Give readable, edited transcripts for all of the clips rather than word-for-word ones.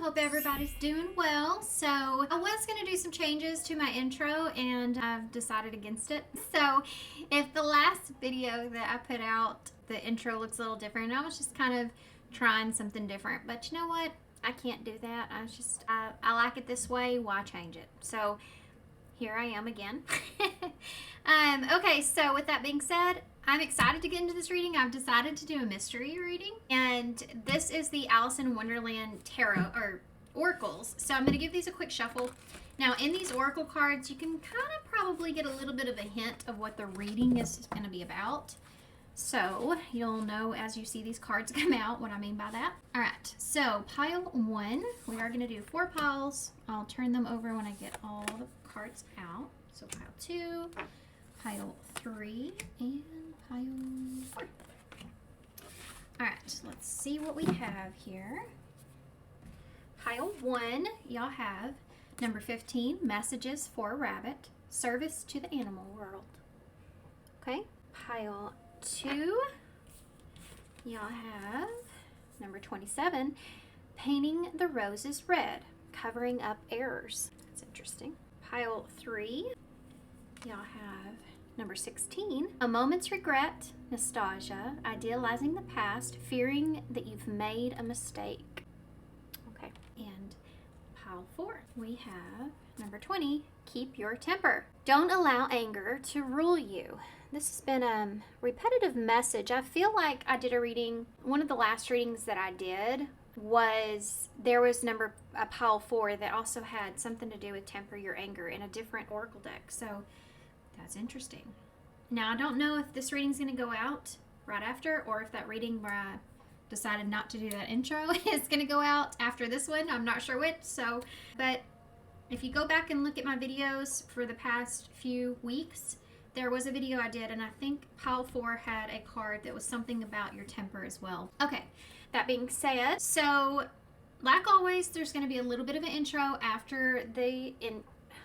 Hope everybody's doing well. So I was going to do some changes to my intro and I've decided against it. So if the last video that I put out, the intro looks a little different, I was just kind of trying something different. But you know what? I can't do that. I like it this way. Why change it? So here I am again. Okay, so with that being said, I'm excited to get into this reading. I've decided to do a mystery reading, and this is the Alice in Wonderland Tarot, or Oracles. So I'm going to give these a quick shuffle. Now, in these Oracle cards, you can kind of probably get a little bit of a hint of what the reading is going to be about. So you'll know as you see these cards come out what I mean by that. All right, so pile 1, we are going to do 4 piles. I'll turn them over when I get all the cards out. So pile 2, pile 3, and pile 4. All right, let's see what we have here. Pile 1, y'all have number 15, messages for a rabbit, service to the animal world. Okay, pile 2, y'all have number 27, painting the roses red, covering up errors. That's interesting. Pile 3, y'all have number 16, a moment's regret, nostalgia, idealizing the past, fearing that you've made a mistake. Okay, and pile 4, we have number 20, keep your temper. Don't allow anger to rule you. This has been a repetitive message. I feel like I did a reading, one of the last readings that I did there was a pile 4 that also had something to do with temper your anger in a different oracle deck. So that's interesting. Now, I don't know if this reading's going to go out right after, or if that reading where I decided not to do that intro is going to go out after this one. I'm not sure which. So, but if you go back and look at my videos for the past few weeks, there was a video I did, and I think pile 4 had a card that was something about your temper as well. Okay, that being said, so like always, there's going to be a little bit of an intro after a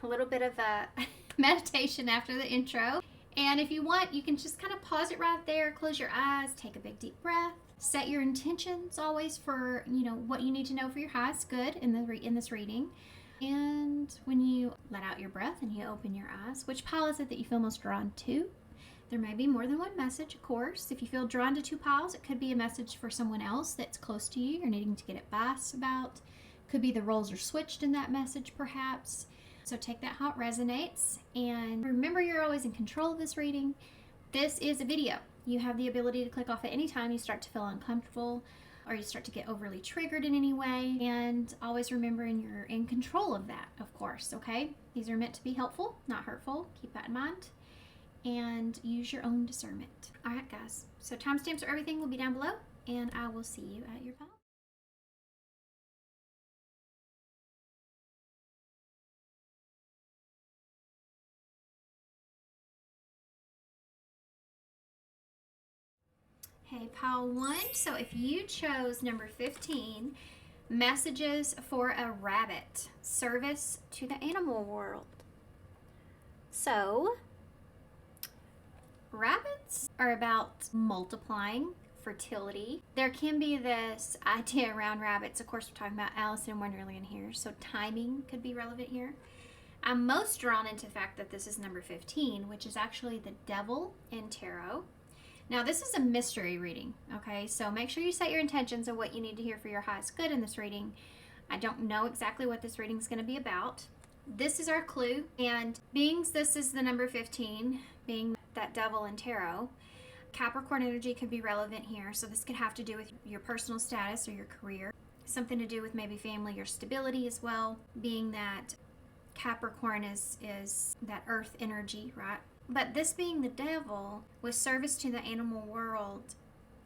little bit of a meditation after the intro. And if you want, you can just kind of pause it right there, close your eyes, take a big deep breath, set your intentions always for, what you need to know for your highest good in this reading. And when you let out your breath and you open your eyes, which pile is it that you feel most drawn to? There may be more than one message, of course. If you feel drawn to 2 piles, it could be a message for someone else that's close to you. You're needing to get advice about. Could be the roles are switched in that message, perhaps. So take that how it resonates. And remember, you're always in control of this reading. This is a video. You have the ability to click off at any time you start to feel uncomfortable or you start to get overly triggered in any way. And always remembering you're in control of that, of course, okay? These are meant to be helpful, not hurtful. Keep that in mind. And use your own discernment. All right, guys. So timestamps for everything will be down below, and I will see you at your pile. Hey, pile 1. So if you chose number 15, messages for a rabbit, service to the animal world. So rabbits are about multiplying, fertility. There can be this idea around rabbits. Of course, we're talking about Alice in Wonderland here, so timing could be relevant here. I'm most drawn into the fact that this is number 15, which is actually the devil in tarot. Now, this is a mystery reading, okay? So make sure you set your intentions of what you need to hear for your highest good in this reading. I don't know exactly what this reading is going to be about. This is our clue, and being this is the number 15, being that devil in tarot, Capricorn energy could be relevant here. So this could have to do with your personal status or your career, something to do with maybe family or stability as well, being that Capricorn is that earth energy, right? But this being the devil with service to the animal world,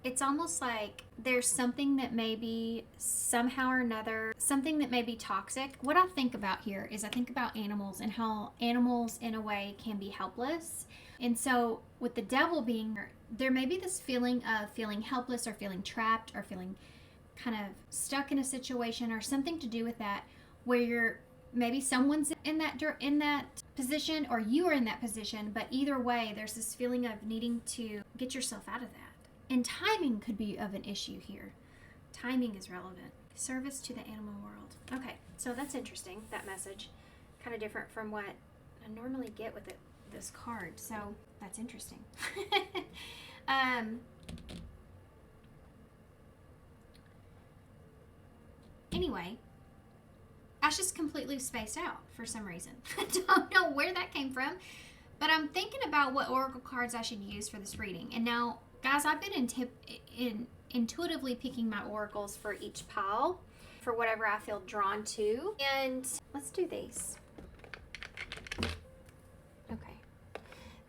it's almost like there's something that may be somehow or another, something that may be toxic. What I think about here is I think about animals and how animals in a way can be helpless. And so with the devil being there may be this feeling of feeling helpless or feeling trapped or feeling kind of stuck in a situation or something to do with that, where maybe someone's in that position or you are in that position, but either way there's this feeling of needing to get yourself out of that. And timing could be of an issue here. Timing is relevant. Service to the animal world. Okay, so that's interesting, that message. Kind of different from what I normally get with this card, so that's interesting. Anyway, I just completely spaced out for some reason. I don't know where that came from, but I'm thinking about what oracle cards I should use for this reading. And now, guys, I've been intuitively picking my oracles for each pile for whatever I feel drawn to. And let's do these. Okay.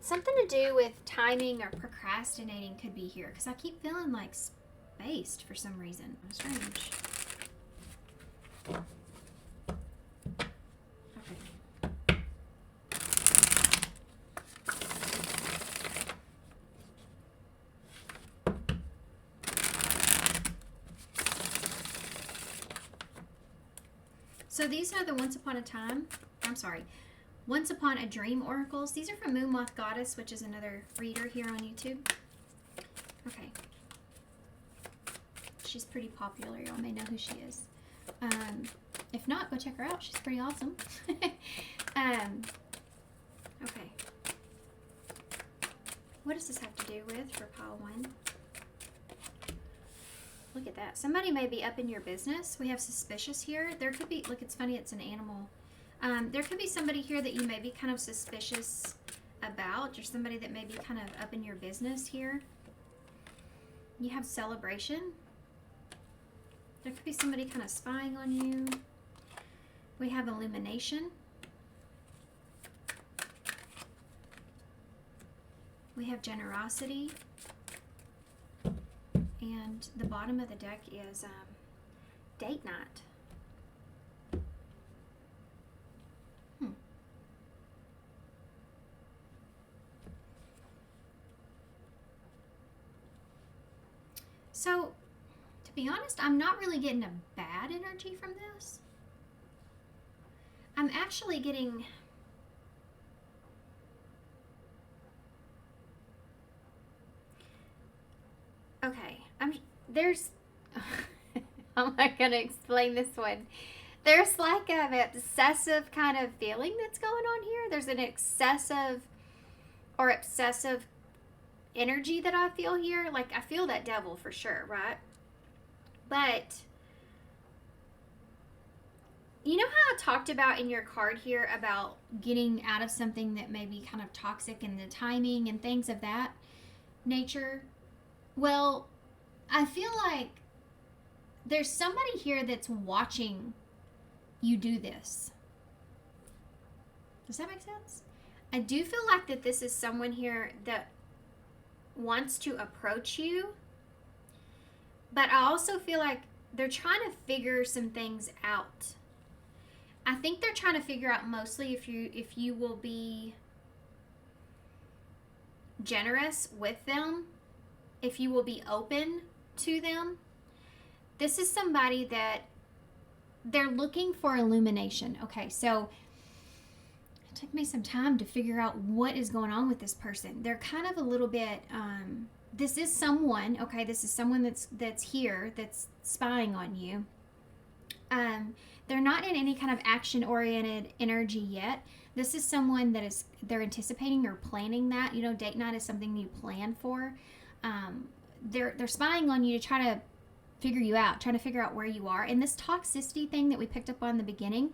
Something to do with timing or procrastinating could be here, because I keep feeling like spaced for some reason. Strange. So these are the Once Upon a Dream oracles. These are from Moon Moth Goddess, which is another reader here on YouTube. Okay. She's pretty popular. Y'all may know who she is. If not, go check her out. She's pretty awesome. Okay. What does this have to do with for pile 1? Look at that. Somebody may be up in your business. We have suspicious here. There could be, look, it's funny, it's an animal. There could be somebody here that you may be kind of suspicious about, or somebody that may be kind of up in your business here. You have celebration. There could be somebody kind of spying on you. We have illumination. We have generosity. And the bottom of the deck is date night. So, to be honest, I'm not really getting a bad energy from this. I'm actually getting... Okay, there's... How am I going to explain this one? There's like an obsessive kind of feeling that's going on here. There's an excessive or obsessive energy that I feel here. Like, I feel that devil for sure, right? But you know how I talked about in your card here about getting out of something that may be kind of toxic and the timing and things of that nature? Well, I feel like there's somebody here that's watching you do this. Does that make sense? I do feel like that this is someone here that wants to approach you, but I also feel like they're trying to figure some things out. I think they're trying to figure out mostly if you will be generous with them, if you will be open to them. This is somebody that they're looking for illumination. Okay, so it took me some time to figure out what is going on with this person. They're kind of a little bit, this is someone, okay, this is someone that's here, that's spying on you. They're not in any kind of action-oriented energy yet. This is someone that they're anticipating or planning that. You know, date night is something you plan for. They're spying on you to try to figure you out, trying to figure out where you are. And this toxicity thing that we picked up on in the beginning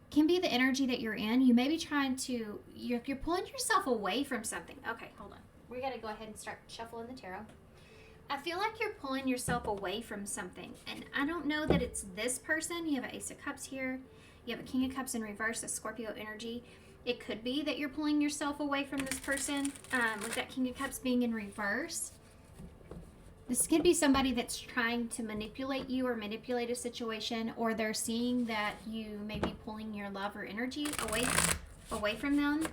can be the energy that you're in. You may be trying to, you're pulling yourself away from something. Okay, hold on. We got to go ahead and start shuffling the tarot. I feel like you're pulling yourself away from something. And I don't know that it's this person. You have an Ace of Cups here. You have a King of Cups in reverse, a Scorpio energy. It could be that you're pulling yourself away from this person with that King of Cups being in reverse. This could be somebody that's trying to manipulate you or manipulate a situation, or they're seeing that you may be pulling your love or energy away from them.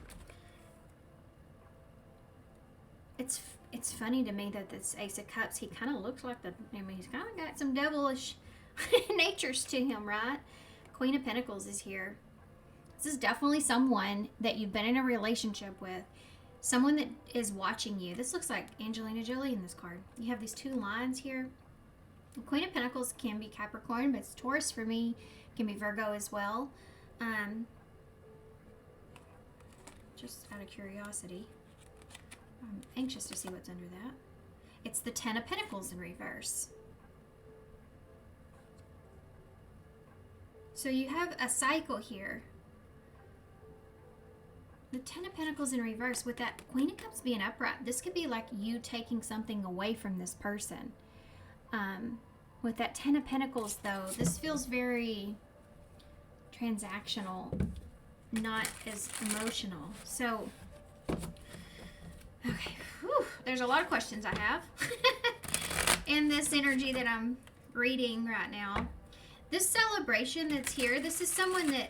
It's funny to me that this Ace of Cups, he kind of looks like he's kind of got some devilish natures to him, right? Queen of Pentacles is here. This is definitely someone that you've been in a relationship with. Someone that is watching you. This looks like Angelina Jolie in this card. You have these two lines here. The Queen of Pentacles can be Capricorn, but it's Taurus for me. Can be Virgo as well. Just out of curiosity, I'm anxious to see what's under that. It's the Ten of Pentacles in reverse. So you have a cycle here. The Ten of Pentacles in reverse with that Queen of Cups being upright. This could be like you taking something away from this person. With that Ten of Pentacles, though, this feels very transactional, not as emotional. So, okay, whew, there's a lot of questions I have in this energy that I'm reading right now. This celebration that's here, this is someone that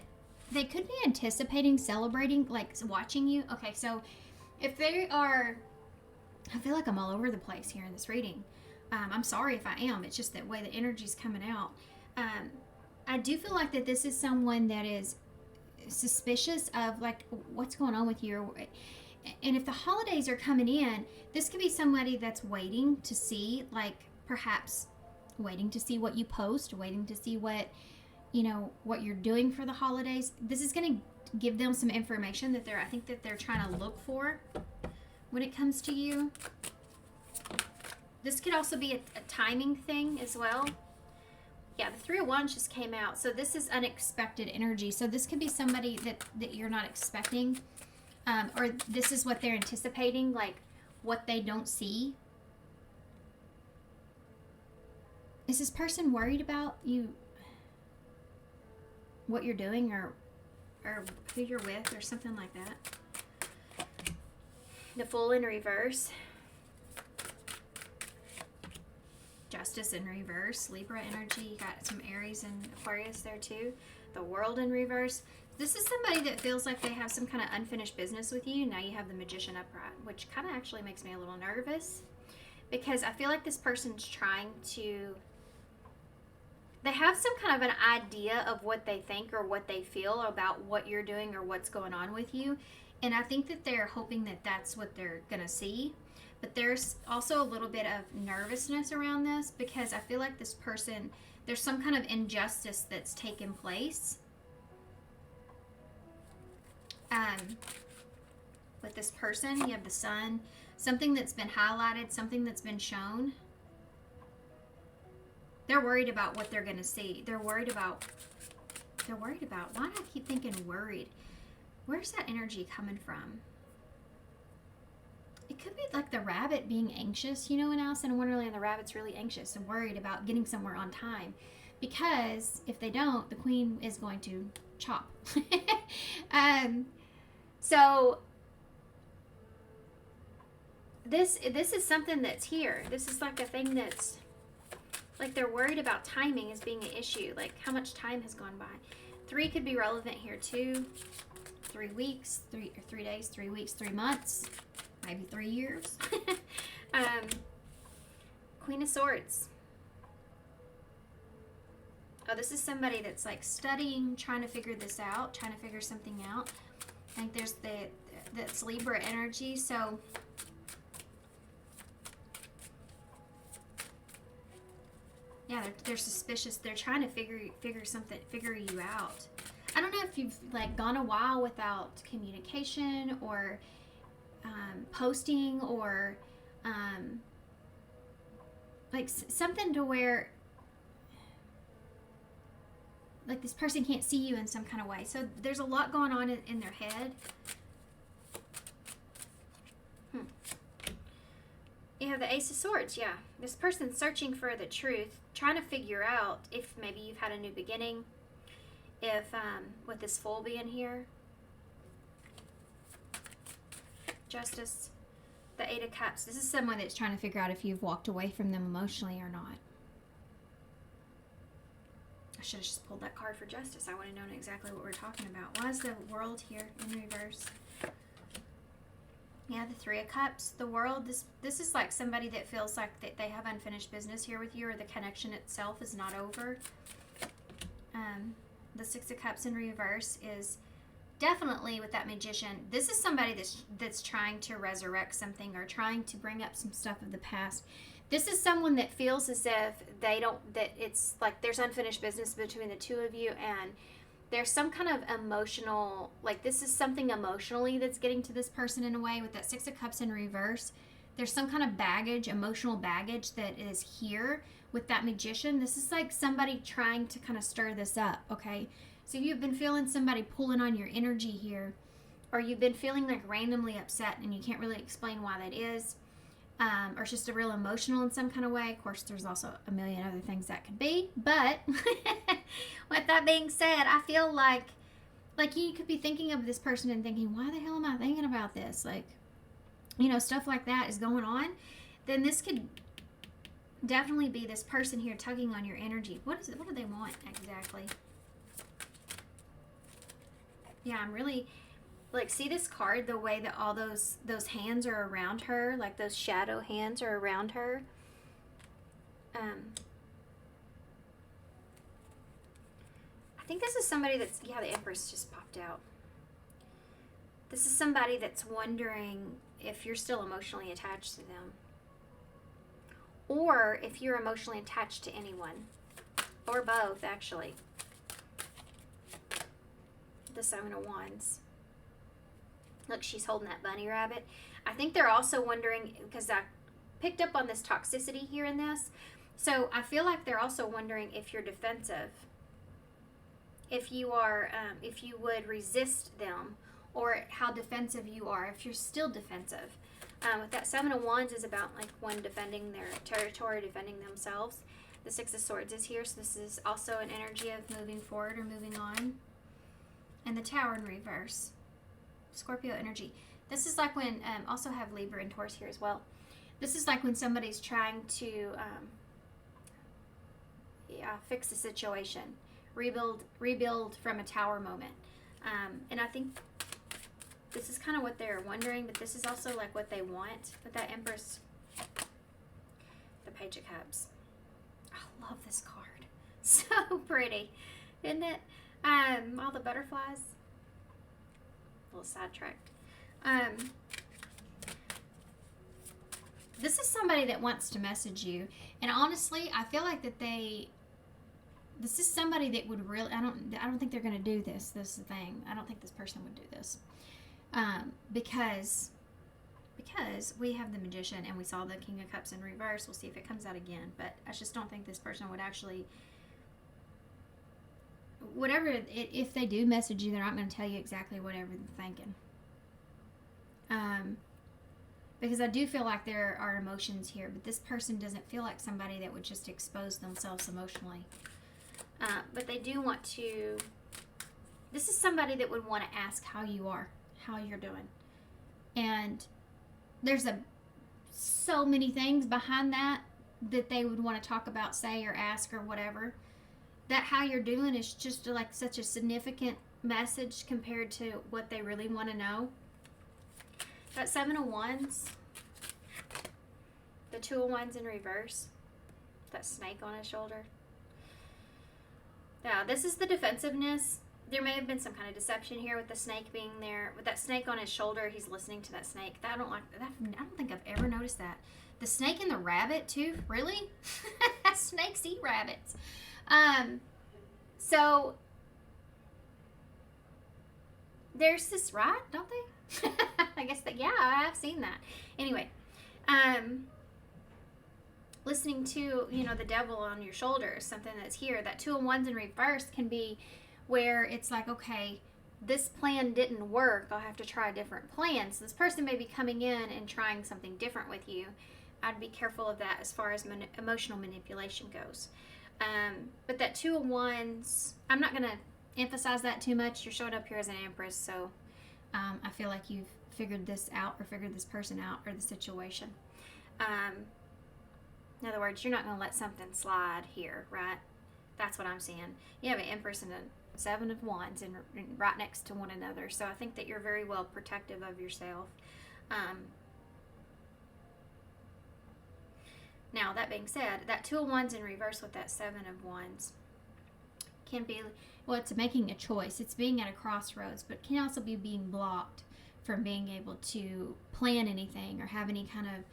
they could be anticipating celebrating, like watching you. Okay, so if they are, I feel like I'm all over the place here in this reading. I'm sorry if I am. It's just that way the energy's coming out. I do feel like that this is someone that is suspicious of like what's going on with you. And if the holidays are coming in, this could be somebody that's waiting to see, like perhaps waiting to see what you post, waiting to see what, you know, what you're doing for the holidays. This is going to give them some information that I think that they're trying to look for when it comes to you. This could also be a timing thing as well. Yeah, the Three of Wands just came out. So this is unexpected energy. So this could be somebody that you're not expecting. Or this is what they're anticipating, like what they don't see. Is this person worried about you, what you're doing, or who you're with, or something like that? The Fool in reverse. Justice in reverse. Libra energy. You got some Aries and Aquarius there too. The World in reverse. This is somebody that feels like they have some kind of unfinished business with you. Now you have the Magician upright, which kind of actually makes me a little nervous, because I feel like this person's trying to, they have some kind of an idea of what they think or what they feel about what you're doing or what's going on with you. And I think that they're hoping that that's what they're going to see. But there's also a little bit of nervousness around this, because I feel like this person, there's some kind of injustice that's taken place. With this person, you have the Sun, something that's been highlighted, something that's been shown. They're worried about what they're going to see. They're worried about, why do I keep thinking worried? Where's that energy coming from? It could be like the rabbit being anxious, you know, in Alice in Wonderland, the rabbit's really anxious and worried about getting somewhere on time, because if they don't, the queen is going to chop. So this is something that's here. This is like a thing that's like they're worried about timing as being an issue, like how much time has gone by. 3 could be relevant here too. 3 weeks, 3 days, 3 weeks, 3 months, maybe 3 years. Queen of Swords. Oh, this is somebody that's like studying, trying to figure this out, trying to figure something out. I think there's that's Libra energy. So yeah, they're suspicious. They're trying to figure you out. I don't know if you've like gone a while without communication or posting or like something to where like this person can't see you in some kind of way. So there's a lot going on in their head. You have the Ace of Swords, yeah. This person's searching for the truth, trying to figure out if maybe you've had a new beginning. If, with this Fool being here. Justice. The Eight of Cups. This is someone that's trying to figure out if you've walked away from them emotionally or not. I should have just pulled that card for Justice. I would have known exactly what we're talking about. Why is the World here in reverse? Yeah, the Three of Cups. The World, this is like somebody that feels like that they have unfinished business here with you, or the connection itself is not over. The Six of Cups in reverse is definitely with that Magician, this is somebody that's trying to resurrect something or trying to bring up some stuff of the past. This is someone that feels as if that it's like there's unfinished business between the two of you, and there's some kind of emotional, like this is something emotionally that's getting to this person in a way. With that Six of Cups in reverse, there's some kind of baggage, emotional baggage that is here with that Magician. This is like somebody trying to kind of stir this up, okay? So you've been feeling somebody pulling on your energy here, or you've been feeling like randomly upset and you can't really explain why that is. Or it's just a real emotional in some kind of way. Of course, there's also a million other things that could be. But with that being said, I feel like you could be thinking of this person and thinking, why the hell am I thinking about this? Like, stuff like that is going on. Then this could definitely be this person here tugging on your energy. What is it? What do they want exactly? Yeah, I'm really... Like, see this card, the way that all those hands are around her, like those shadow hands are around her. I think this is somebody that's, yeah, the Empress just popped out. This is somebody that's wondering if you're still emotionally attached to them. Or if you're emotionally attached to anyone. Or both, actually. The Seven of Wands. Look, she's holding that bunny rabbit. I think they're also wondering, because I picked up on this toxicity here in this. So I feel like they're also wondering if you're defensive. If you are, if you would resist them, or how defensive you are, if you're still defensive. With that Seven of Wands is about like one defending their territory, defending themselves. The Six of Swords is here, so this is also an energy of moving forward or moving on. And the Tower in reverse. Scorpio energy. This is like when, also have Libra and Taurus here as well. This is like when somebody's trying to fix a situation, rebuild from a tower moment. And I think this is kind of what they're wondering, but this is also like what they want with that Empress. The Page of Cups. I love this card. So pretty, isn't it? All the butterflies. A little sidetracked. This is somebody that wants to message you, and honestly, I feel like that this is somebody that would really, I don't think they're going to do this. This is the thing. I don't think this person would do this, because we have the Magician and we saw the King of Cups in reverse. We'll see if it comes out again, but I just don't think this person would actually. If they do message you, they're not going to tell you exactly whatever they're thinking. Because I do feel like there are emotions here, but this person doesn't feel like somebody that would just expose themselves emotionally. But they do want to, this is somebody that would want to ask how you are, how you're doing. And there's so many things behind that they would want to talk about, say, or ask, or whatever. That how you're doing is just like such a significant message compared to what they really want to know. That Seven of Wands, the Two of Wands in reverse, that snake on his shoulder. Now, this is the defensiveness. There may have been some kind of deception here with the snake being there. With that snake on his shoulder, he's listening to that snake. I don't like that. I don't think I've ever noticed that. The snake and the rabbit too. Really? Snakes eat rabbits. So there's this, right? Don't they? I guess that, yeah, I have seen that. Anyway, listening to, the devil on your shoulder is something that's here. That Two of Wands in reverse can be where it's like, okay, this plan didn't work. I'll have to try a different plan. So this person may be coming in and trying something different with you. I'd be careful of that as far as emotional manipulation goes. But that Two of Wands, I'm not going to emphasize that too much. You're showing up here as an Empress, so I feel like you've figured this out, or figured this person out, or the situation. In other words, you're not going to let something slide here, right? That's what I'm seeing. You have an Empress and a Seven of Wands and right next to one another, so I think that you're very well protective of yourself. Now, that being said, that Two of Wands in reverse with that Seven of Wands can be, well, it's making a choice. It's being at a crossroads, but can also be being blocked from being able to plan anything or have any kind of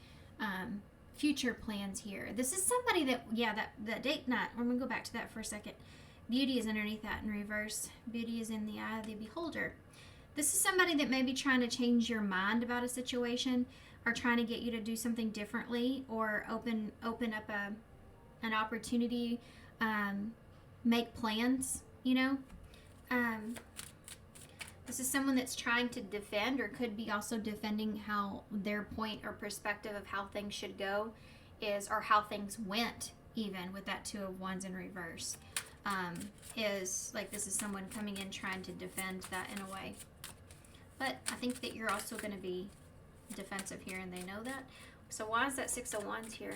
future plans here. This is somebody that, yeah, that date night. I'm going to go back to that for a second. Beauty is underneath that in reverse. Beauty is in the eye of the beholder. This is somebody that may be trying to change your mind about a situation, or trying to get you to do something differently, or open up an opportunity, make plans, you know. This is someone that's trying to defend, or could be also defending how their point or perspective of how things should go is, or how things went, even with that Two of Wands in reverse. Is like, this is someone coming in trying to defend that in a way. But I think that you're also going to be defensive here, and they know that. So why is that Six of Wands here?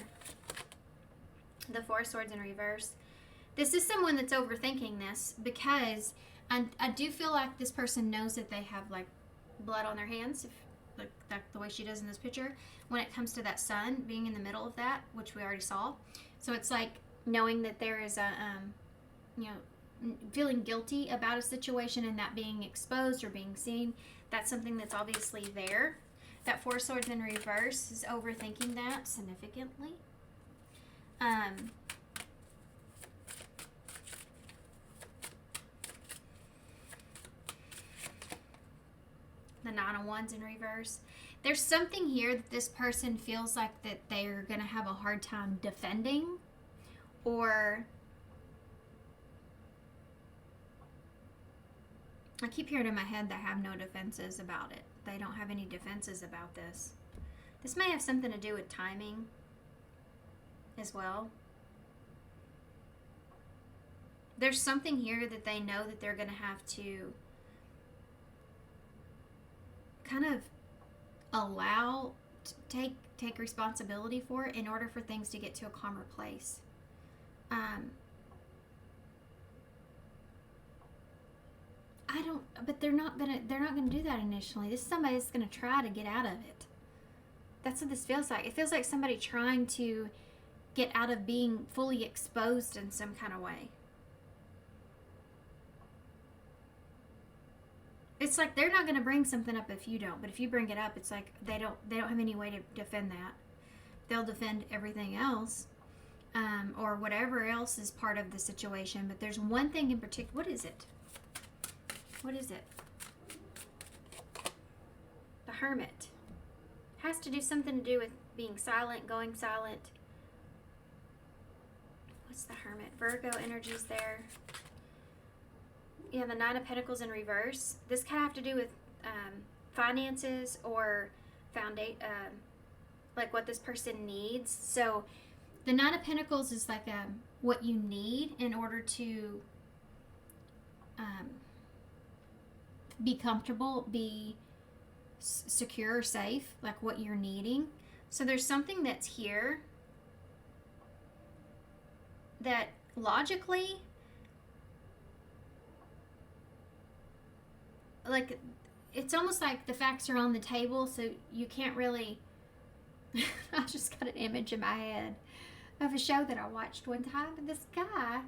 The Four of Swords in reverse. This is someone that's overthinking this, because I do feel like this person knows that they have like blood on their hands, like the way she does in this picture, when it comes to that sun being in the middle of that, which we already saw. So it's like knowing that there is a, you know, feeling guilty about a situation and that being exposed or being seen. That's something that's obviously there. That Four of Swords in reverse is overthinking that significantly. The Nine of Wands in reverse. There's something here that this person feels like that they're going to have a hard time defending, or I keep hearing in my head they have no defenses about it. They don't have any defenses about this. This may have something to do with timing as well. There's something here that they know that they're going to have to kind of allow, take responsibility for in order for things to get to a calmer place. But they're not gonna do that initially. This is somebody that's gonna try to get out of it. That's what this feels like. It feels like somebody trying to get out of being fully exposed in some kind of way. It's like they're not gonna bring something up if you don't, but if you bring it up, it's like they don't have any way to defend that. They'll defend everything else, or whatever else is part of the situation. But there's one thing in particular. What is it? What is it? The Hermit. Has to do something to do with being silent, going silent. What's the Hermit? Virgo energy's there. Yeah, the Nine of Pentacles in reverse. This kind of have to do with finances, or like what this person needs. So the Nine of Pentacles is like what you need in order to be comfortable, be secure or safe, like what you're needing. So there's something that's here that logically, like, it's almost like the facts are on the table, so you can't really I just got an image in my head of a show that I watched one time, and this guy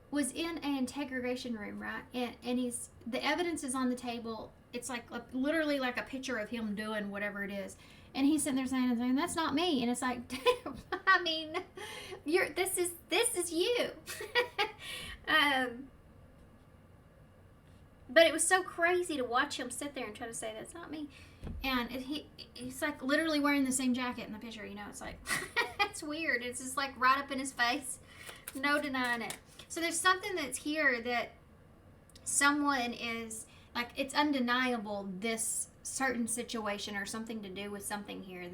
was in an interrogation room, right? And the evidence is on the table. It's like literally like a picture of him doing whatever it is, and he's sitting there saying, "That's not me." And it's like, I mean, this is you. But it was so crazy to watch him sit there and try to say, "That's not me." And he's like literally wearing the same jacket in the picture. You know, it's like it's weird. It's just like right up in his face, no denying it. So there's something that's here that someone is like, it's undeniable, this certain situation or something to do with something here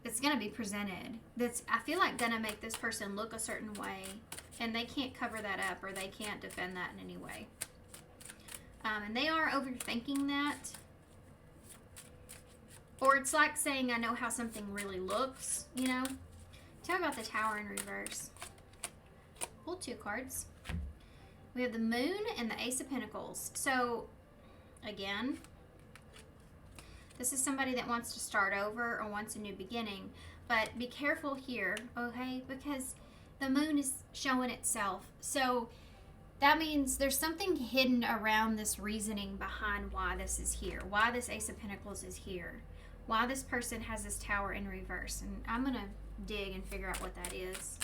that's going to be presented, that's, I feel like, going to make this person look a certain way, and they can't cover that up, or they can't defend that in any way. And they are overthinking that. Or it's like saying, I know how something really looks, you know. Tell me about the Tower in reverse. Pull 2 cards. We have the Moon and the Ace of Pentacles. So, again, this is somebody that wants to start over or wants a new beginning. But be careful here, okay? Because the moon is showing itself. So that means there's something hidden around this reasoning behind why this is here, why this Ace of Pentacles is here, why this person has this Tower in reverse. And I'm going to dig and figure out what that is,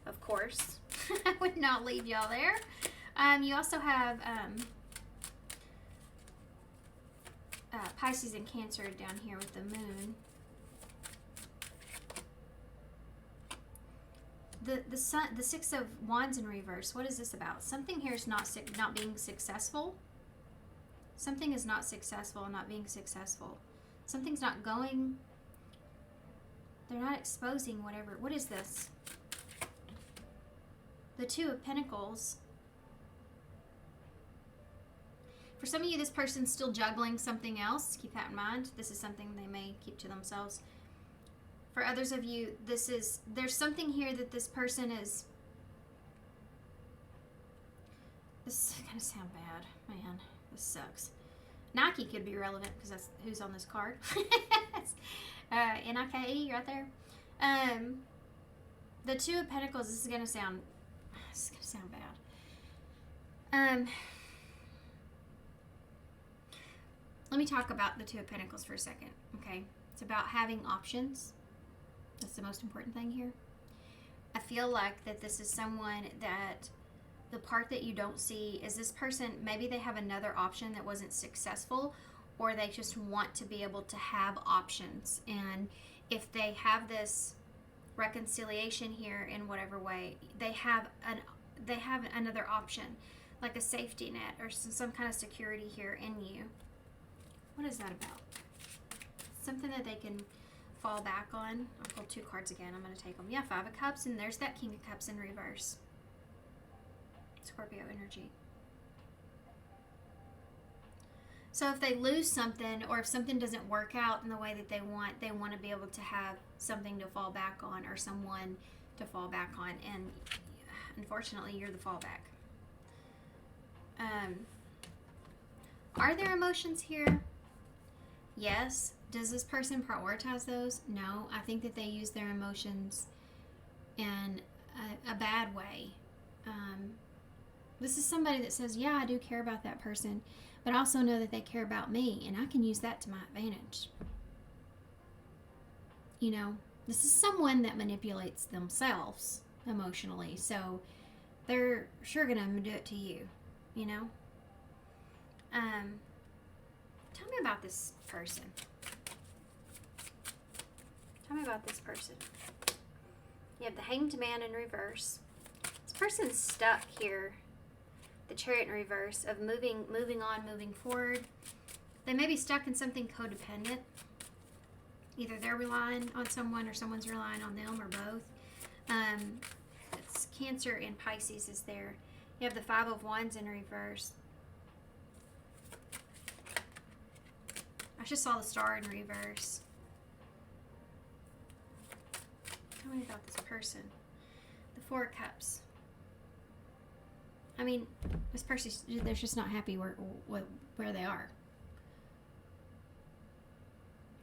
of course. I would not leave y'all there. You also have Pisces and Cancer down here with the moon. The sun, the Six of Wands in reverse. What is this about? Something here is not being successful. Something is not successful, not being successful. Something's not going. They're not exposing whatever. What is this? The Two of Pentacles. For some of you, this person's still juggling something else. Keep that in mind. This is something they may keep to themselves. For others of you, there's something here that this person is. This is going to sound bad. Man, this sucks. Nike could be relevant because that's who's on this card. Nike right there. The Two of Pentacles, this is going to sound bad. Let me talk about the Two of Pentacles for a second, okay? It's about having options. That's the most important thing here. I feel like that this is someone that the part that you don't see is this person, maybe they have another option that wasn't successful, or they just want to be able to have options. And if they have this reconciliation here in whatever way, they have another option, like a safety net or some kind of security here in you. What is that about? Something that they can fall back on. I'll pull two cards again. I'm going to take them. Yeah, Five of Cups, and there's that King of Cups in reverse. Scorpio energy. So if they lose something, or if something doesn't work out in the way that they want to be able to have something to fall back on, or someone to fall back on, and unfortunately you're the fallback. Are there emotions here? Yes. Does this person prioritize those? No. I think that they use their emotions in a bad way. This is somebody that says, yeah, I do care about that person, but I also know that they care about me, and I can use that to my advantage. You know, this is someone that manipulates themselves emotionally, so they're sure going to do it to you, you know? Tell me about this person. Tell me about this person. You have the Hanged Man in reverse. This person's stuck here. The Chariot in reverse of moving on, moving forward. They may be stuck in something codependent. Either they're relying on someone or someone's relying on them, or both. It's Cancer and Pisces is there. You have the Five of Wands in reverse. I just saw the Star in reverse. Tell me about this person. The Four of Cups. I mean, this person, they're just not happy where they are.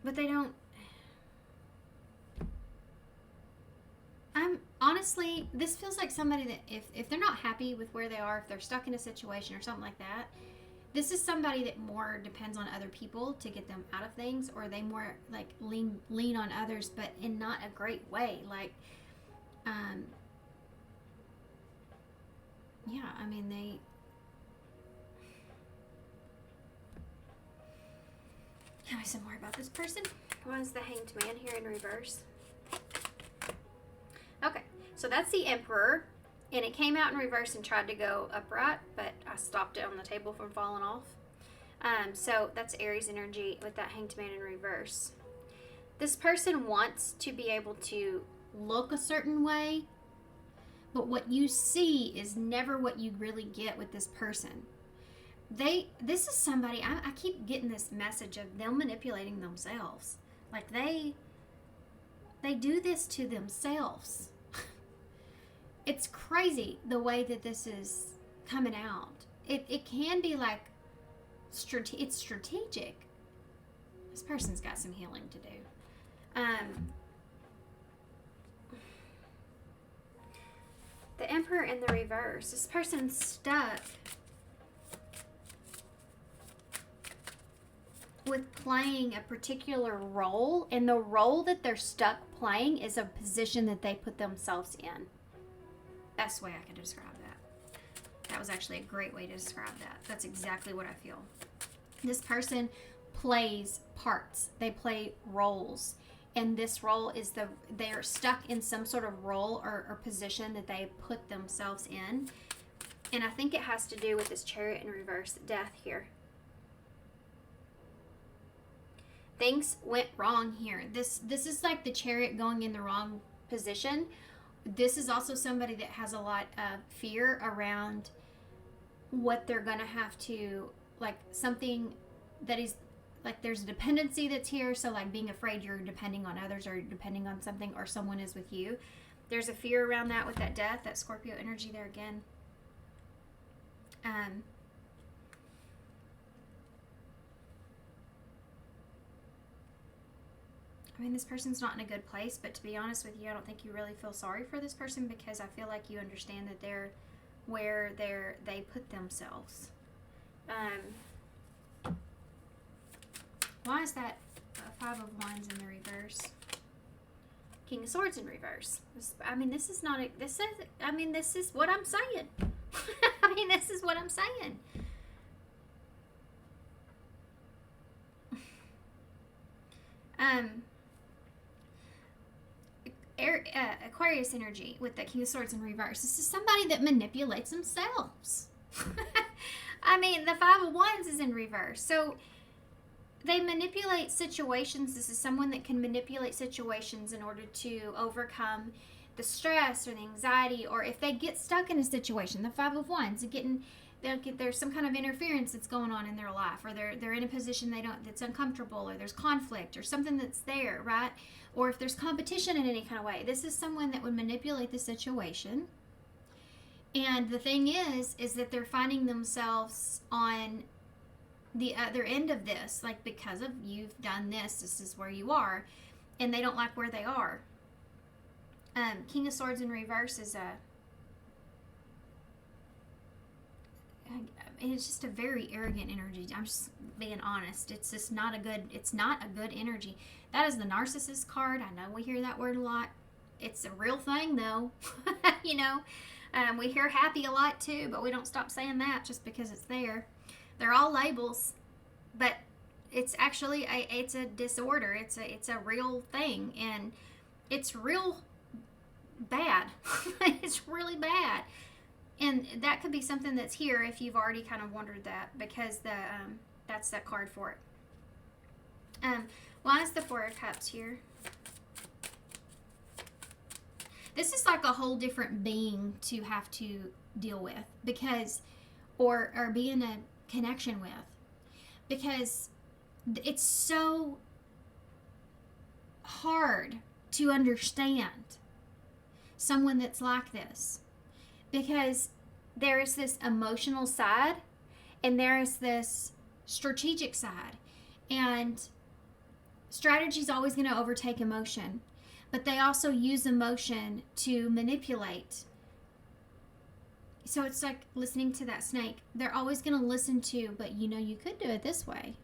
But they don't. Honestly, this feels like somebody that if they're not happy with where they are, if they're stuck in a situation or something like that, this is somebody that more depends on other people to get them out of things, or they more like lean on others, but in not a great way. Like, yeah, I mean, tell me some more about this person. Why is the Hanged Man here in reverse? Okay, so that's the Emperor, and it came out in reverse and tried to go upright, but I stopped it on the table from falling off. So that's Aries energy with that Hanged Man in reverse. This person wants to be able to look a certain way, but what you see is never what you really get with this person. This is somebody, I keep getting this message of them manipulating themselves. Like they do this to themselves. It's crazy the way that this is coming out. It can be like, it's strategic. This person's got some healing to do. Emperor in the reverse. This person's stuck with playing a particular role, and the role that they're stuck playing is a position that they put themselves in. That's the way I could describe that. That was actually a great way to describe that. That's exactly what I feel. This person plays parts. They play roles. And this role is they're stuck in some sort of role or position that they put themselves in. And I think it has to do with this Chariot in reverse, death here. Things went wrong here. This is like the Chariot going in the wrong position. This is also somebody that has a lot of fear around what they're going to have to, like something that is, like there's a dependency that's here. So like being afraid you're depending on others or depending on something or someone is with you. There's a fear around that with that death, that Scorpio energy there again. I mean, this person's not in a good place, but to be honest with you, I don't think you really feel sorry for this person because I feel like you understand that they're where they put themselves. Why is that Five of Wands in the reverse? King of Swords in reverse. This is what I'm saying. This is what I'm saying. Aquarius energy with the King of Swords in reverse. This is somebody that manipulates themselves. The Five of Wands is in reverse. So they manipulate situations. This is someone that can manipulate situations in order to overcome the stress or the anxiety, or if they get stuck in a situation, the Five of Wands, there's some kind of interference that's going on in their life, or they're in a position that's uncomfortable, or there's conflict or something that's there, right? Or if there's competition in any kind of way. This is someone that would manipulate the situation. And the thing is that they're finding themselves on the other end of this, like because of you've done this is where you are, and they don't like where they are. King of Swords in reverse is it's just a very arrogant energy. I'm just being honest. It's just not a good energy. That is the narcissist card. I know we hear that word a lot. It's a real thing though. We hear happy a lot too, but we don't stop saying that just because it's there. They're all labels, but it's actually it's a disorder. It's a real thing, and it's real bad. It's really bad. And that could be something that's here if you've already kind of wondered that, because that's that card for it. Why is the Four of Cups here? This is like a whole different being to have to deal with, because, or be in a connection with, because it's so hard to understand someone that's like this, because there is this emotional side and there is this strategic side, and strategy is always going to overtake emotion, but they also use emotion to manipulate. So it's like listening to that snake. They're always going to listen to, but you could do it this way.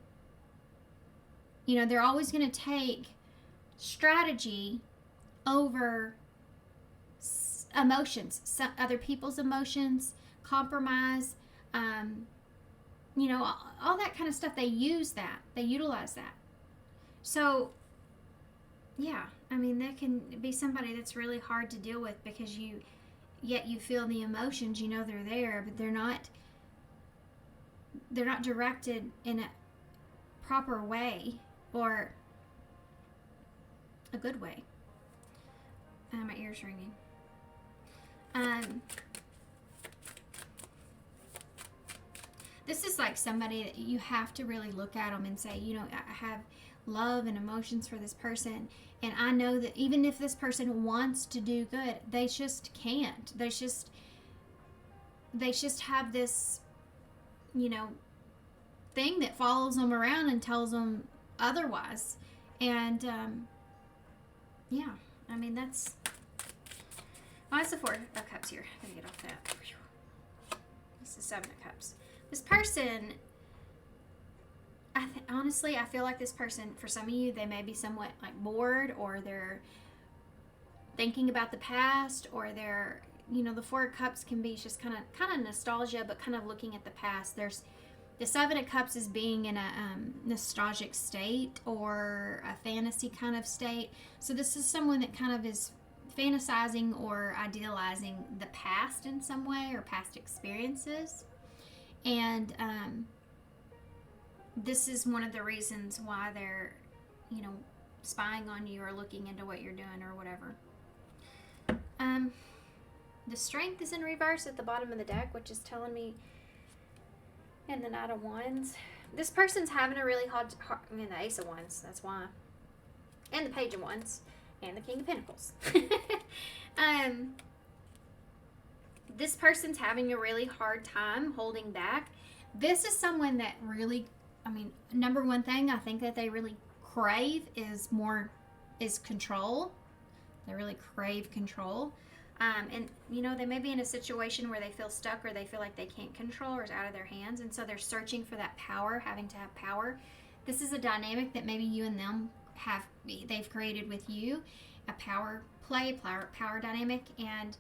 They're always going to take strategy over emotions, some other people's emotions, compromise, all that kind of stuff. They utilize that. So, yeah, that can be somebody that's really hard to deal with, because yet you feel the emotions, they're there, but they're not directed in a proper way or a good way. My ear's ringing. This is like somebody that you have to really look at them and say, I have love and emotions for this person, and I know that even if this person wants to do good, they just can't. They just have this, thing that follows them around and tells them otherwise. And yeah, that's Oh, it's the Four of Cups here. I gotta get off that. This is the Seven of Cups. This person, honestly, I feel like this person, for some of you, they may be somewhat like bored, or they're thinking about the past, or they're, you know, the Four of Cups can be just kind of nostalgia, but kind of looking at the past. There's the Seven of Cups is being in a nostalgic state or a fantasy kind of state. So this is someone that kind of is fantasizing or idealizing the past in some way, or past experiences. And this is one of the reasons why they're, you know, spying on you or looking into what you're doing or whatever. The Strength is in reverse at the bottom of the deck, which is telling me, and the Knight of Wands. This person's having a really hard, I mean, the Ace of Wands, that's why. And the Page of Wands. And the King of Pentacles. This person's having a really hard time holding back. This is someone that really, I mean, number one thing I think that they really crave is control. They really crave control. And, you know, they may be in a situation where they feel stuck, or they feel like they can't control, or it's out of their hands. And so they're searching for that power, having to have power. This is a dynamic that maybe you and them they've created with you, a power play, power dynamic. And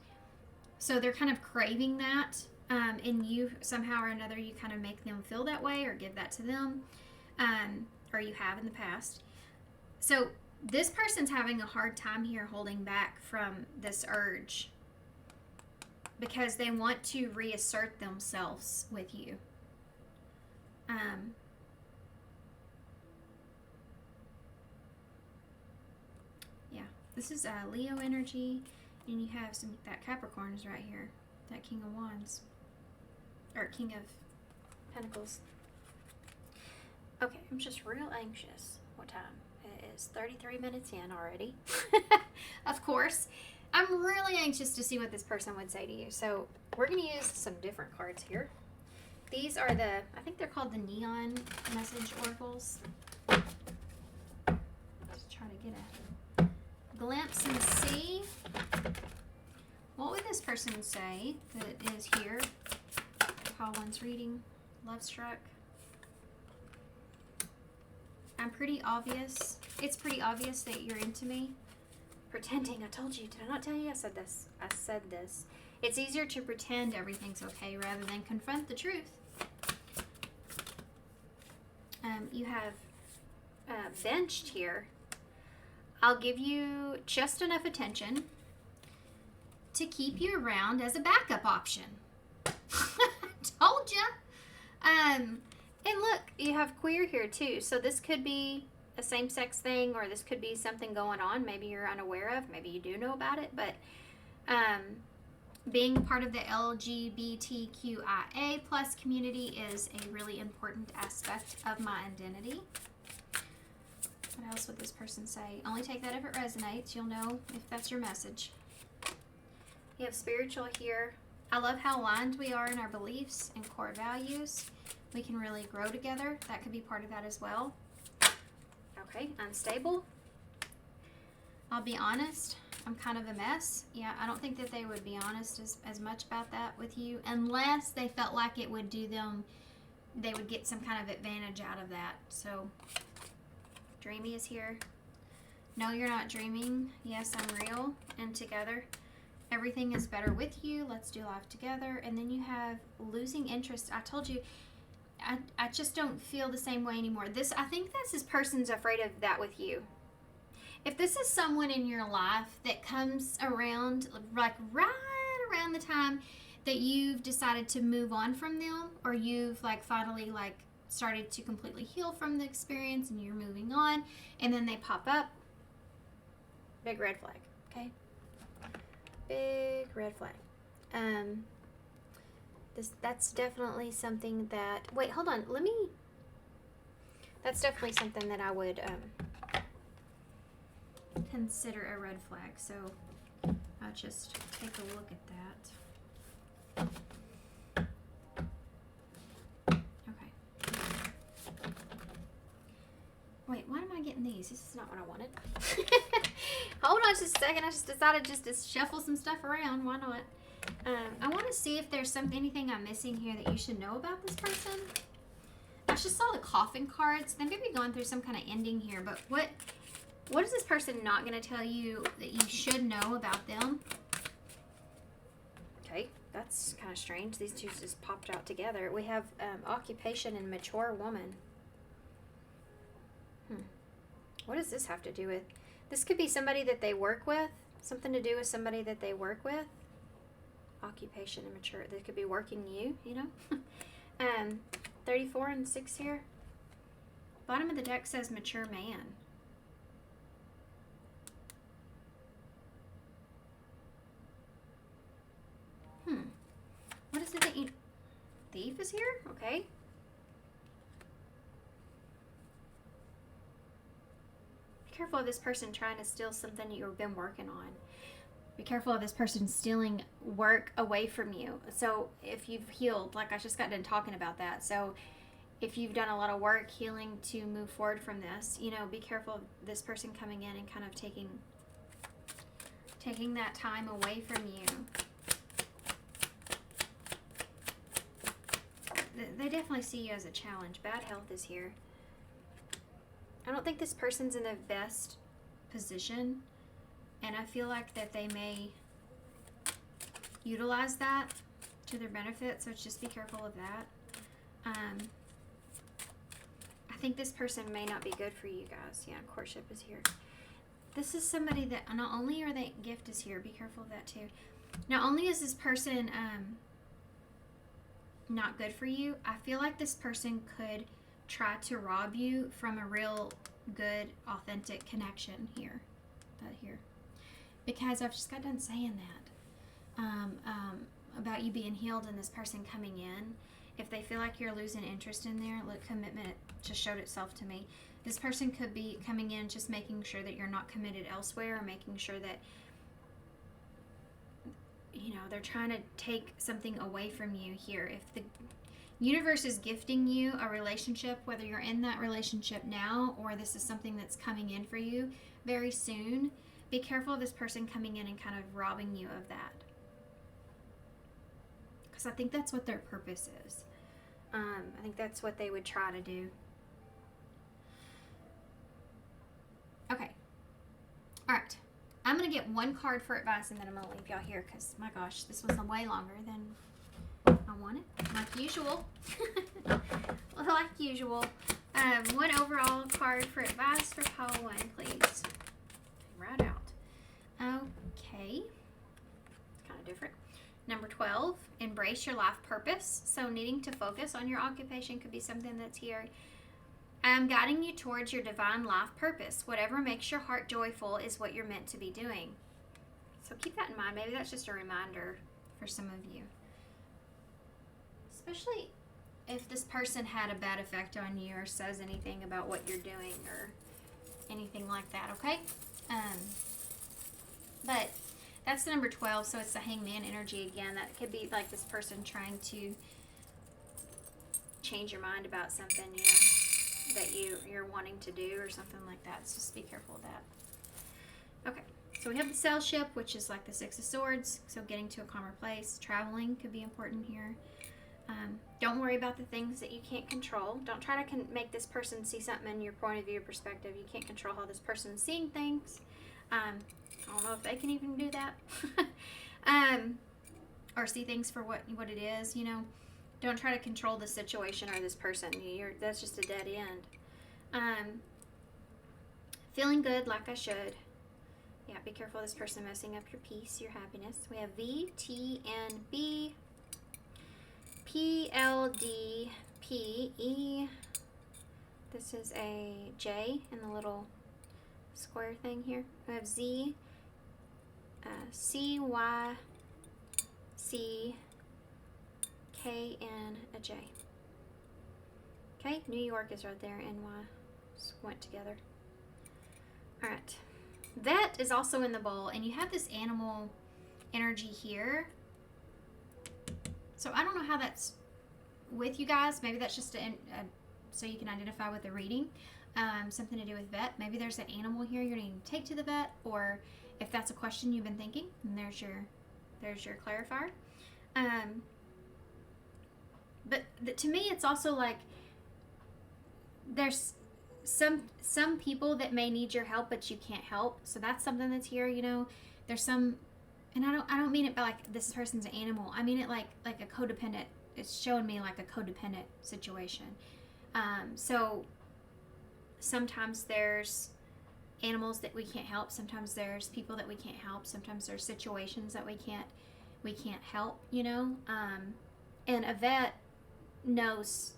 so they're kind of craving that. And you, somehow or another, you kind of make them feel that way, or give that to them. Or you have in the past. So this person's having a hard time here holding back from this urge, because they want to reassert themselves with you. Yeah, this is Leo energy, and you have that Capricorn is right here, that King of Wands, or King of Pentacles. Okay, I'm just real anxious. What time? It is 33 minutes in already. Of course. I'm really anxious to see what this person would say to you. So we're going to use some different cards here. These are I think they're called the Neon Message Oracles. Just try to get a glimpse and see. What would this person say that is here? How one's reading. Love struck. I'm pretty obvious. It's pretty obvious that you're into me. Pretending. I told you. Did I not tell you I said this? I said this. It's easier to pretend everything's okay rather than confront the truth. You have benched here. I'll give you just enough attention to keep you around as a backup option. Told ya. And look, you have queer here too. So this could be a same-sex thing, or this could be something going on maybe you're unaware of. Maybe you do know about it, but being part of the LGBTQIA plus community is a really important aspect of my identity. What else would this person say? Only take that if it resonates. You'll know if that's your message. You have spiritual here. I love how aligned we are in our beliefs and core values. We can really grow together. That could be part of that as well. Okay, unstable. I'll be honest. I'm kind of a mess. Yeah, I don't think that they would be honest as much about that with you, unless they felt like it would do them, they would get some kind of advantage out of that. So, dreamy is here. No, you're not dreaming. Yes, I'm real and together. Everything is better with you. Let's do life together. And then you have losing interest. I told you, I just don't feel the same way anymore. I think this person's afraid of that with you. If this is someone in your life that comes around, like right around the time that you've decided to move on from them, or you've like finally like started to completely heal from the experience and you're moving on, and then they pop up, big red flag, okay? Big red flag. That's definitely something that, wait, hold on, that's definitely something that I would consider a red flag. So I'll just take a look at that. Okay. Wait, why am I getting these? This is not what I wanted. Hold on just a second. I just decided just to shuffle some stuff around. Why not? I want to see if there's anything I'm missing here that you should know about this person. I just saw the coffin cards. They may be going through some kind of ending here, but what is this person not going to tell you that you should know about them? Okay, that's kind of strange. These two just popped out together. We have occupation and mature woman. What does this have to do with? This could be somebody that they work with. Something to do with somebody that they work with. Occupation and mature. They could be working you, you know. 34 and 6 here. Bottom of the deck says mature man. What is it that you... Thief is here? Okay. Be careful of this person trying to steal something you've been working on. Be careful of this person stealing work away from you. So if you've healed, like I just got done talking about that. So if you've done a lot of work healing to move forward from this, you know, be careful of this person coming in and kind of taking that time away from you. They definitely see you as a challenge. Bad health is here. I don't think this person's in the best position, and I feel like that they may utilize that to their benefit, so just be careful of that. I think this person may not be good for you guys. Yeah, courtship is here. This is somebody that not only are they, gift is here, be careful of that too. Not only is this person not good for you, I feel like this person could try to rob you from a real good, authentic connection here. Because I've just got done saying that about you being healed and this person coming in. If they feel like you're losing interest in there, look, commitment just showed itself to me. This person could be coming in just making sure that you're not committed elsewhere, or making sure that, you know, they're trying to take something away from you here. If the universe is gifting you a relationship, whether you're in that relationship now or this is something that's coming in for you very soon, be careful of this person coming in and kind of robbing you of that. Because I think that's what their purpose is. I think that's what they would try to do. Okay. All right. I'm going to get one card for advice, and then I'm going to leave y'all here because, my gosh, this was way longer than I wanted, like usual. Like usual. One overall card for advice for pile 1, please. Right out. Okay. It's kind of different. Number 12, embrace your life purpose. So needing to focus on your occupation could be something that's here. I'm guiding you towards your divine life purpose. Whatever makes your heart joyful is what you're meant to be doing. So keep that in mind. Maybe that's just a reminder for some of you. Especially if this person had a bad effect on you or says anything about what you're doing or anything like that, okay? But that's the number 12, so it's the hangman energy again. That could be like this person trying to change your mind about something, you know, that you're wanting to do or something like that. So just be careful of that. Okay, so we have the sail ship, which is like the 6 of Swords. So getting to a calmer place. Traveling could be important here. Don't worry about the things that you can't control. Don't try to make this person see something in your point of view or perspective. You can't control how this person is seeing things. I don't know if they can even do that. Or see things for what it is, you know. Don't try to control the situation or this person. That's just a dead end. Feeling good like I should. Yeah, be careful of this person messing up your peace, your happiness. We have V, T, N, B, P, L, D, P, E. This is a J in the little square thing here. We have Z, C, Y, C, K, and a J. Okay, New York is right there, NY. Just went together. Alright. That is also in the bowl, and you have this animal energy here. So I don't know how that's with you guys. Maybe that's just so you can identify with the reading. something to do with vet. Maybe there's an animal here you're going to take to the vet, or if that's a question you've been thinking, then there's your clarifier. But to me, it's also like there's some people that may need your help, but you can't help. So that's something that's here. There's some, and I don't mean it by like this person's an animal. I mean it like a codependent. It's showing me like a codependent situation. So sometimes there's animals that we can't help. Sometimes there's people that we can't help. Sometimes there's situations that we can't help. And a vet knows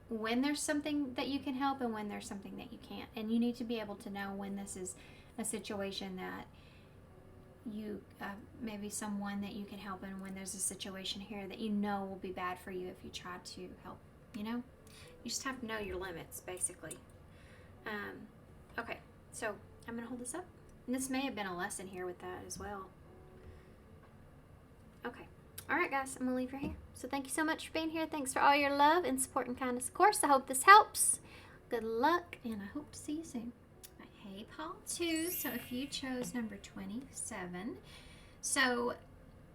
when there's something that you can help and when there's something that you can't. And you need to be able to know when this is a situation that you maybe someone that you can help, and when there's a situation here that will be bad for you if you try to help. You just have to know your limits, basically. Okay, so I'm gonna hold this up, and this may have been a lesson here with that as well. Okay, all right, guys, I'm gonna leave her here. So thank you so much for being here. Thanks for all your love and support and kindness, of course. I hope this helps. Good luck, and I hope to see you soon. Hey, Paul 2. So if you chose number 27, so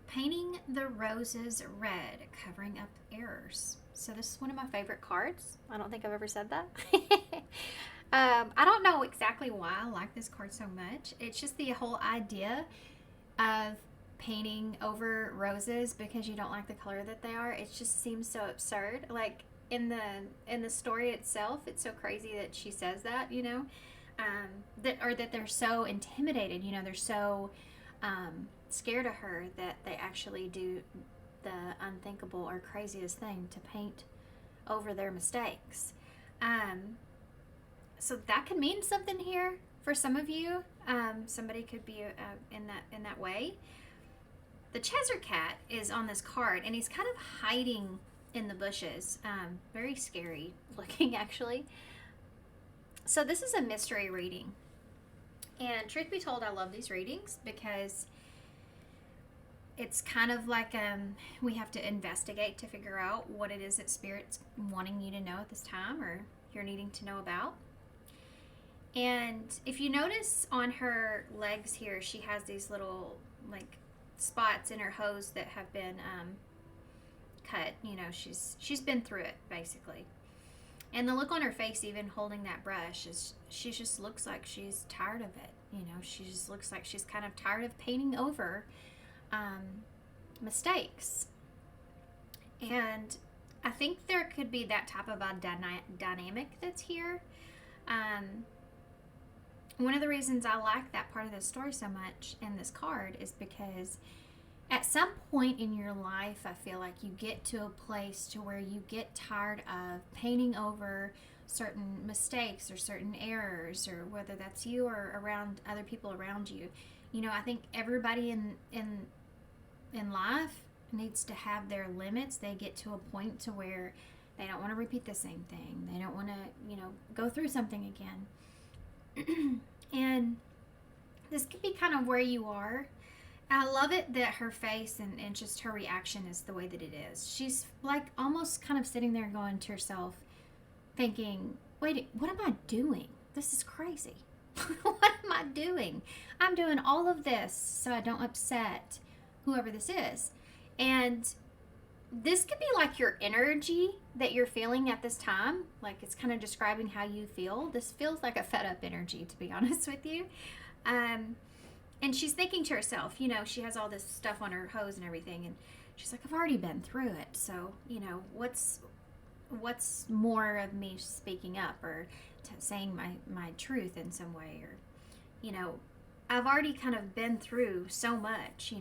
painting the roses red, covering up errors. So this is one of my favorite cards. I don't think I've ever said that. I don't know exactly why I like this card so much. It's just the whole idea of painting over roses because you don't like the color that they are. It just seems so absurd. Like in the story itself, it's so crazy that she says that, that they're so intimidated, they're so scared of her that they actually do the unthinkable or craziest thing to paint over their mistakes. So that could mean something here for some of you. Somebody could be in that way. The Cheshire Cat is on this card, and he's kind of hiding in the bushes. Very scary looking, actually. So this is a mystery reading. And truth be told, I love these readings because it's kind of like we have to investigate to figure out what it is that Spirit's wanting you to know at this time, or you're needing to know about. And if you notice on her legs here, she has these little like spots in her hose that have been cut. She's been through it, basically. And the look on her face, even holding that brush, is she just looks like she's tired of it. She just looks like she's kind of tired of painting over mistakes. And I think there could be that type of a dynamic that's here. One of the reasons I like that part of the story so much in this card is because at some point in your life, I feel like you get to a place to where you get tired of painting over certain mistakes or certain errors, or whether that's you or around other people around you. I think everybody in life needs to have their limits. They get to a point to where they don't want to repeat the same thing. They don't want to, go through something again. And this could be kind of where you are. I love it that her face and just her reaction is the way that it is. She's like almost kind of sitting there going to herself, thinking, wait, what am I doing? This is crazy. What am I doing? I'm doing all of this so I don't upset whoever this is. And this could be like your energy that you're feeling at this time. Like it's kind of describing how you feel. This feels like a fed up energy, to be honest with you. And she's thinking to herself, she has all this stuff on her hose and everything, and she's like, I've already been through it, so, what's more of me speaking up or saying my truth in some way, or, I've already kind of been through so much,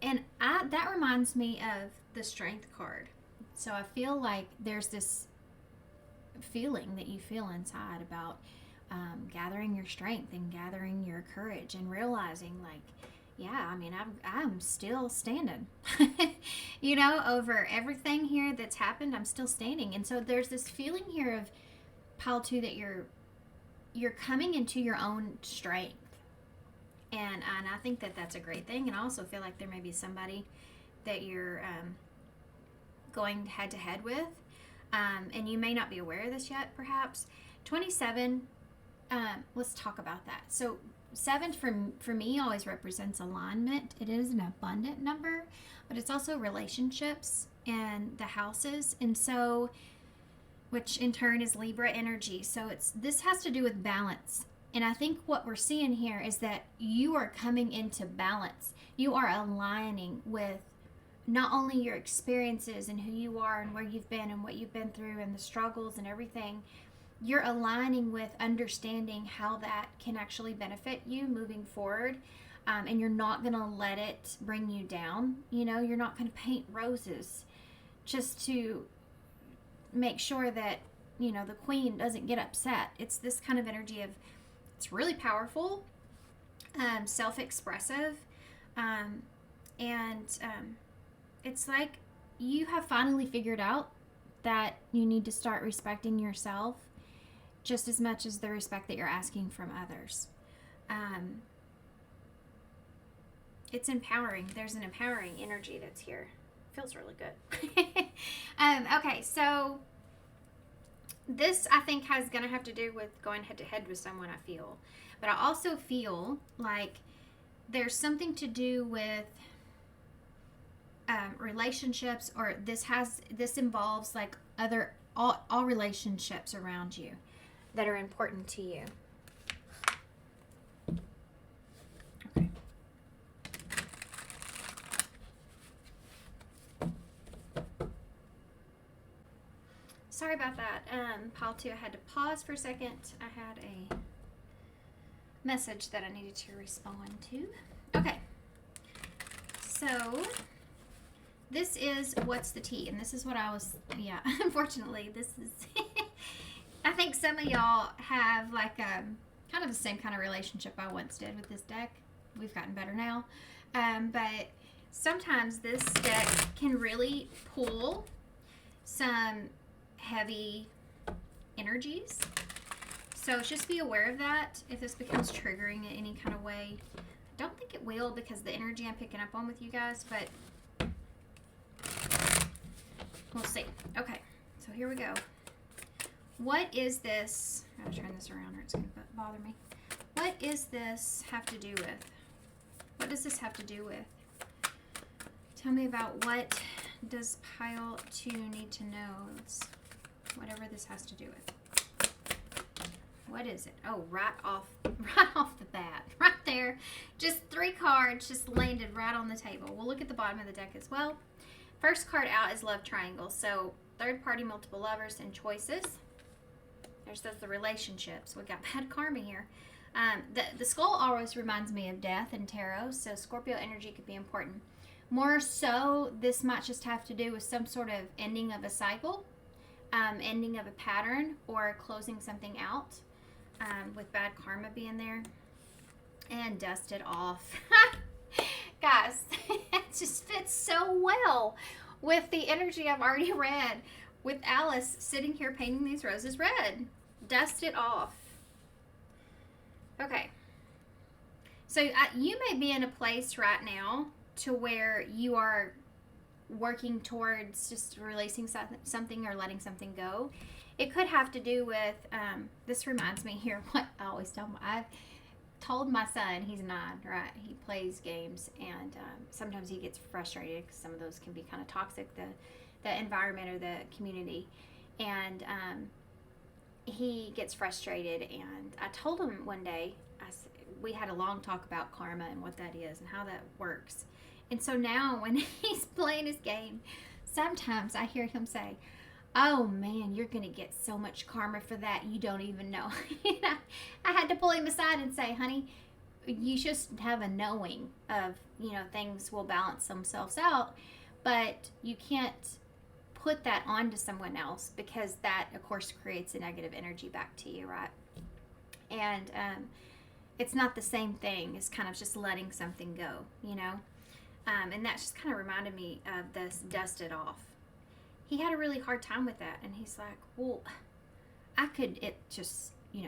and that reminds me of the Strength card. So I feel like there's this feeling that you feel inside about gathering your strength and gathering your courage and realizing, like, yeah, I mean, I'm still standing, over everything here that's happened. I'm still standing. And so there's this feeling here of pile 2 that you're coming into your own strength. And I think that that's a great thing. And I also feel like there may be somebody that you're going head to head with. And you may not be aware of this yet, perhaps, 27, let's talk about that. So 7 for me always represents alignment. It is an abundant number, but it's also relationships and the houses. And so, which in turn is Libra energy. So this has to do with balance. And I think what we're seeing here is that you are coming into balance. You are aligning with not only your experiences and who you are and where you've been and what you've been through and the struggles and everything. You're aligning with understanding how that can actually benefit you moving forward. And you're not going to let it bring you down. You know, you're not going to paint roses just to make sure that, you know, the queen doesn't get upset. It's this kind of energy of, it's really powerful, self-expressive, and it's like you have finally figured out that you need to start respecting yourself just as much as the respect that you're asking from others. It's empowering. There's an empowering energy that's here. Feels really good. Okay, so this, I think, has going to have to do with going head-to-head with someone, I feel. But I also feel like there's something to do with relationships, or this involves like all relationships around you that are important to you. Okay. Sorry about that. Pile 2, I had to pause for a second. I had a message that I needed to respond to. Okay. So this is what's the tea, and this is what I was, unfortunately, this is, I think some of y'all have like kind of the same kind of relationship I once did with this deck. We've gotten better now. But sometimes this deck can really pull some heavy energies. So just be aware of that if this becomes triggering in any kind of way. I don't think it will because the energy I'm picking up on with you guys, but we'll see. Okay, so here we go. What is this? I'm going to turn this around or it's going to bother me. What is this have to do with? What does this have to do with? Tell me about what does pile 2 need to know? Whatever this has to do with. What is it? Oh, right off the bat. Right there. Just 3 cards just landed right on the table. We'll look at the bottom of the deck as well. First card out is Love Triangle. So, third party, multiple lovers, and choices. There's the relationships. We got bad karma here. The skull always reminds me of death and tarot. So, Scorpio energy could be important. More so, this might just have to do with some sort of ending of a cycle. Ending of a pattern, or closing something out, with bad karma being there. And dust it off. Guys, it just fits so well with the energy I've already read with Alice sitting here painting these roses red. Dust it off. Okay. So you may be in a place right now to where you are working towards just releasing something or letting something go. It could have to do with, this reminds me here, what I always tell I've told my son, he's 9, right? He plays games, and sometimes he gets frustrated because some of those can be kind of toxic, the environment or the community. And he gets frustrated, and I told him one day, we had a long talk about karma and what that is and how that works. And so now when he's playing his game, sometimes I hear him say, oh man, you're going to get so much karma for that you don't even know. I had to pull him aside and say, honey, you just have a knowing of, things will balance themselves out, but you can't put that onto someone else because that, of course, creates a negative energy back to you, right? And it's not the same thing as kind of just letting something go, and that just kind of reminded me of this dust it off. He had a really hard time with that, and he's like, well, I could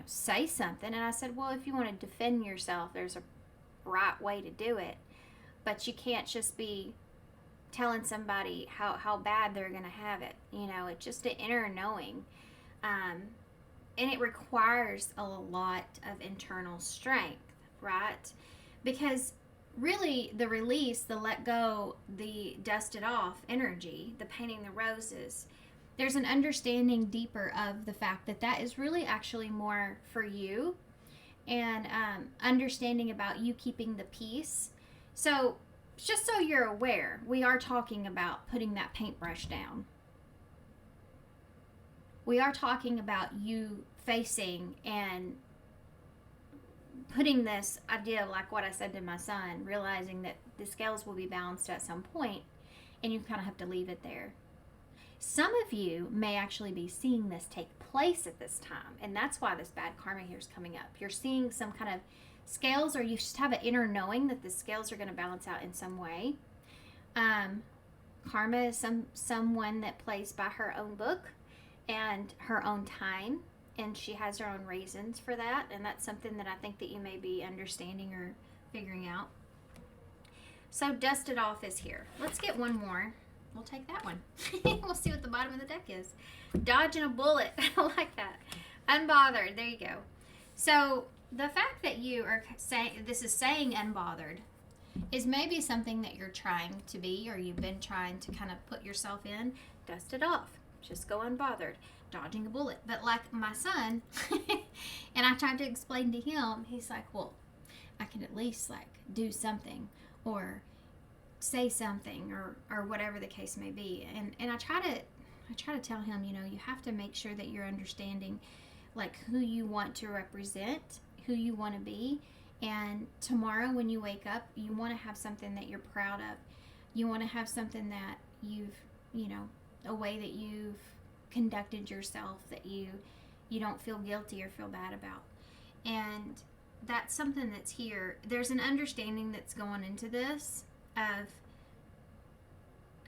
say something. And I said, well, if you want to defend yourself, there's a right way to do it, but you can't just be telling somebody how bad they're going to have it. It's just an inner knowing. and it requires a lot of internal strength, right? Because really the release, the let go, the dust it off energy, the painting the roses, there's an understanding deeper of the fact that that is really actually more for you, and understanding about you keeping the peace. So just so you're aware, we are talking about putting that paintbrush down. We are talking about you facing and putting this idea of, like what I said to my son, realizing that the scales will be balanced at some point, and you kind of have to leave it there. Some of you may actually be seeing this take place at this time, and that's why this bad karma here is coming up. You're seeing some kind of scales, or you just have an inner knowing that the scales are going to balance out in some way. Karma is someone that plays by her own book and her own time, and she has her own reasons for that, and that's something that I think that you may be understanding or figuring out. So dust it off is here. Let's get one more. We'll take that one. We'll see what the bottom of the deck is. Dodging a bullet. I like that. Unbothered. There you go. So the fact that you are saying, this is saying unbothered, is maybe something that you're trying to be, or you've been trying to kind of put yourself in. Dust it off. Just go unbothered. Dodging a bullet. But like my son, and I tried to explain to him, he's like, well, I can at least like do something, or say something, or whatever the case may be. And I try to tell him, you know, you have to make sure that you're understanding like who you want to represent, who you want to be, and tomorrow when you wake up, you want to have something that you're proud of. You want to have something that you've, you know, a way that you've conducted yourself that you don't feel guilty or feel bad about. And that's something that's here. There's an understanding that's going into this of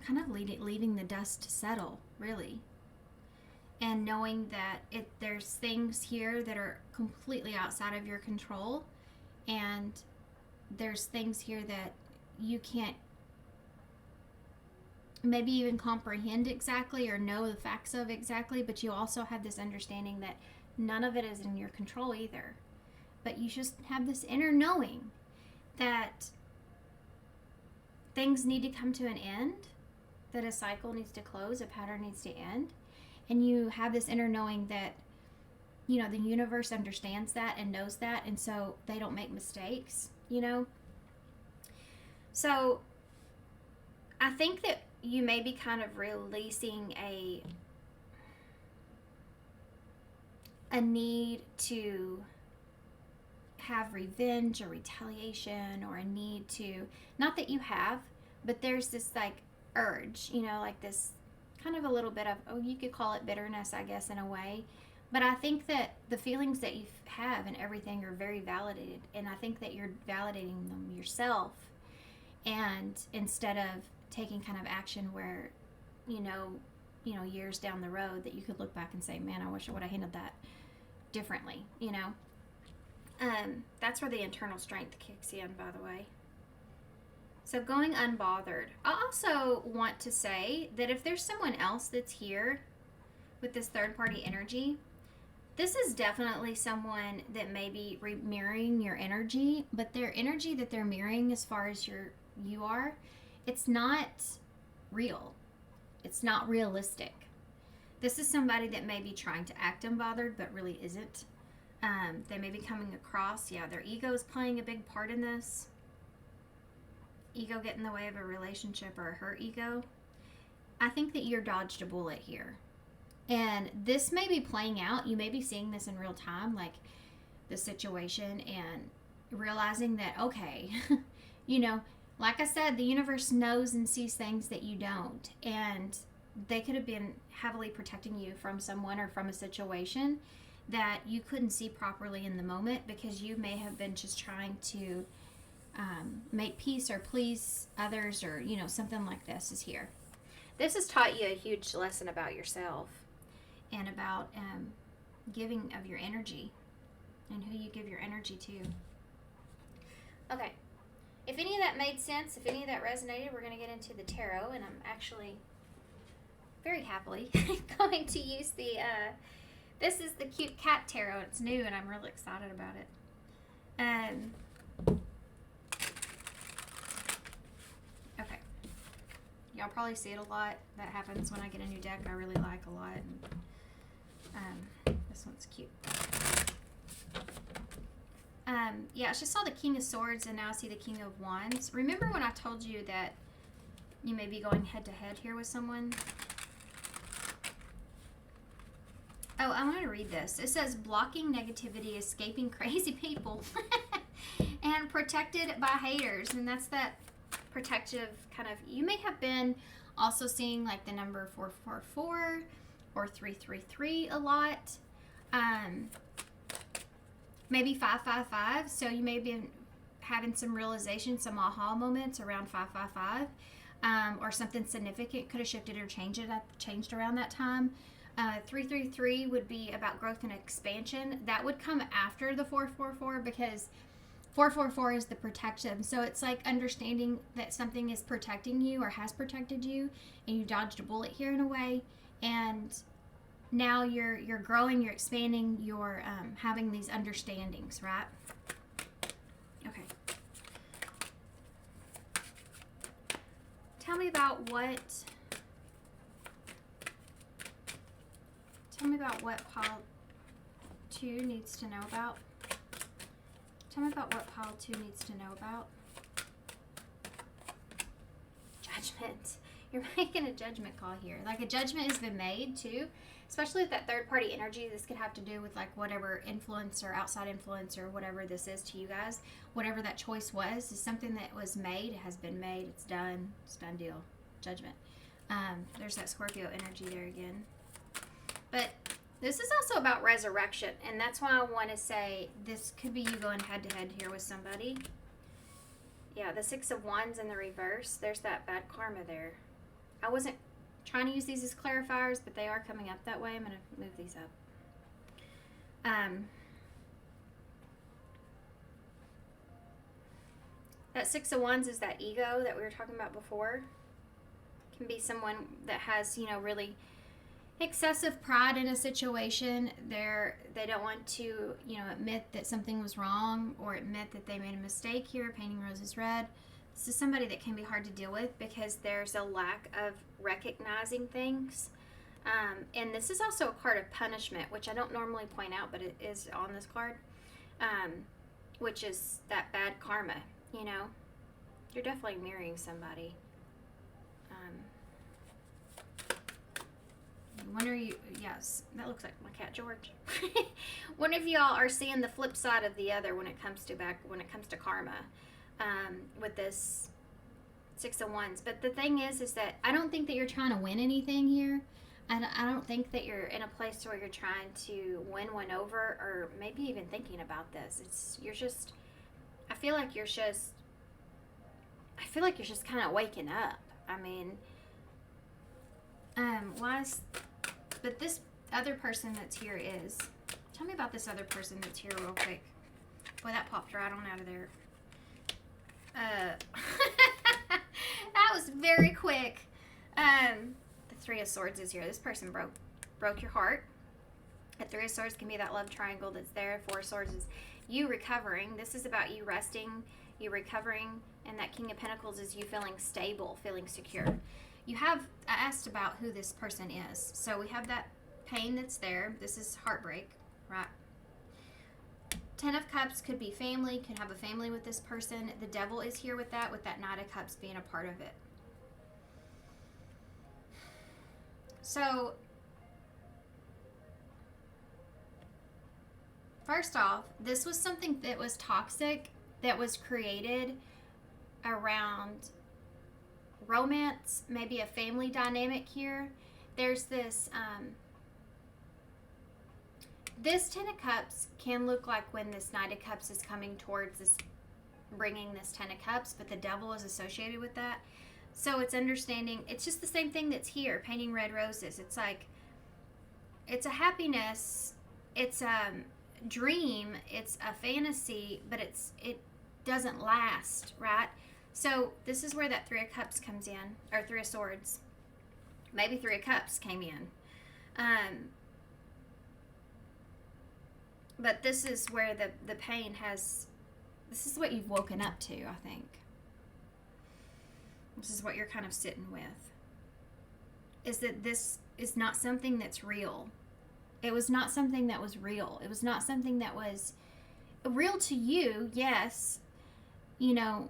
kind of leaving the dust settle, really, and knowing that there's things here that are completely outside of your control, and there's things here that you can't maybe even comprehend exactly or know the facts of exactly, but you also have this understanding that none of it is in your control either. But you just have this inner knowing that things need to come to an end, that a cycle needs to close, a pattern needs to end. And you have this inner knowing that, you know, the universe understands that and knows that, and so they don't make mistakes, you know. So I think that you may be kind of releasing a need to have revenge or retaliation, or a need to, not that you have, but there's this like urge, you know, like this kind of a little bit of, oh, you could call it bitterness, I guess, in a way. But I think that the feelings that you have and everything are very validated, and I think that you're validating them yourself, and instead of taking kind of action where, you know, years down the road that you could look back and say, man, I wish I would have handled that differently, you know. That's where the internal strength kicks in, by the way. So going unbothered. I also want to say that if there's someone else that's here with this third party energy, this is definitely someone that may be mirroring your energy, but their energy that they're mirroring as far as you are, it's not real. It's not realistic. This is somebody that may be trying to act unbothered, but really isn't. They may be coming across, their ego is playing a big part in this. Ego get in the way of a relationship, or her ego. I think that you're dodged a bullet here. And this may be playing out. You may be seeing this in real time, like the situation, and realizing that, okay, you know, like I said, the universe knows and sees things that you don't. And they could have been heavily protecting you from someone or from a situation that you couldn't see properly in the moment, because you may have been just trying to make peace or please others, or, you know, something like this is here. This has taught you a huge lesson about yourself and about giving of your energy and who you give your energy to. Okay. If any of that made sense, if any of that resonated, we're going to get into the tarot, and I'm actually very happily going to use the This is the cute cat tarot. It's new and I'm really excited about it. Okay. Y'all probably see it a lot. That happens when I get a new deck I really like a lot. And, this one's cute. Yeah, I just saw the King of Swords and now I see the King of Wands. Remember when I told you that you may be going head to head here with someone? Oh, I want to read this. It says, blocking negativity, escaping crazy people, and protected by haters. And that's that protective kind of, you may have been also seeing like the number 444 or 333 a lot. Maybe 555. So you may be having some realization, some aha moments around 555. Or something significant could have shifted or changed around that time. 333 would be about growth and expansion. That would come after the 444 because 444 is the protection. So it's like understanding that something is protecting you or has protected you, and you dodged a bullet here in a way, and now you're growing, you're expanding, you're having these understandings, right? Okay. Tell me about what pile 2 needs to know about. Tell me about what pile 2 needs to know about. Judgment. You're making a judgment call here. Like a judgment has been made too, especially with that third party energy. This could have to do with like whatever influence or outside influence or whatever this is to you guys. Whatever that choice was is something that was made. It has been made. It's done. It's done deal. Judgment. There's that Scorpio energy there again. But this is also about resurrection, and that's why I want to say this could be you going head to head here with somebody. Yeah, the 6 of Wands in the reverse. There's that bad karma there. I wasn't trying to use these as clarifiers, but they are coming up that way. I'm going to move these up. That 6 of Wands is that ego that we were talking about before. Can be someone that has, you know, really excessive pride in a situation. They don't want to, you know, admit that something was wrong or admit that they made a mistake here. Painting roses red. This is somebody that can be hard to deal with because there's a lack of recognizing things. And this is also a card of punishment, which I don't normally point out, but it is on this card, which is that bad karma, you know. You're definitely marrying somebody. One of you, yes, that looks like my cat George. One of y'all are seeing the flip side of the other when it comes to karma, with this 6 of Wands. But the thing is that I don't think that you're trying to win anything here. I don't think that you're in a place where you're trying to win one over, or maybe even thinking about this. I feel like you're just kind of waking up. I mean, but this other person that's here is, tell me about this other person that's here real quick. Boy, that popped right on out of there. That was very quick. The 3 of Swords is here. This person broke your heart. The 3 of Swords can be that love triangle that's there. 4 of Swords is you recovering. This is about you resting, you recovering, and that King of Pentacles is you feeling stable, feeling secure. I asked about who this person is. So we have that pain that's there. This is heartbreak, right? 10 of Cups could be family, could have a family with this person. The Devil is here with that Knight of Cups being a part of it. So, first off, this was something that was toxic, that was created around romance, maybe a family dynamic here. There's this, this 10 of Cups can look like when this Knight of Cups is coming towards this, bringing this 10 of Cups, but the Devil is associated with that. So it's understanding, it's just the same thing that's here, painting red roses. It's like, it's a happiness, it's a dream, it's a fantasy, but it doesn't last, right? So this is where that 3 of Cups comes in, or 3 of Swords. Maybe 3 of Cups came in. But this is where the pain has, this is what you've woken up to, I think. This is what you're kind of sitting with. Is that this is not something that's real. It was not something that was real. It was not something that was real to you, yes. You know,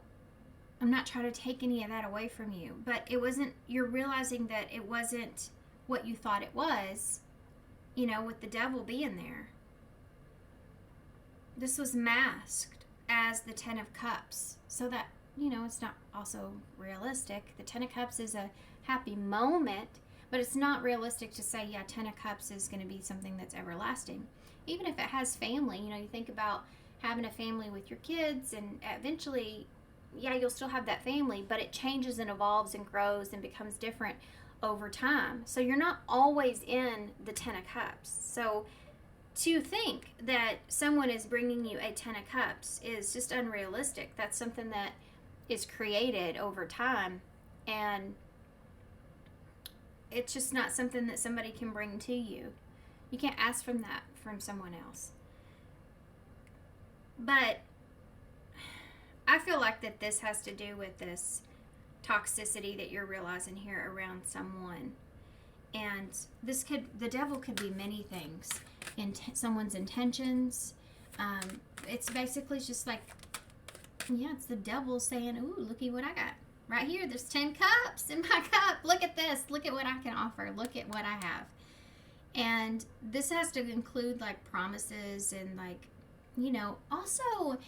I'm not trying to take any of that away from you. But it wasn't, you're realizing that it wasn't what you thought it was, you know, with the devil being there. This was masked as the Ten of Cups. So that, you know, it's not also realistic. The Ten of Cups is a happy moment, but it's not realistic to say, yeah, Ten of Cups is going to be something that's everlasting. Even if it has family, you know, you think about having a family with your kids, and eventually, yeah, you'll still have that family, but it changes and evolves and grows and becomes different over time. So you're not always in the Ten of Cups. So to think that someone is bringing you a Ten of Cups is just unrealistic. That's something that is created over time, and it's just not something that somebody can bring to you. You can't ask from that from someone else. But I feel like that this has to do with this toxicity that you're realizing here around someone. And this could, the devil could be many things. Someone's intentions. It's basically just like, yeah, it's the devil saying, ooh, looky what I got. Right here, there's 10 cups in my cup. Look at this. Look at what I can offer. Look at what I have. And this has to include like promises and like, you know, also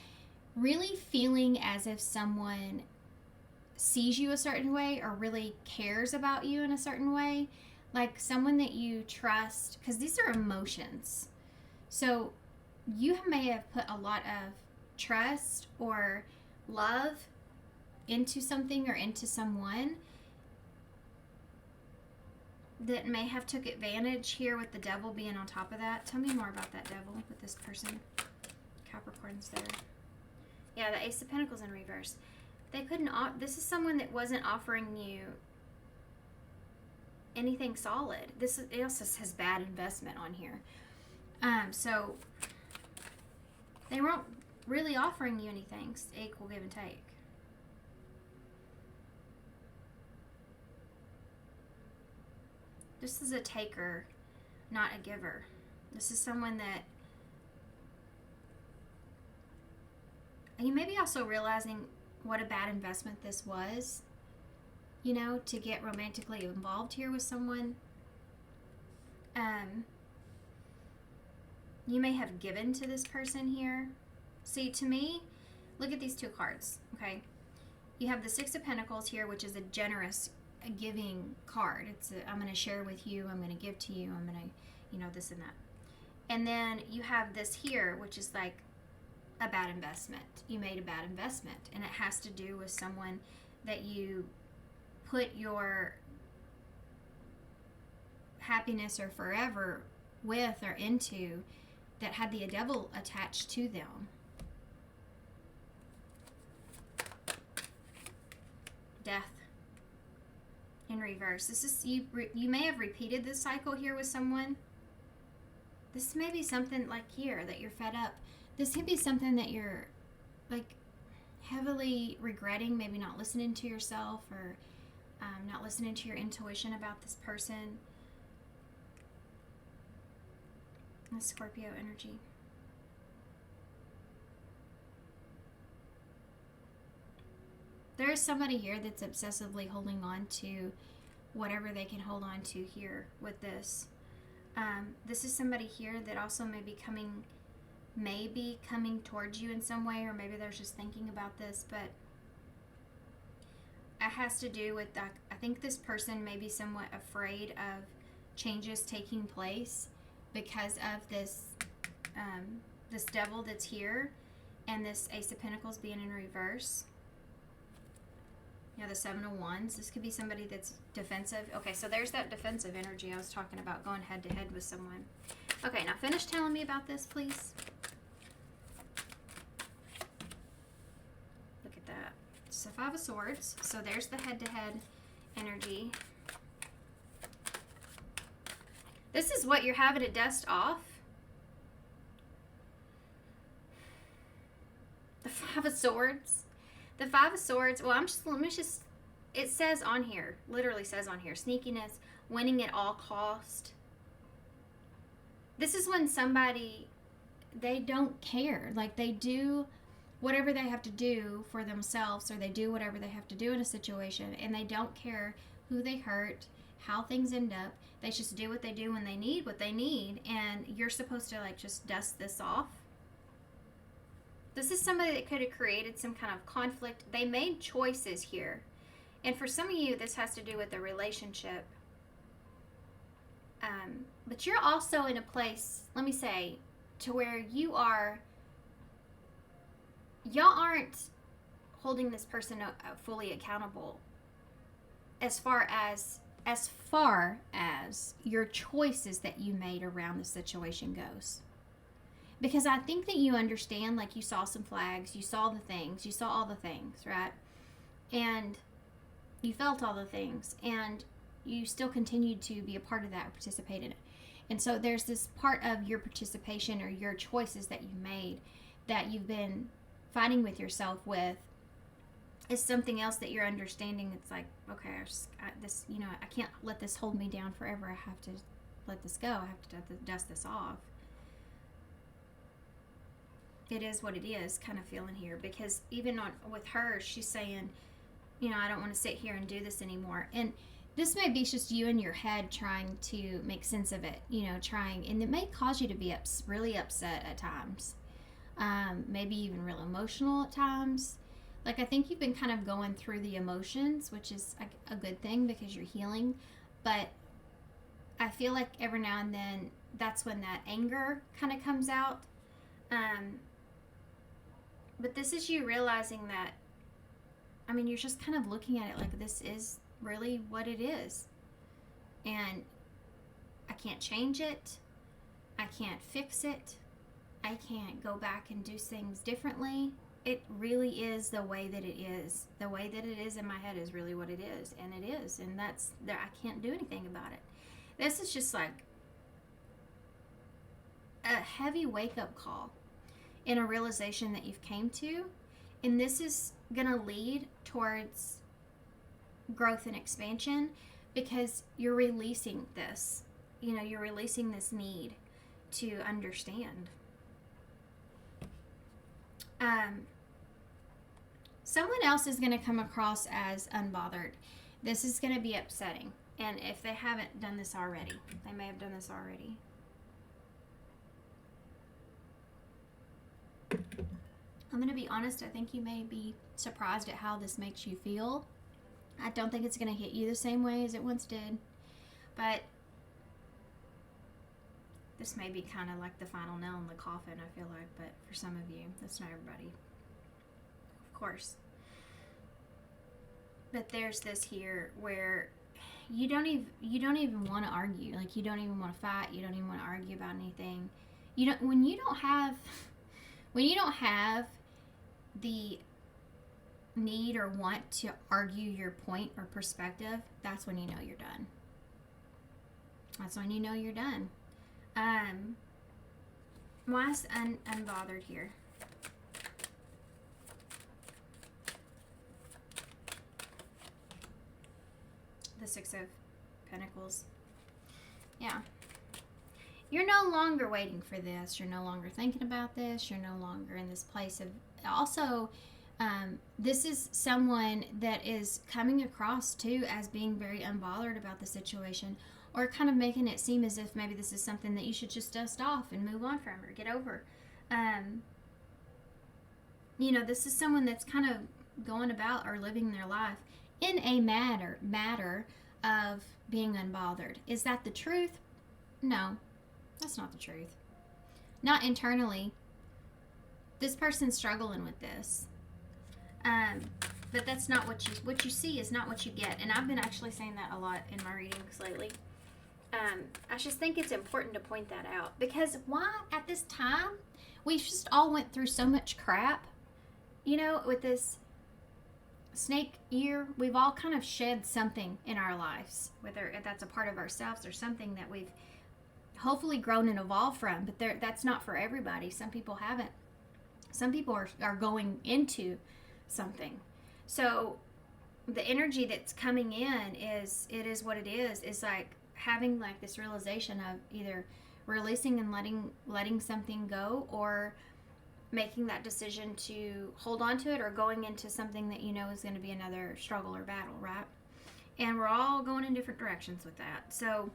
really feeling as if someone sees you a certain way or really cares about you in a certain way. Like someone that you trust, because these are emotions. So you may have put a lot of trust or love into something or into someone that may have took advantage here with the devil being on top of that. Tell me more about that devil with this person. Capricorn's there. Yeah, the Ace of Pentacles in reverse. They couldn't, this is someone that wasn't offering you anything solid. It also says bad investment on here. So they weren't really offering you anything. It's equal give and take. This is a taker, not a giver. This is someone that you may be also realizing what a bad investment this was, you know, to get romantically involved here with someone. You may have given to this person here. See, to me, look at these two cards, okay? You have the Six of Pentacles here, which is a generous giving card. It's I'm going to share with you, I'm going to give to you, I'm going to, you know, this and that. And then you have this here, which is like a bad investment. You made a bad investment, and it has to do with someone that you put your happiness or forever with or into, that had the devil attached to them. Death in reverse. This is you may have repeated this cycle here with someone. This may be something like here that you're fed up. This could be something that you're like heavily regretting, maybe not listening to yourself or not listening to your intuition about this person. The Scorpio energy. There is somebody here that's obsessively holding on to whatever they can hold on to here with this. This is somebody here that also may be coming towards you in some way, or maybe they're just thinking about this, but it has to do with that. I think this person may be somewhat afraid of changes taking place because of this this devil that's here and this Ace of Pentacles being in reverse. Yeah, the Seven of Wands. This could be somebody that's defensive. Okay, so there's that defensive energy I was talking about, going head to head with someone. Okay, now finish telling me about this, please. Look at that. It's the Five of Swords. So there's the head to head energy. This is what you're having to dust off. The Five of Swords. The Five of Swords. Well, it says on here, literally says on here, sneakiness, winning at all cost. This is when somebody, they don't care. Like, they do whatever they have to do for themselves, or they do whatever they have to do in a situation, and they don't care who they hurt, how things end up. They just do what they do when they need what they need, and you're supposed to, like, just dust this off. This is somebody that could have created some kind of conflict. They made choices here. And for some of you, this has to do with a relationship. But you're also in a place, let me say, to where y'all aren't holding this person fully accountable as far as your choices that you made around the situation goes. Because I think that you understand, like, you saw some flags, you saw the things, you saw all the things, right? And you felt all the things, and you still continued to be a part of that or participate in it. And so there's this part of your participation or your choices that you made that you've been fighting with yourself with. Is something else that you're understanding. It's like, okay, I can't let this hold me down forever. I have to let this go. I have to dust this off. It is what it is, kind of feeling here, because even with her, she's saying, I don't want to sit here and do this anymore. And this may be just you in your head trying to make sense of it, and it may cause you to be really upset at times, maybe even real emotional at times. Like, I think you've been kind of going through the emotions, which is a good thing because you're healing, but I feel like every now and then that's when that anger kind of comes out. But this is you realizing that, you're just kind of looking at it like this is really what it is. And I can't change it. I can't fix it. I can't go back and do things differently. It really is the way that it is. The way that it is in my head is really what it is. And it is. And that's there. I can't do anything about it. This is just like a heavy wake-up call in a realization that you've came to. And this is going to lead towards growth and expansion because you're releasing this. You're releasing this need to understand. Someone else is going to come across as unbothered. This is going to be upsetting. And if they haven't done this already, they may have done this already. I'm going to be honest, I think you may be surprised at how this makes you feel. I don't think it's going to hit you the same way as it once did. But this may be kind of like the final nail in the coffin, I feel like. But for some of you, that's not everybody. Of course. But there's this here where you don't even want to argue. Like, you don't even want to fight. You don't even want to argue about anything. When you don't have the need or want to argue your point or perspective, that's when you know you're done. That's when you know you're done. Why is unbothered here? The Six of Pentacles. Yeah. You're no longer waiting for this. You're no longer thinking about this. You're no longer in this place of... Also, this is someone that is coming across, too, as being very unbothered about the situation, or kind of making it seem as if maybe this is something that you should just dust off and move on from or get over. This is someone that's kind of going about or living their life in a matter of being unbothered. Is that the truth? No, that's not the truth. Not internally. This person's struggling with this. But that's not what you see is not what you get. And I've been actually saying that a lot in my readings lately. I just think it's important to point that out, because why at this time we just all went through so much crap, with this snake year. We've all kind of shed something in our lives, whether that's a part of ourselves or something that we've hopefully grown and evolved from, but that's not for everybody. Some people haven't. Some people are going into something. So the energy that's coming in is, it is what it is like having like this realization of either releasing and letting something go, or making that decision to hold on to it, or going into something that you know is going to be another struggle or battle, right? And we're all going in different directions with that. So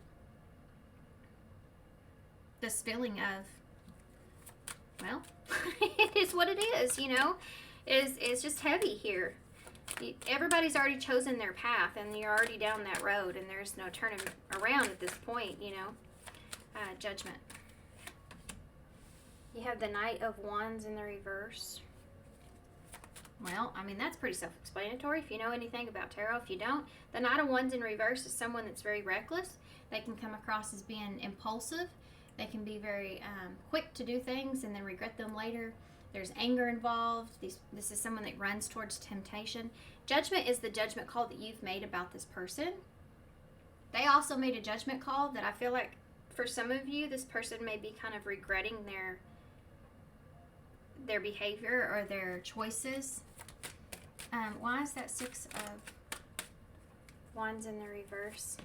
this feeling of, well, it is what it is, you know, is just heavy here. Everybody's already chosen their path, and you're already down that road, and there's no turning around at this point, you know. Judgment. You have the Knight of Wands in the reverse. Well, I mean, that's pretty self-explanatory if you know anything about tarot. If you don't, the Knight of Wands in reverse is someone that's very reckless. They can come across as being impulsive. They can be very quick to do things and then regret them later. There's anger involved. This is someone that runs towards temptation. Judgment is the judgment call that you've made about this person. They also made a judgment call that I feel like for some of you, this person may be kind of regretting their behavior or their choices. Why is that Six of Wands in the reverse?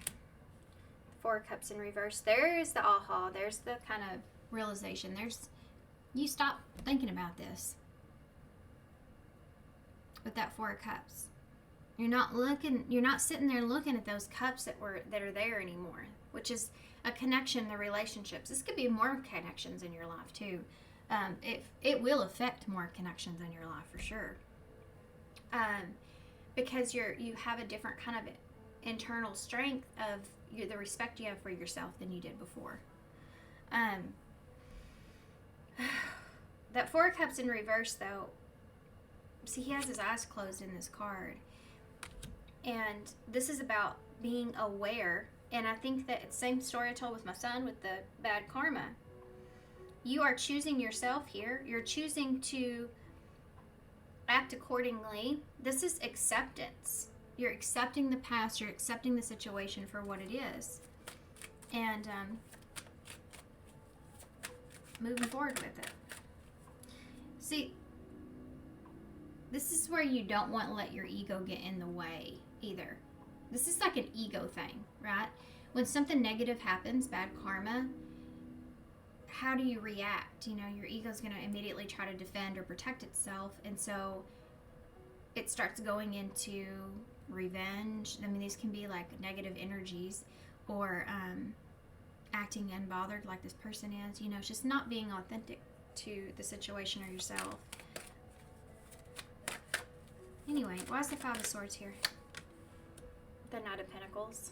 Four of Cups in reverse. There's the aha. There's the kind of realization. You stop thinking about this with that Four of Cups. You're not sitting there looking at those cups that are there anymore, which is a connection, the relationships. This could be more connections in your life too. It will affect more connections in your life for sure. Because you have a different kind of internal strength of the respect you have for yourself than you did before. That Four of Cups in reverse though, see, he has his eyes closed in this card. And this is about being aware. And I think that it's the same story I told with my son with the bad karma. You are choosing yourself here. You're choosing to act accordingly. This is acceptance. You're accepting the past. You're accepting the situation for what it is. And moving forward with it. See, this is where you don't want to let your ego get in the way either. This is like an ego thing, right? When something negative happens, bad karma, how do you react? You know, your ego's going to immediately try to defend or protect itself. And so it starts going into revenge. I mean, these can be like negative energies, or acting unbothered like this person is. You know, it's just not being authentic to the situation or yourself. Anyway, why is the Five of Swords here? The Knight of Pentacles.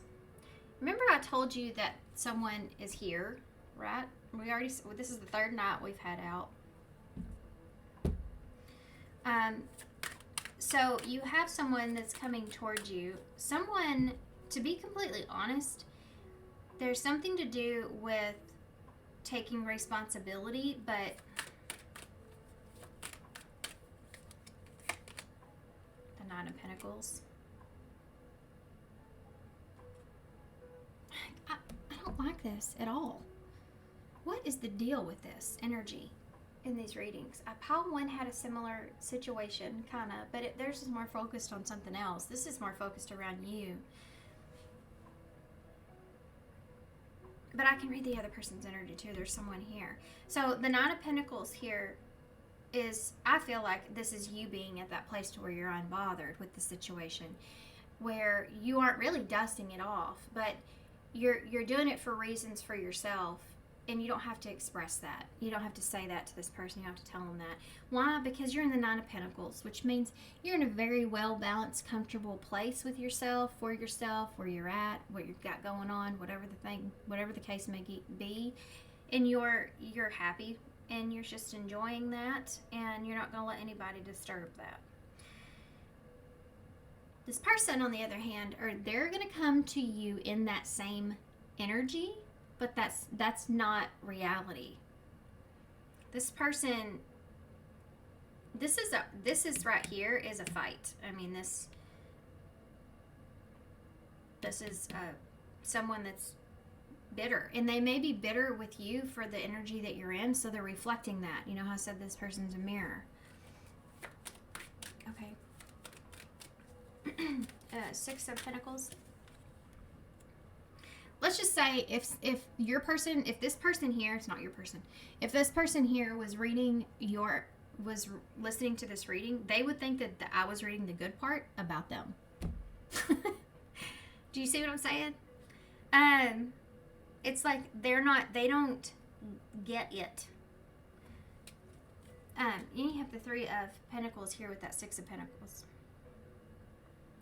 Remember I told you that someone is here, right? This is the third night we've had out. So you have someone that's coming towards you. Someone, to be completely honest, there's something to do with taking responsibility, but the Nine of Pentacles. I don't like this at all. What is the deal with this energy in these readings? Pile 1 had a similar situation, kind of, but theirs is more focused on something else. This is more focused around you. But I can read the other person's energy too. There's someone here. So the Nine of Pentacles here is, I feel like this is you being at that place to where you're unbothered with the situation, where you aren't really dusting it off, but you're doing it for reasons for yourself, and you don't have to express that. You don't have to say that to this person. You don't have to tell them that. Why? Because you're in the Nine of Pentacles, which means you're in a very well-balanced, comfortable place with yourself, for yourself, where you're at, what you've got going on, whatever the case may be, and you're happy, and you're just enjoying that, and you're not going to let anybody disturb that. This person, on the other hand, they're going to come to you in that same energy, but that's not reality. This person, this is right here is a fight. I mean, this is someone that's bitter, and they may be bitter with you for the energy that you're in, so they're reflecting that. You know how I said this person's a mirror. Okay. Six of Pentacles. Let's just say if this person here, it's not your person. If this person here was listening to this reading, they would think that I was reading the good part about them. Do you see what I'm saying? It's like they don't get it. You have the Three of Pentacles here with that Six of Pentacles.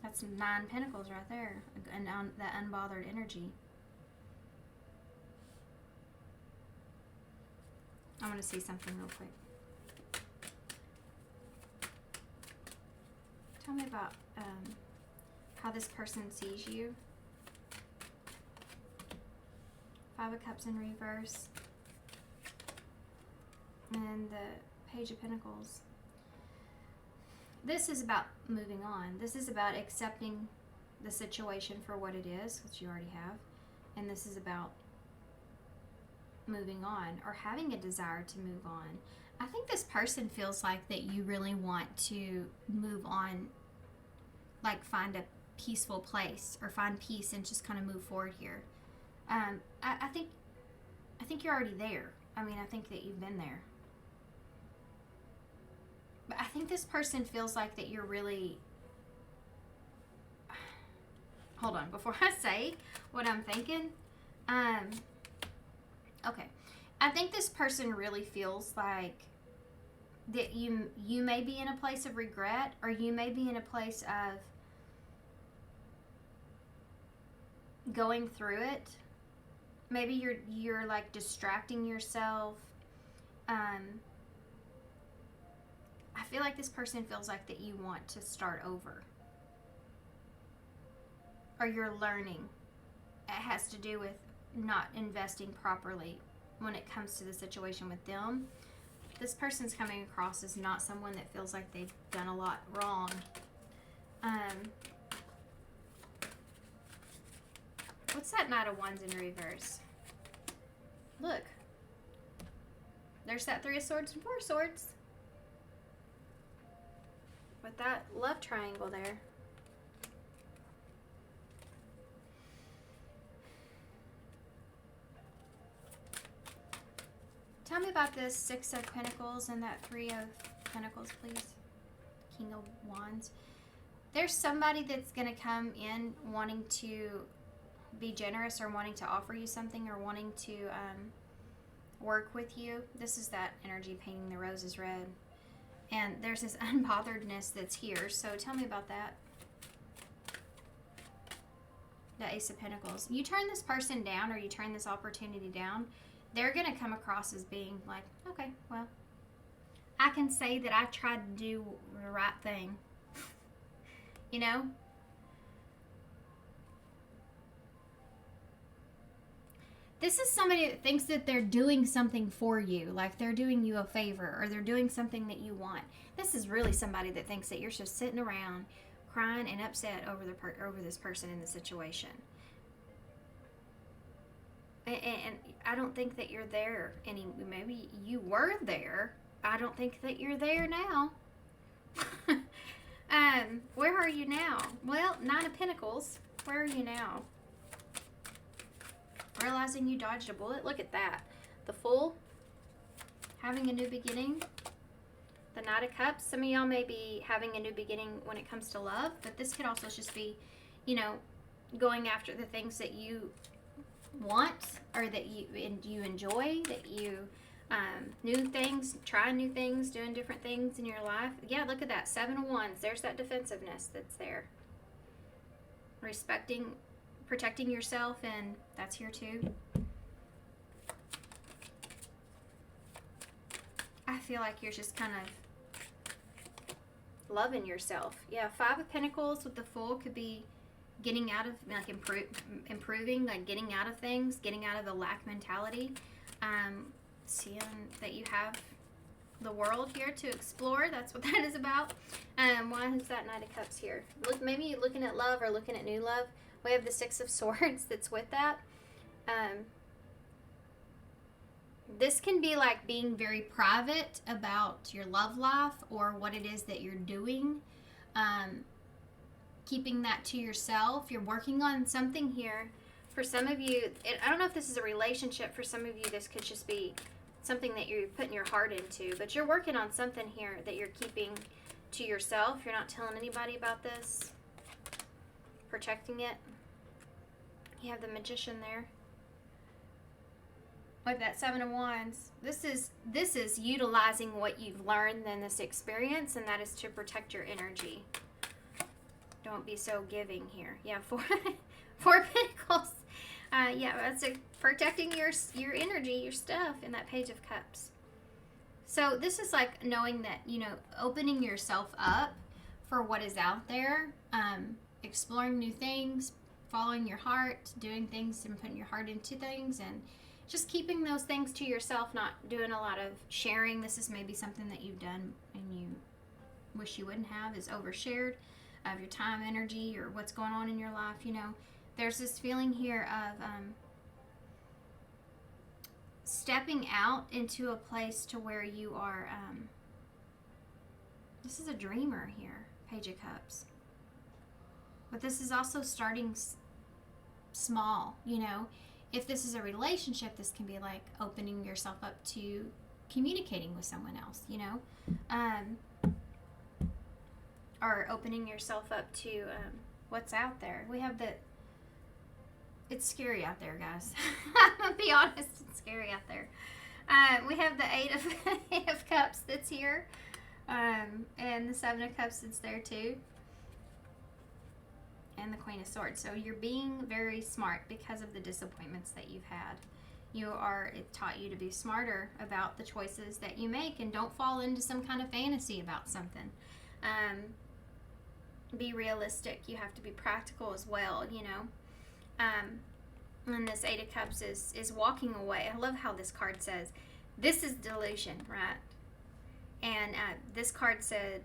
That's 9 Pentacles right there, and that unbothered energy. I want to see something real quick. Tell me about how this person sees you. Five of Cups in reverse. And the Page of Pentacles. This is about moving on. This is about accepting the situation for what it is, which you already have. And this is about moving on, or having a desire to move on. I think this person feels like that you really want to move on, like find a peaceful place or find peace and just kind of move forward here. I think you're already there. I mean, I think that you've been there. But I think this person feels like that you're really... Hold on, before I say what I'm thinking, okay. I think this person really feels like that you may be in a place of regret, or you may be in a place of going through it. Maybe you're like distracting yourself. I feel like this person feels like that you want to start over. Or you're learning. It has to do with not investing properly when it comes to the situation with them. This person's coming across as not someone that feels like they've done a lot wrong. What's that Knight of Wands in reverse? Look. There's that Three of Swords and Four of Swords. With that love triangle there. Tell me about this Six of Pentacles and that Three of Pentacles, please. King of Wands. There's somebody that's going to come in wanting to be generous, or wanting to offer you something, or wanting to work with you. This is that energy painting the roses red. And there's this unbotheredness that's here. So tell me about that. The Ace of Pentacles. You turn this person down, or you turn this opportunity down, they're going to come across as being like, okay, well, I can say that I tried to do the right thing. You know? This is somebody that thinks that they're doing something for you, like they're doing you a favor, or they're doing something that you want. This is really somebody that thinks that you're just sitting around crying and upset over this person in the situation. And I don't think that you're there maybe you were there. I don't think that you're there now. Where are you now? Well, Nine of Pentacles. Where are you now? Realizing you dodged a bullet. Look at that. The Fool. Having a new beginning. The Knight of Cups. Some of y'all may be having a new beginning when it comes to love, but this could also just be, you know, going after the things that you want, or that you enjoy, that you new things, trying new things, doing different things in your life. Yeah, look at that. Seven of Wands. There's that defensiveness that's there. Protecting yourself, and that's here too. I feel like you're just kind of loving yourself. Yeah, Five of Pentacles with the Fool could be getting out of, like, improving, like getting out of things, getting out of the lack mentality. Seeing that you have the world here to explore. That's what that is about. Why is that Knight of Cups here? Look, maybe you're looking at love, or looking at new love. We have the Six of Swords that's with that. This can be like being very private about your love life, or what it is that you're doing. keeping that to yourself. You're working on something here. For some of you, I don't know if this is a relationship. For some of you, this could just be something that you're putting your heart into. But you're working on something here that you're keeping to yourself. You're not telling anybody about this. Protecting it. You have the Magician there. Like that Seven of Wands. This is utilizing what you've learned in this experience, and that is to protect your energy. Don't be so giving here. Yeah, four Pentacles. Yeah, that's protecting your energy, your stuff in that Page of Cups. So this is like knowing that, you know, opening yourself up for what is out there, exploring new things, following your heart, doing things and putting your heart into things, and just keeping those things to yourself, not doing a lot of sharing. This is maybe something that you've done and you wish you wouldn't have, is overshared of your time, energy, or what's going on in your life. You know, there's this feeling here of stepping out into a place to where you are, this is a dreamer here, Page of Cups. But this is also starting small, you know. If this is a relationship, this can be like opening yourself up to communicating with someone else, you know. Or opening yourself up to what's out there. We have it's scary out there, guys. I'm going to be honest, it's scary out there. We have the Eight of Cups that's here. And the Seven of Cups that's there too. And the Queen of Swords. So you're being very smart because of the disappointments that you've had. It taught you to be smarter about the choices that you make, and don't fall into some kind of fantasy about something. Be realistic. You have to be practical as well, you know. And this Eight of Cups is walking away. I love how this card says, this is delusion, right? And this card says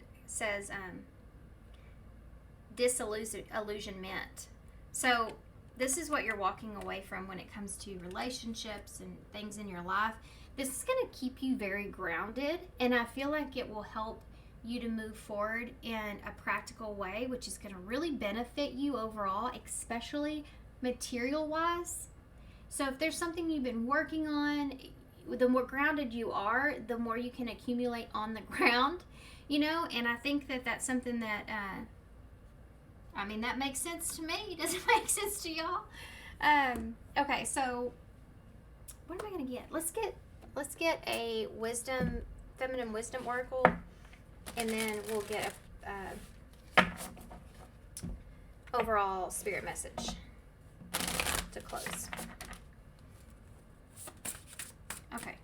disillusionment. So this is what you're walking away from when it comes to relationships and things in your life. This is going to keep you very grounded, and I feel like it will help you to move forward in a practical way, which is going to really benefit you overall, especially material wise. So if there's something you've been working on, the more grounded you are, the more you can accumulate on the ground, you know. And I think that that's something that I mean, that makes sense to me. Does it make sense to y'all? Okay, so what am I gonna get? Let's get a feminine wisdom oracle, and then we'll get a overall spirit message to close. Okay.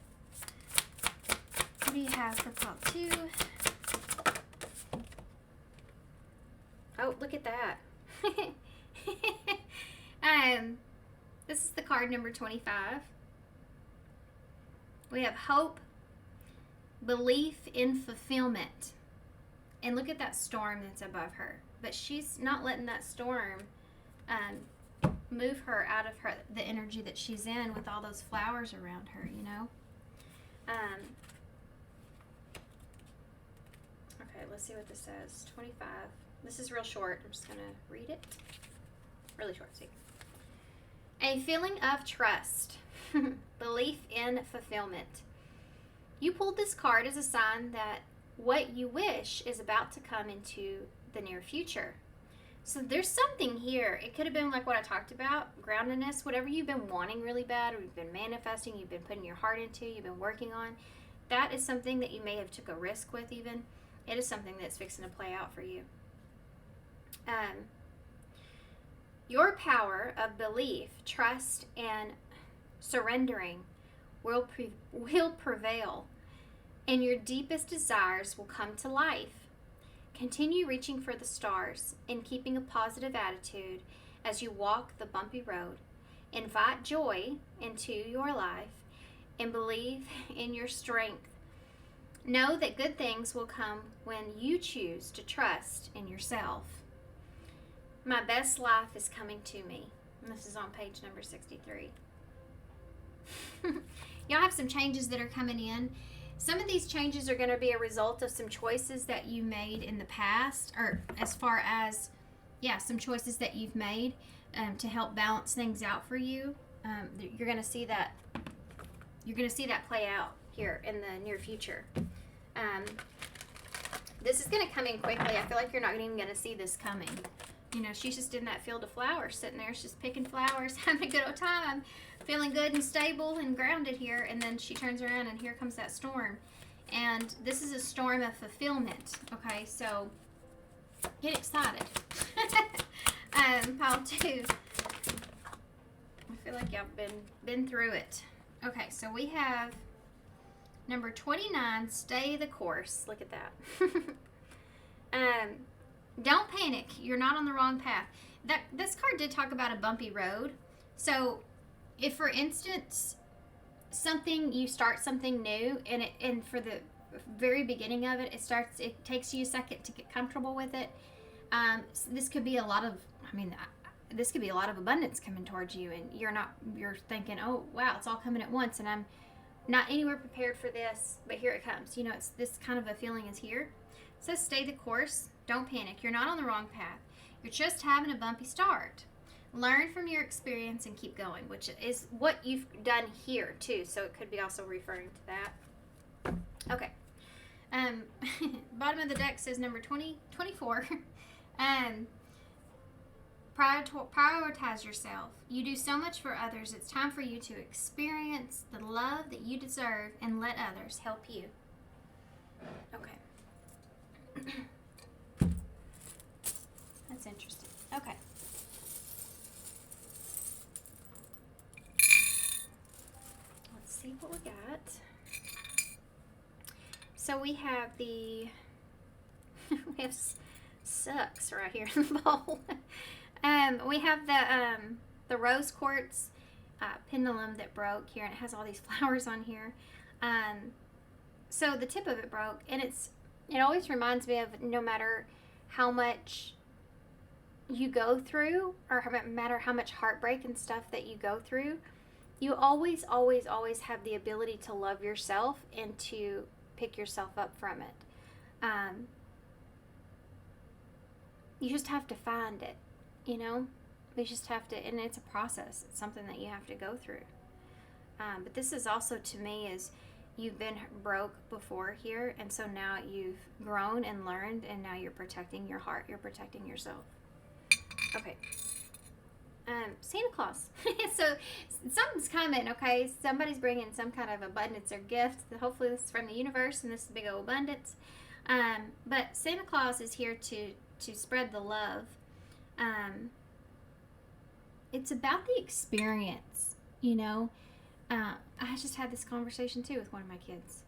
What do you have for pile 2? Oh, look at that. This is the card number 25. We have hope, belief in fulfillment. And look at that storm that's above her. But she's not letting that storm move her out of the energy that she's in with all those flowers around her, you know. Okay, let's see what this says. 25. This is real short. I'm just going to read it. Really short, see. A feeling of trust. Belief in fulfillment. You pulled this card as a sign that what you wish is about to come into the near future. So there's something here. It could have been like what I talked about, groundedness, whatever you've been wanting really bad, or you've been manifesting, you've been putting your heart into, you've been working on. That is something that you may have took a risk with even. It is something that's fixing to play out for you. Your power of belief, trust, and surrendering will prevail, and your deepest desires will come to life. Continue reaching for the stars and keeping a positive attitude as you walk the bumpy road. Invite joy into your life and believe in your strength. Know that good things will come when you choose to trust in yourself. My best life is coming to me. And this is on page number 63. Y'all have some changes that are coming in. Some of these changes are going to be a result of some choices that you made in the past, or as far as, yeah, some choices that you've made to help balance things out for you. You're going to see that. You're going to see that play out here in the near future. This is going to come in quickly. I feel like you're not even going to see this coming. You know, she's just in that field of flowers, sitting there. She's picking flowers, having a good old time, feeling good and stable and grounded here. And then she turns around and here comes that storm. And this is a storm of fulfillment. Okay, so get excited. Pile 2. I feel like y'all been through it. Okay, so we have number 29, stay the course. Look at that. Don't panic. You're not on the wrong path. This card did talk about a bumpy road. So if, for instance, you start something new and for the very beginning of it, it takes you a second to get comfortable with it. So this could be a lot of, this could be a lot of abundance coming towards you, and you're thinking, oh wow, it's all coming at once, and I'm not anywhere prepared for this, but here it comes. You know, it's this kind of a feeling is here. So stay the course. Don't panic. You're not on the wrong path. You're just having a bumpy start. Learn from your experience and keep going, which is what you've done here too. So it could be also referring to that. Okay. Bottom of the deck says number 24. Prioritize yourself. You do so much for others. It's time for you to experience the love that you deserve and let others help you. Okay. That's interesting. Okay. Let's see what we got. So we have we have sucks right here in the bowl. We have the rose quartz pendulum that broke here, and it has all these flowers on here. So the tip of it broke, and it always reminds me of no matter how much you go through, or no matter how much heartbreak and stuff that you go through, you always have the ability to love yourself and to pick yourself up from it. You just have to find it, you know? You just have to, and it's a process. It's something that you have to go through. But this is also, to me, is you've been broke before here, and so now you've grown and learned, and now you're protecting your heart. You're protecting yourself. Okay. Santa Claus. So something's coming, okay? Somebody's bringing some kind of abundance or gift. Hopefully this is from the universe, and this is big old abundance. But Santa Claus is here to spread the love. It's about the experience, you know. I just had this conversation too with one of my kids.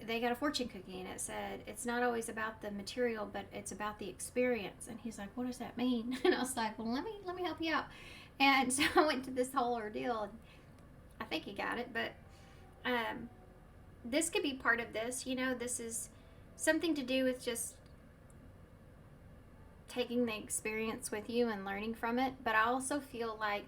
They got a fortune cookie, and it said it's not always about the material, but it's about the experience. And he's like, what does that mean? And I was like, well, let me help you out. And so I went to this whole ordeal, and I think he got it. But this could be part of this, you know. This is something to do with just taking the experience with you and learning from it. But I also feel like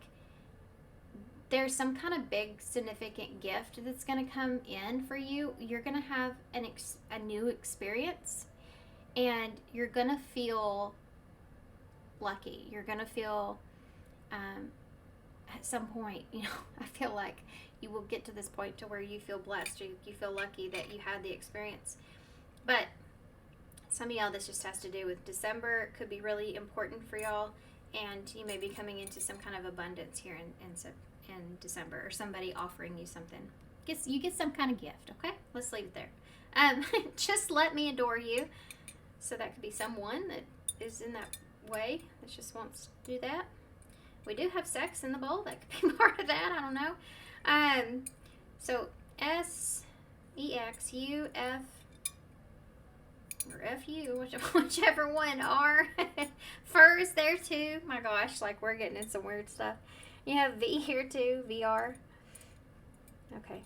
there's some kind of big significant gift that's going to come in for you. You're going to have a new experience, and you're going to feel lucky. You're going to feel at some point, you know, I feel like you will get to this point to where you feel blessed, or you feel lucky that you had the experience. But some of y'all, this just has to do with December. It could be really important for y'all, and you may be coming into some kind of abundance here in December, or somebody offering you something. You get some kind of gift, okay? Let's leave it there. Just let me adore you. So that could be someone that is in that way that just wants to do that. We do have sex in the bowl. That could be part of that. I don't know. So S-E-X-U-F or F-U, whichever one. R. Fur is there too. My gosh, like we're getting in some weird stuff. You have V here too, VR. Okay.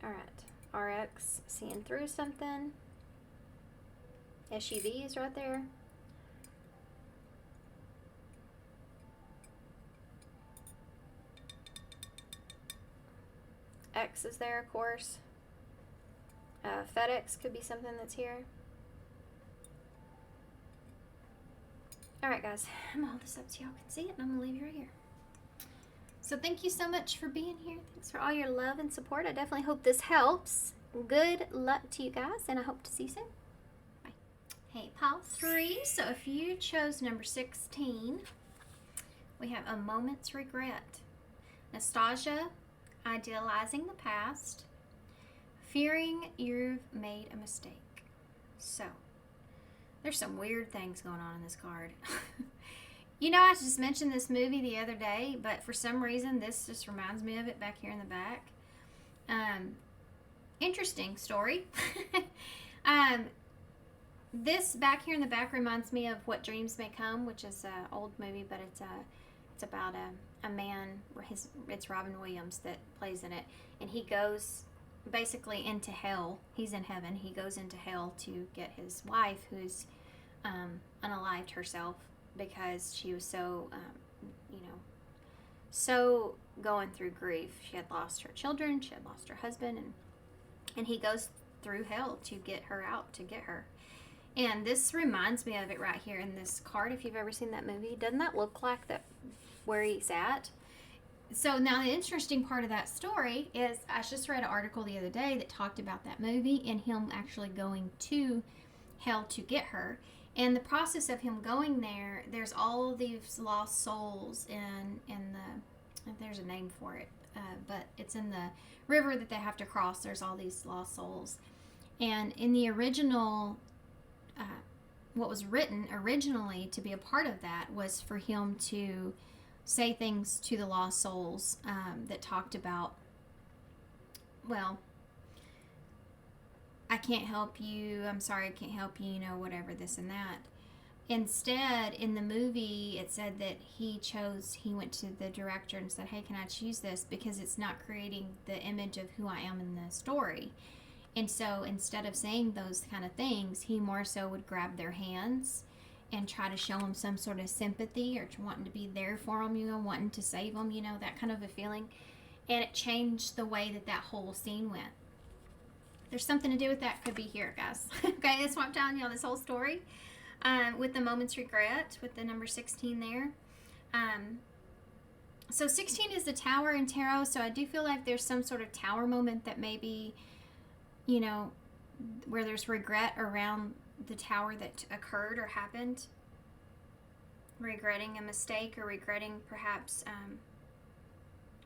Alright. RX, seeing through something. SUV is right there. FedEx is there, of course. FedEx could be something that's here. Alright guys, I'm gonna hold this up so y'all can see it, and I'm gonna leave you right here. So thank you so much for being here. Thanks for all your love and support. I definitely hope this helps. Good luck to you guys, and I hope to see you soon. Bye. Hey, pile 3. So if you chose number 16, we have a moment's regret. Nostalgia, idealizing the past, fearing you've made a mistake. So there's some weird things going on in this card. You know, I just mentioned this movie the other day, but for some reason this just reminds me of it back here in the back. Interesting story. This back here in the back reminds me of What Dreams May Come, which is an old movie, but it's about a man. It's Robin Williams that plays in it, and he goes basically into hell. He's in heaven. He goes into hell to get his wife, who's unalived herself because she was so, so going through grief. She had lost her children. She had lost her husband, and he goes through hell to get her out, to get her. And this reminds me of it right here in this card. If you've ever seen that movie, doesn't that look like that where he's at? So now the interesting part of that story is I just read an article the other day that talked about that movie and him actually going to hell to get her. And the process of him going there, there's all of these lost souls in the, there's a name for it, but it's in the river that they have to cross. There's all these lost souls. And in the original, what was written originally to be a part of that was for him to say things to the lost souls that talked about, well, I can't help you, I'm sorry I can't help you, whatever, this and that. Instead, in the movie, it said that he went to the director and said, hey, can I choose this? Because it's not creating the image of who I am in the story. And so instead of saying those kind of things, he more so would grab their hands and try to show them some sort of sympathy or wanting to be there for them, wanting to save them, that kind of a feeling. And it changed the way that whole scene went. There's something to do with that. Could be here, guys. Okay, that's what I'm telling you, this whole story. With the moment's regret, with the number 16 there. So 16 is the tower in tarot, so I do feel like there's some sort of tower moment that maybe, where there's regret around the tower that occurred or happened. Regretting a mistake, or regretting perhaps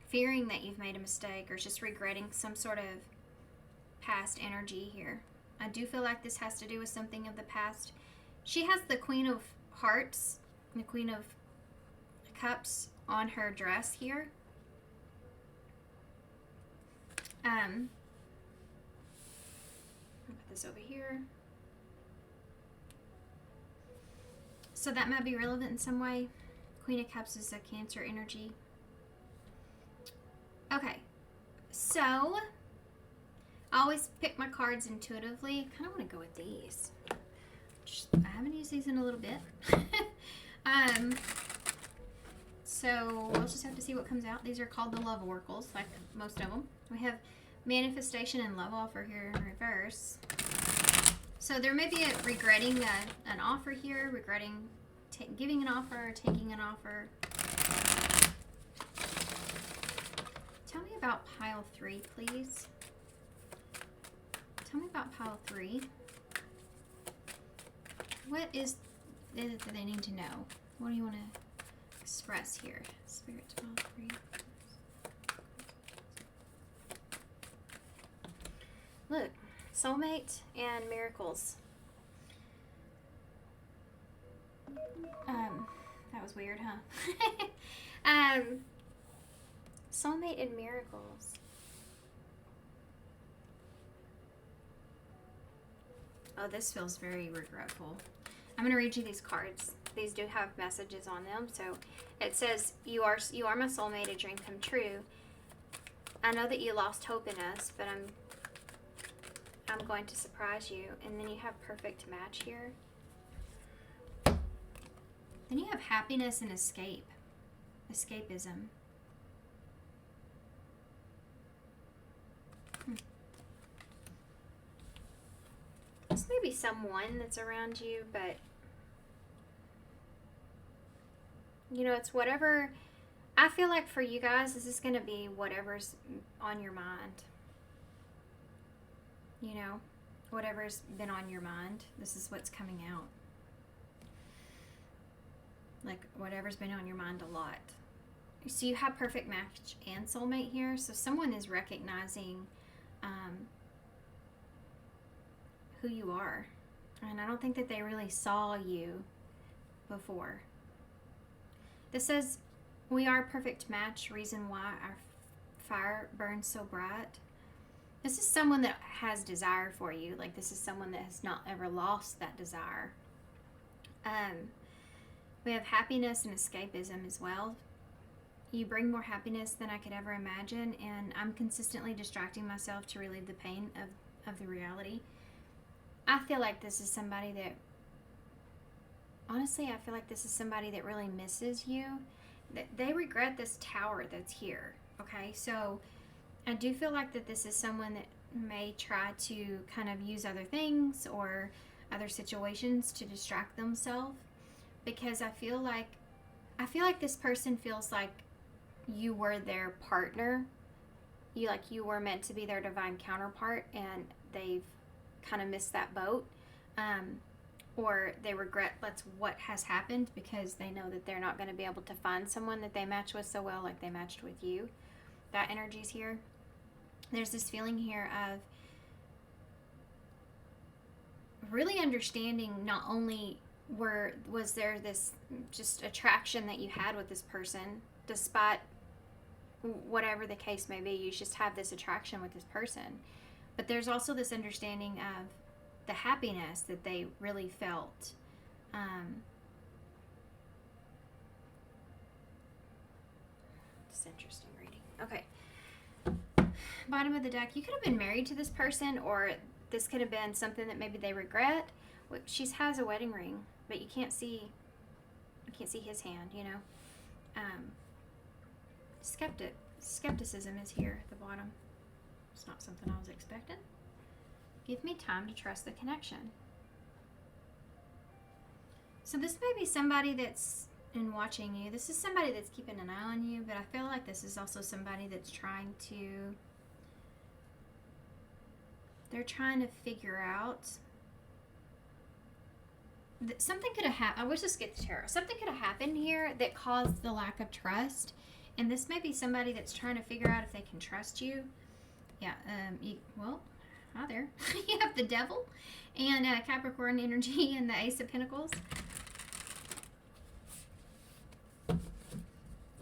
fearing that you've made a mistake, or just regretting some sort of past energy here. I do feel like this has to do with something of the past. She has the Queen of Hearts, the Queen of Cups on her dress here. I'll put this over here. So that might be relevant in some way. Queen of Cups is a Cancer energy. Okay, so I always pick my cards intuitively. I kind of want to go with these. I haven't used these in a little bit. So we'll just have to see what comes out. These are called the Love Oracles, like most of them. We have Manifestation and Love Offer here in reverse. So there may be regretting an offer here, regretting giving an offer, or taking an offer. Tell me about pile 3, please. Tell me about pile 3. What is it that they need to know? What do you want to express here? Spirit, pile 3. Look, soulmate and miracles. That was weird, huh? Soulmate and miracles. Oh, this feels very regretful. I'm going to read you these cards. These do have messages on them. So it says, you are my soulmate, a dream come true. I know that you lost hope in us, but I'm going to surprise you. And then you have perfect match here. Then you have happiness and escape. Escapism. This may be someone that's around you, but you know, it's whatever. I feel like for you guys, this is going to be whatever's on your mind. You know, whatever's been on your mind, this is what's coming out. Like, whatever's been on your mind a lot. So you have perfect match and soulmate here. So someone is recognizing who you are. And I don't think that they really saw you before. This says, we are a perfect match, reason why our fire burns so bright. This is someone that has desire for you. Like, this is someone that has not ever lost that desire. We have happiness and escapism as well. You bring more happiness than I could ever imagine, and I'm consistently distracting myself to relieve the pain of the reality. I feel like this is somebody that, honestly, I feel like this is somebody that really misses you. They regret this tower that's here, okay? So I do feel like that this is someone that may try to kind of use other things or other situations to distract themselves, because I feel like this person feels like you were their partner. You were meant to be their divine counterpart, and they've kind of missed that boat. Or they regret that's what has happened, because they know that they're not going to be able to find someone that they match with so well like they matched with you. That energy's here. There's this feeling here of really understanding not only was there this just attraction that you had with this person, despite whatever the case may be, you just have this attraction with this person. But there's also this understanding of the happiness that they really felt. It's interesting reading. Okay. Bottom of the deck, you could have been married to this person, or this could have been something that maybe they regret. She has a wedding ring, but you can't see his hand, you know. Skepticism is here at the bottom. It's not something I was expecting. Give me time to trust the connection. So this may be somebody that's in watching you. This is somebody that's keeping an eye on you, but I feel like this is also somebody that's trying to figure out something could have happened. I wish this gets tarot. Something could have happened here that caused the lack of trust, and this may be somebody that's trying to figure out if they can trust you. Yeah. Well, hi there. You have the Devil and Capricorn energy and the Ace of Pentacles.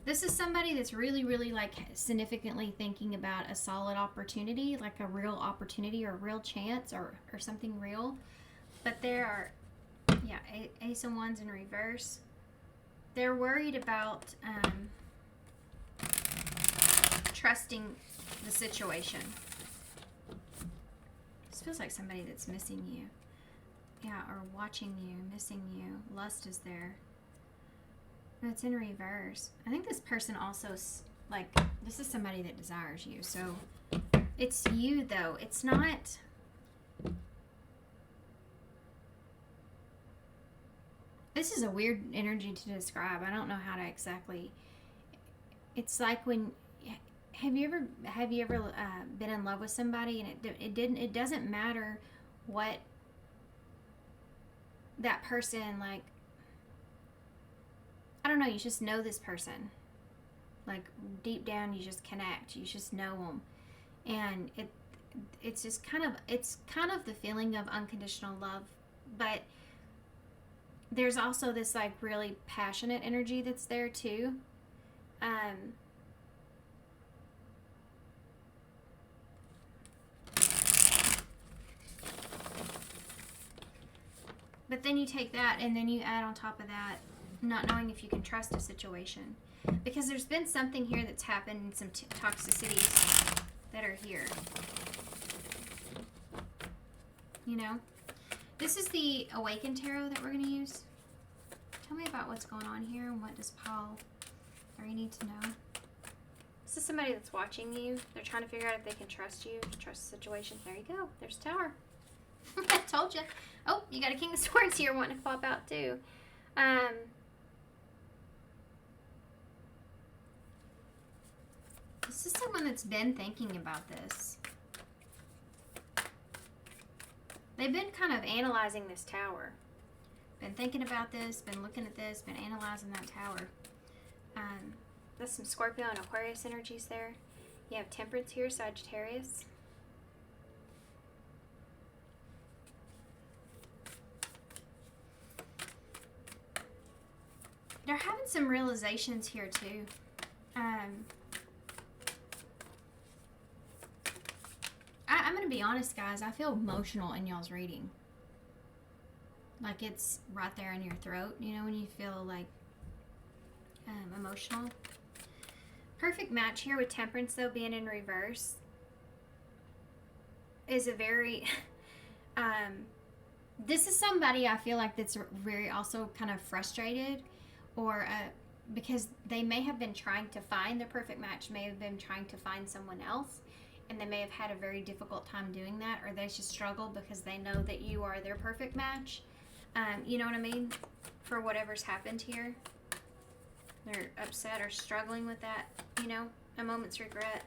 This is somebody that's really, really like significantly thinking about a solid opportunity, like a real opportunity or a real chance or something real. But there are, yeah, Ace of Wands in reverse. They're worried about trusting the situation. This feels like somebody that's missing you. Yeah, or watching you, missing you. Lust is there. But it's in reverse. I think this person also, like, this is somebody that desires you. So it's you, though. It's not... This is a weird energy to describe. I don't know how to exactly... It's like when... Have you ever been in love with somebody, and it doesn't matter what that person, like, I don't know, you just know this person, like deep down you just connect, you just know them, and it's just kind of the feeling of unconditional love, but there's also this like really passionate energy that's there too. But then you take that and then you add on top of that not knowing if you can trust a situation. Because there's been something here that's happened in some toxicities that are here. You know? This is the Awakened Tarot that we're going to use. Tell me about what's going on here and what does Paul or you need to know. This is somebody that's watching you. They're trying to figure out if they can trust you, trust the situation. There you go. There's Tower. I told you. Oh, you got a King of Swords here wanting to pop out too. This is someone that's been thinking about this. They've been kind of analyzing this tower. Been thinking about this, been looking at this, been analyzing that tower. There's some Scorpio and Aquarius energies there. You have Temperance here, Sagittarius. They're having some realizations here too. I'm going to be honest, guys. I feel emotional in y'all's reading. Like it's right there in your throat. You know, when you feel like emotional. Perfect match here with Temperance, though, being in reverse, is a very... this is somebody I feel like that's very also kind of frustrated, or because they may have been trying to find the perfect match, may have been trying to find someone else, and they may have had a very difficult time doing that, or they just struggle because they know that you are their perfect match. You know what I mean? For whatever's happened here. They're upset or struggling with that, you know, a moment's regret.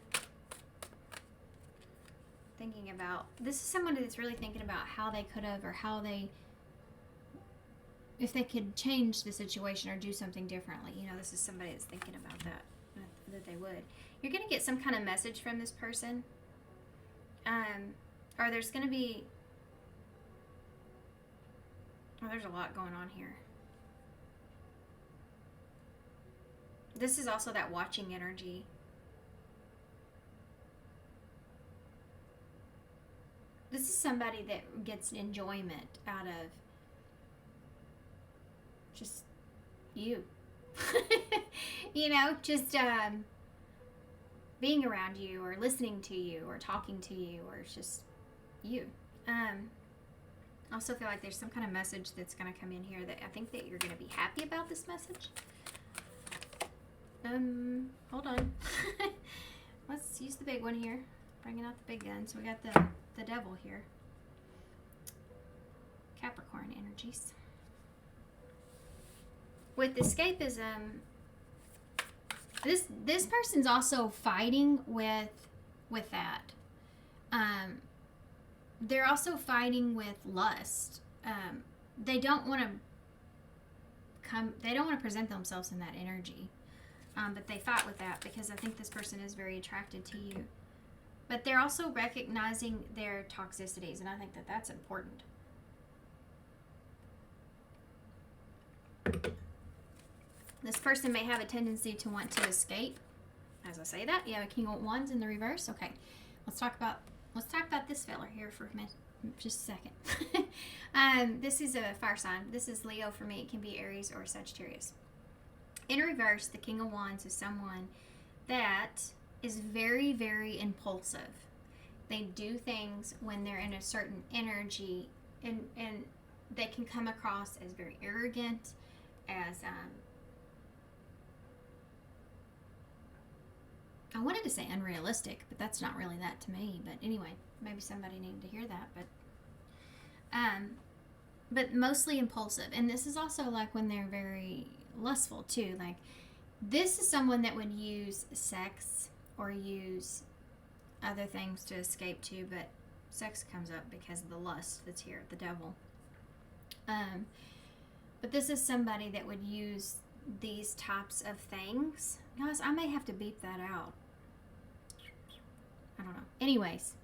Thinking about, this is somebody that's really thinking about how they could have, or how they, if they could change the situation or do something differently. You know, this is somebody that's thinking about that they would. You're going to get some kind of message from this person. Or there's going to be, oh, there's a lot going on here. This is also that watching energy. This is somebody that gets enjoyment out of just you. You know, just being around you, or listening to you, or talking to you, or it's just you. I also feel like there's some kind of message that's going to come in here that I think that you're going to be happy about this message. Hold on. Let's use the big one here. Bringing out the big guns. We got the devil here. Capricorn energies. With escapism, this person's also fighting with that. They're also fighting with lust. They don't want to present themselves in that energy. But they fight with that because I think this person is very attracted to you. But they're also recognizing their toxicities, and I think that that's important. This person may have a tendency to want to escape. As I say that, you have a King of Wands in the reverse. Okay, let's talk about this fella here for a minute, just a second. This is a fire sign. This is Leo for me. It can be Aries or Sagittarius. In reverse, the King of Wands is someone that is very, very impulsive. They do things when they're in a certain energy, and they can come across as very arrogant, as I wanted to say unrealistic, but that's not really that to me. But anyway, maybe somebody needed to hear that. But mostly impulsive. And this is also like when they're very lustful too. Like, this is someone that would use sex or use other things to escape to, but sex comes up because of the lust that's here, the devil. But this is somebody that would use these types of things. Guys, I may have to beep that out. I don't know. Anyways.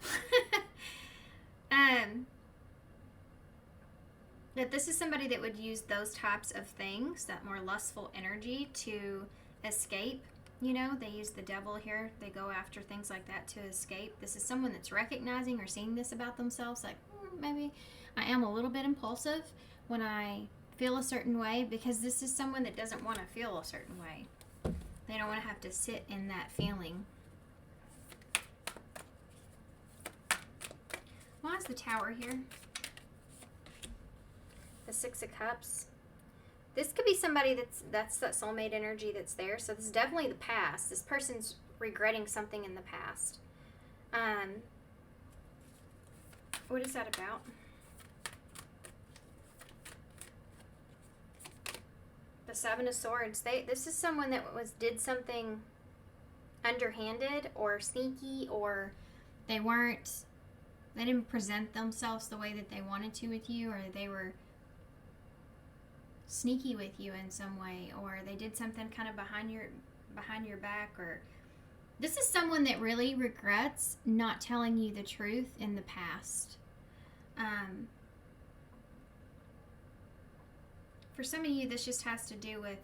That this is somebody that would use those types of things, that more lustful energy, to escape. You know, they use the devil here. They go after things like that to escape. This is someone that's recognizing or seeing this about themselves, like, maybe I am a little bit impulsive when I feel a certain way, because this is someone that doesn't want to feel a certain way. They don't want to have to sit in that feeling. Why is the Tower here? The Six of Cups. This could be somebody that's that soulmate energy that's there. So this is definitely the past. This person's regretting something in the past. What is that about? The Seven of Swords. This is someone that did something underhanded or sneaky, or they didn't present themselves the way that they wanted to with you, or they were sneaky with you in some way, or they did something kind of behind your back. Or this is someone that really regrets not telling you the truth in the past. For some of you, this just has to do with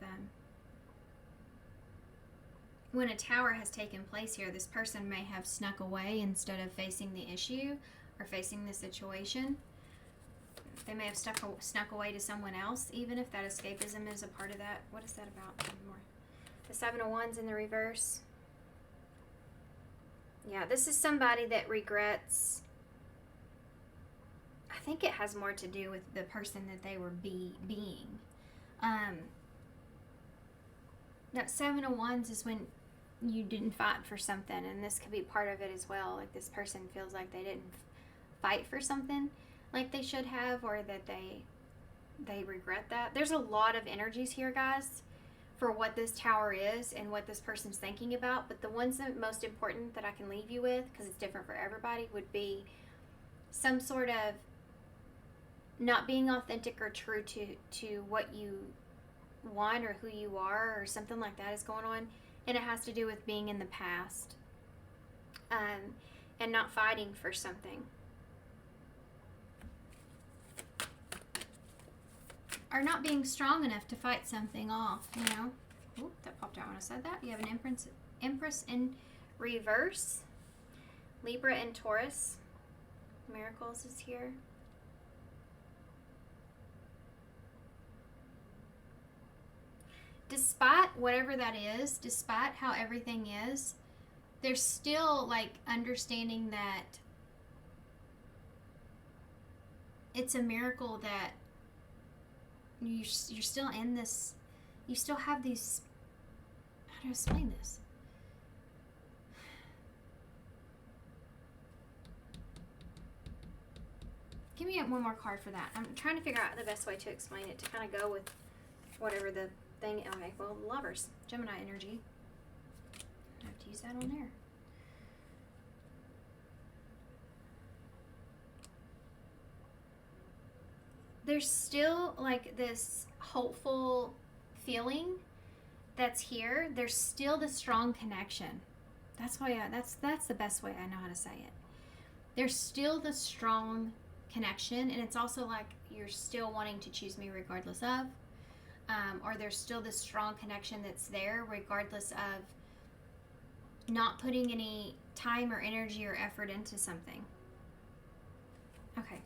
when a tower has taken place here, this person may have snuck away instead of facing the issue or facing the situation. They may have snuck away to someone else, even if that escapism is a part of that. What is that about? More. The Seven of Wands in the reverse. Yeah, this is somebody that regrets. I think it has more to do with the person that they were being. That Seven of Wands is when you didn't fight for something, and this could be part of it as well. Like this person feels like they didn't fight for something like they should have, or that they regret that. There's a lot of energies here, guys, for what this tower is and what this person's thinking about. But the ones that most important that I can leave you with, because it's different for everybody, would be some sort of not being authentic or true to what you want or who you are, or something like that is going on. And it has to do with being in the past, and not fighting for something. Or not being strong enough to fight something off, you know. Oop, that popped out when I said that. You have an Empress in reverse. Libra and Taurus. Miracles is here. Despite whatever that is, despite how everything is, there's still like understanding that it's a miracle that you're still in this. You still have these. How do I explain this? Give me one more card for that. I'm trying to figure out the best way to explain it to kind of go with whatever the thing. Okay, well, Lovers, Gemini energy. I have to use that on there. There's still like this hopeful feeling that's here. There's still the strong connection. That's why that's the best way I know how to say it. There's still the strong connection, and it's also like you're still wanting to choose me regardless of, or there's still this strong connection that's there regardless of not putting any time or energy or effort into something. Okay.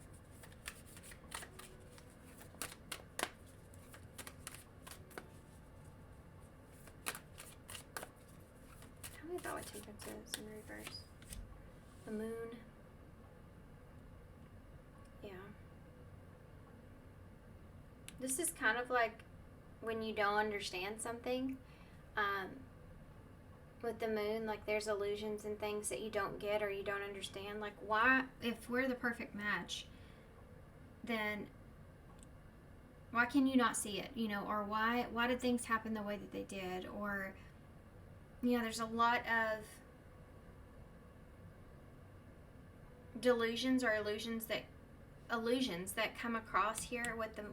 Tell me about what Temperance is in reverse. The Moon. Yeah. This is kind of like when you don't understand something. With the Moon, like there's illusions and things that you don't get or you don't understand. Like, why, if we're the perfect match, then why can you not see it? You know, or why did things happen the way that they did? Or, you know, there's a lot of delusions or illusions that come across here with the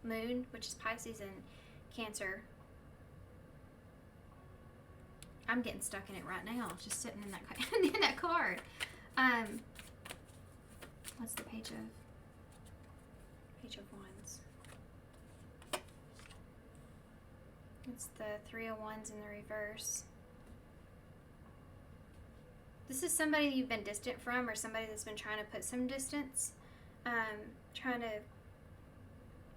Moon, which is Pisces and Cancer. I'm getting stuck in it right now, just sitting in that in that card. What's the Page of Wands? It's the Three of Wands in the reverse. This is somebody you've been distant from, or somebody that's been trying to put some distance, trying to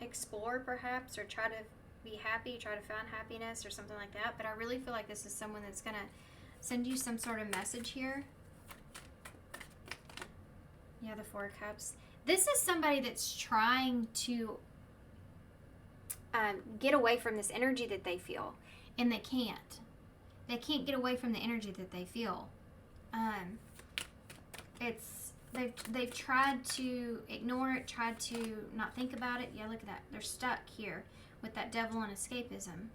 explore perhaps, or try to be happy, try to find happiness or something like that. But I really feel like this is someone that's going to send you some sort of message here. Yeah, the Four of Cups. This is somebody that's trying to get away from this energy that they feel, and they can't. They can't get away from the energy that they feel. they've tried to ignore it, tried to not think about it. Yeah, look at that. They're stuck here with that devil and escapism.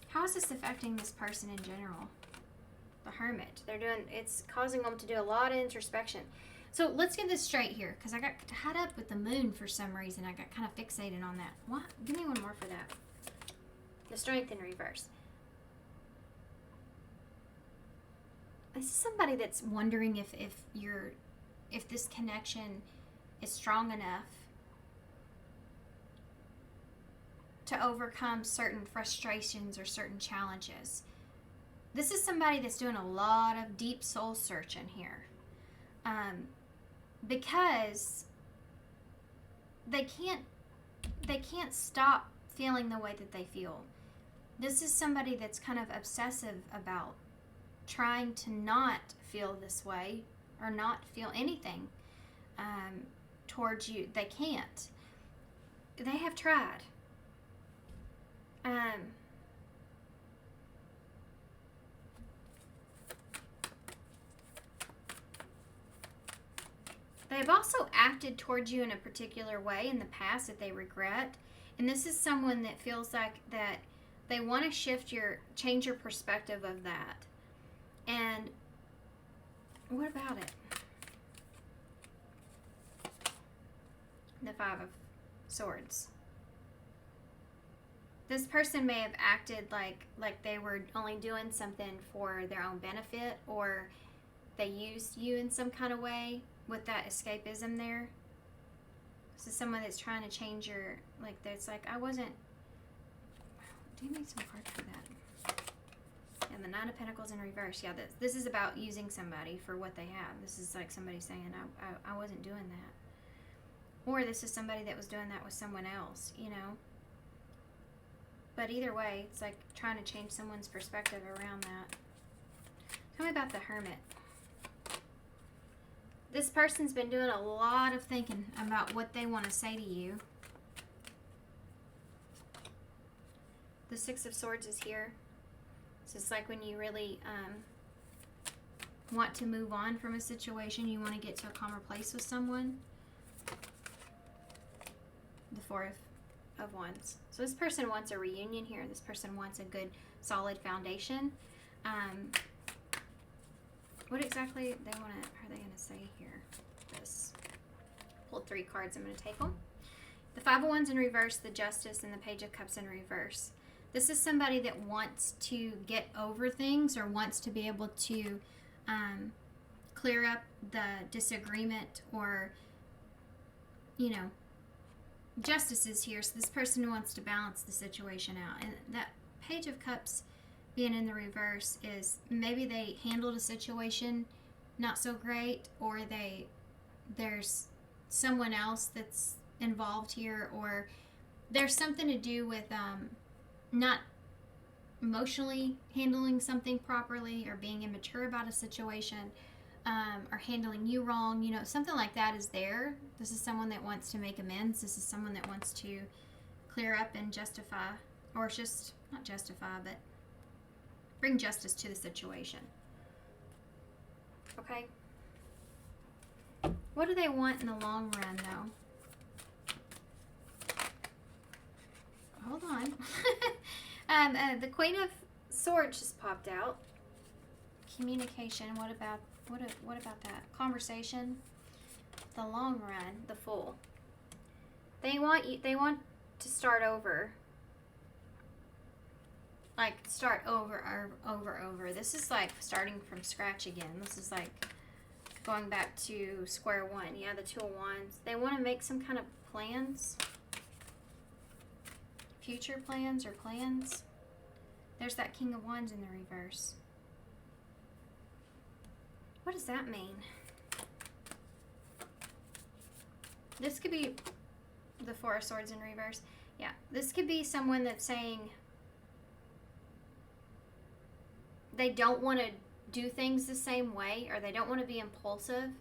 How is this affecting this person in general? The Hermit. It's causing them to do a lot of introspection. So let's get this straight here, because I got tied up with the moon for some reason. I got kind of fixated on that. What? Give me one more for that. The Strength in reverse. This is somebody that's wondering if this connection is strong enough to overcome certain frustrations or certain challenges. This is somebody that's doing a lot of deep soul searching here. Because they can't stop feeling the way that they feel. This is somebody that's kind of obsessive about trying to not feel this way or not feel anything towards you. They can't. They have tried. They've also acted towards you in a particular way in the past that they regret. And this is someone that feels like that they want to change your perspective of that. And what about it? The Five of Swords. This person may have acted like they were only doing something for their own benefit, or they used you in some kind of way with that escapism there. This is someone that's trying to change your, like, that's like, I wasn't, do you need some cards for that? And the Nine of Pentacles in reverse. Yeah, this is about using somebody for what they have. This is like somebody saying, I wasn't doing that. Or this is somebody that was doing that with someone else, you know. But either way, it's like trying to change someone's perspective around that. Tell me about the Hermit. This person's been doing a lot of thinking about what they want to say to you. The Six of Swords is here. So it's like when you really want to move on from a situation, you want to get to a calmer place with someone. The Four of Wands. So this person wants a reunion here. This person wants a good, solid foundation. What exactly are they going to say here? This. Pulled 3 cards. I'm going to take them. The Five of Wands in reverse, the Justice, and the Page of Cups in reverse. This is somebody that wants to get over things or wants to be able to clear up the disagreement, or, you know, Justice is here. So this person wants to balance the situation out. And that Page of Cups being in the reverse is maybe they handled a situation not so great, or there's someone else that's involved here, or there's something to do with not emotionally handling something properly, or being immature about a situation, or handling you wrong, you know, something like that is there. This is someone that wants to make amends. This is someone that wants to clear up and justify, or just not justify, but bring justice to the situation. Okay? What do they want in the long run, though? Hold on. The Queen of Swords just popped out. Communication. What about that? Conversation. The long run. The Fool. They want to start over. Like, start over. This is like starting from scratch again. This is like going back to square one. Yeah, the Two of Wands. They want to make some kind of plans. Future plans or plans. There's that King of Wands in the reverse. What does that mean? This could be the Four of Swords in reverse. Yeah, this could be someone that's saying they don't want to do things the same way, or they don't want to be impulsive.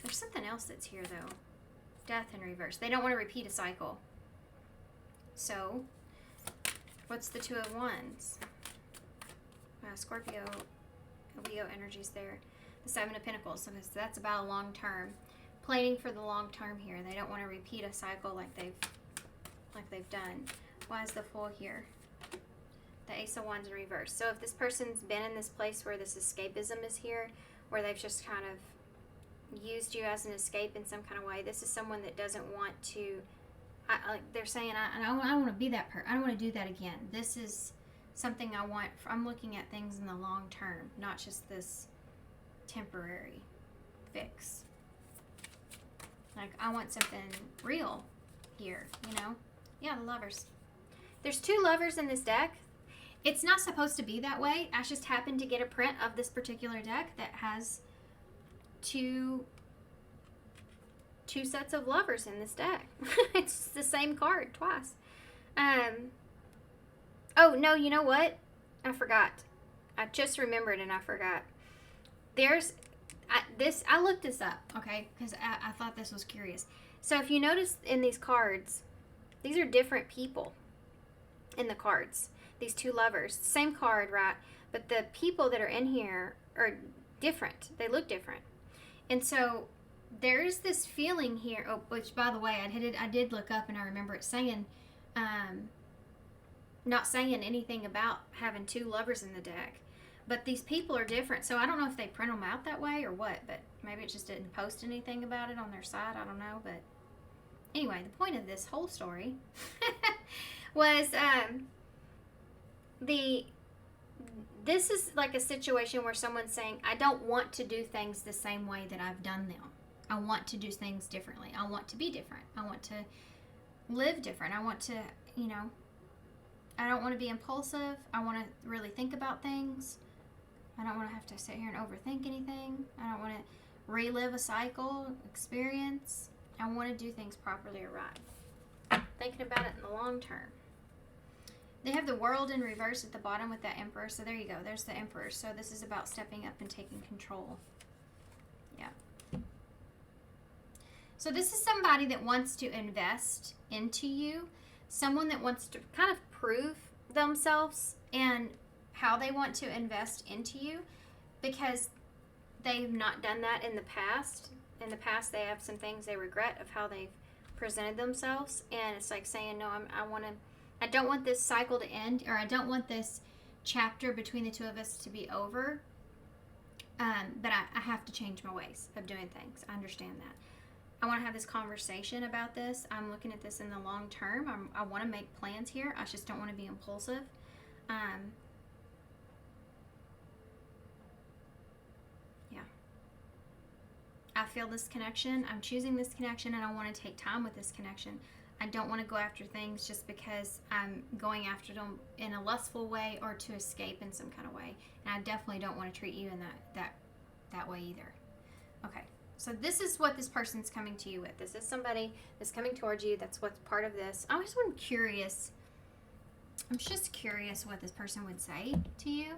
There's something else that's here, though. Death in reverse. They don't want to repeat a cycle. So, what's the Two of Wands? Scorpio, Leo energies there. The Seven of Pentacles, so that's about a long term. Planning for the long term here. They don't want to repeat a cycle like they've done. Why is the Fool here? The Ace of Wands in reverse. So if this person's been in this place where this escapism is here, where they've just kind of used you as an escape in some kind of way, this is someone that doesn't want to, like they're saying, I don't want to be that person. I don't want to do that again. This is something I want. I'm looking at things in the long term, not just this temporary fix. Like, I want something real here, you know? Yeah, the Lovers. There's 2 Lovers in this deck. It's not supposed to be that way. I just happened to get a print of this particular deck that has two sets of Lovers in this deck. It's the same card twice. Oh, no, you know what? I forgot. I just remembered and I forgot. I looked this up, okay, because I thought this was curious. So if you notice in these cards, these are different people in the cards. These 2 Lovers, same card, right? But the people that are in here are different. They look different. And so there's this feeling here, which, by the way, I did look up and I remember it saying, not saying anything about having 2 Lovers in the deck. But these people are different, so I don't know if they print them out that way or what, but maybe it just didn't post anything about it on their site. I don't know, but anyway, the point of this whole story was this is like a situation where someone's saying, I don't want to do things the same way that I've done them. I want to do things differently. I want to be different. I want to live different. I want to, you know, I don't want to be impulsive. I want to really think about things. I don't want to have to sit here and overthink anything. I don't want to relive a cycle, experience. I want to do things properly or right. Thinking about it in the long term. They have the World in reverse at the bottom with that Emperor. So there you go. There's the Emperor. So this is about stepping up and taking control. Yeah. So this is somebody that wants to invest into you. Someone that wants to kind of prove themselves and how they want to invest into you, because they've not done that in the past. In the past, they have some things they regret of how they've presented themselves, and it's like saying, no, I don't want this cycle to end, or I don't want this chapter between the 2 of us to be over, but I have to change my ways of doing things. I understand that. I want to have this conversation about this. I'm looking at this in the long term. I want to make plans here. I just don't want to be impulsive. Yeah. I feel this connection. I'm choosing this connection, and I want to take time with this connection. I don't want to go after things just because I'm going after them in a lustful way or to escape in some kind of way. And I definitely don't want to treat you in that way either. Okay. So this is what this person's coming to you with. This is somebody that's coming towards you. That's what's part of this. I was curious. I'm just curious what this person would say to you.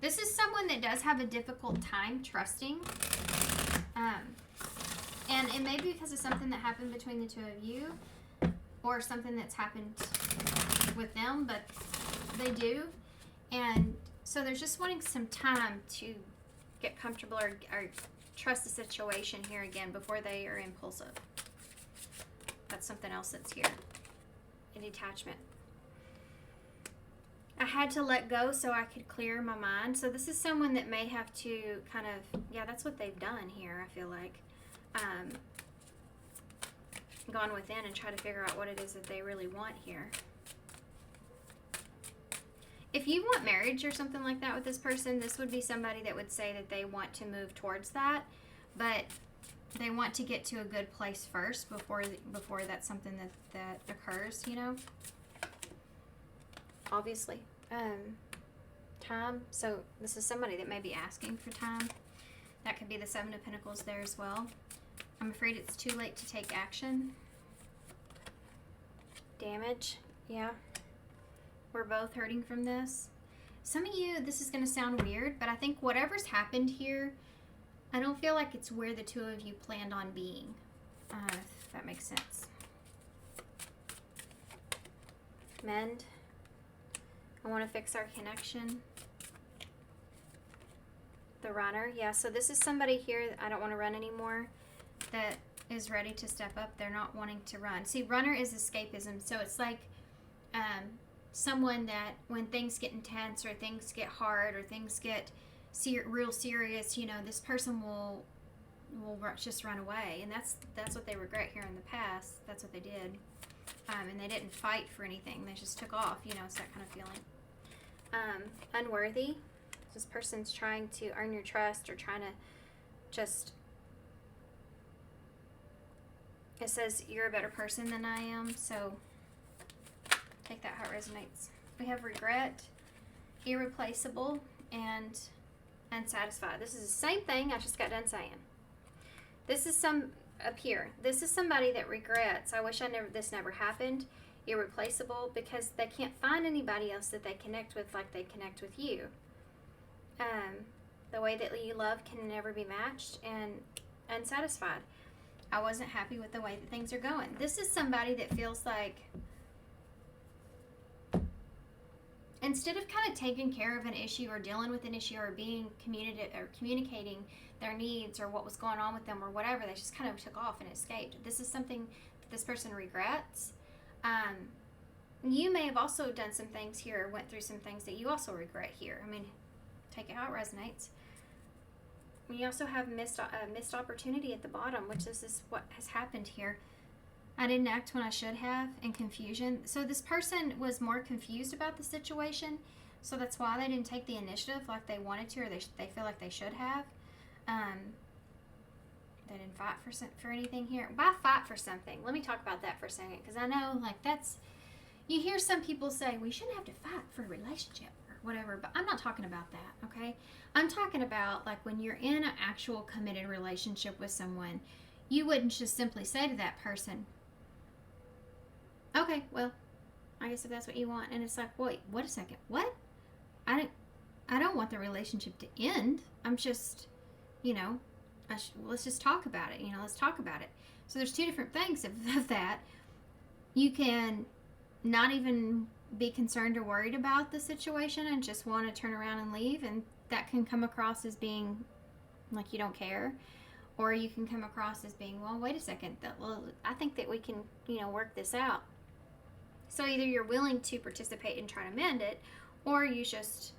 This is someone that does have a difficult time trusting. And it may be because of something that happened between the 2 of you, or something that's happened with them, but they do. And so they're just wanting some time to get comfortable or trust the situation here again before they are impulsive. That's something else that's here. A detachment. I had to let go so I could clear my mind. So this is someone that may have to kind of, yeah, that's what they've done here, I feel like. Gone within and try to figure out what it is that they really want here. If you want marriage or something like that with this person, this would be somebody that would say that they want to move towards that, but they want to get to a good place first before that's something that occurs, you know? Obviously. Time. So this is somebody that may be asking for time. That could be the Seven of Pentacles there as well. I'm afraid it's too late to take action. Damage. Yeah. We're both hurting from this. Some of you, this is going to sound weird, but I think whatever's happened here, I don't feel like it's where the 2 of you planned on being. if that makes sense. Mend. I want to fix our connection. The runner. Yeah, so this is somebody here that I don't want to run anymore, that is ready to step up. They're not wanting to run. See, runner is escapism. So it's like someone that when things get intense or things get hard or things get real serious, you know, this person will just run away. And that's what they regret here in the past. That's what they did. And they didn't fight for anything. They just took off. You know, it's that kind of feeling. Unworthy. This person's trying to earn your trust or trying to just... It says you're a better person than I am, so take that how it resonates. We have regret, irreplaceable, and unsatisfied. This is the same thing I just got done saying. This is up here. This is somebody that regrets. I wish this never happened. Irreplaceable, because they can't find anybody else that they connect with like they connect with you. The way that you love can never be matched. And unsatisfied. I wasn't happy with the way that things are going. This is somebody that feels like instead of kind of taking care of an issue or dealing with an issue or being communicating their needs or what was going on with them or whatever, they just kind of took off and escaped. This is something that this person regrets. You may have also done some things here or went through some things that you also regret here. I mean, take it how it resonates. We also have missed opportunity at the bottom, which is what has happened here. I didn't act when I should have, and confusion. So this person was more confused about the situation, so that's why they didn't take the initiative like they wanted to, or they feel like they should have. They didn't fight for anything here. Why fight for something? Let me talk about that for a second, because I know like you hear some people say we shouldn't have to fight for a relationship or whatever, but I'm not talking about that, okay? I'm talking about like when you're in an actual committed relationship with someone, you wouldn't just simply say to that person, okay, well, I guess if that's what you want. And it's like, wait a second, what? I don't want the relationship to end. I'm just, you know, let's just talk about it. You know, let's talk about it. So there's two different things of that. You can not even be concerned or worried about the situation and just want to turn around and leave, and that can come across as being like you don't care. Or you can come across as being, well, wait a second, I think that we can, you know, work this out. So either you're willing to participate and try to mend it, or you just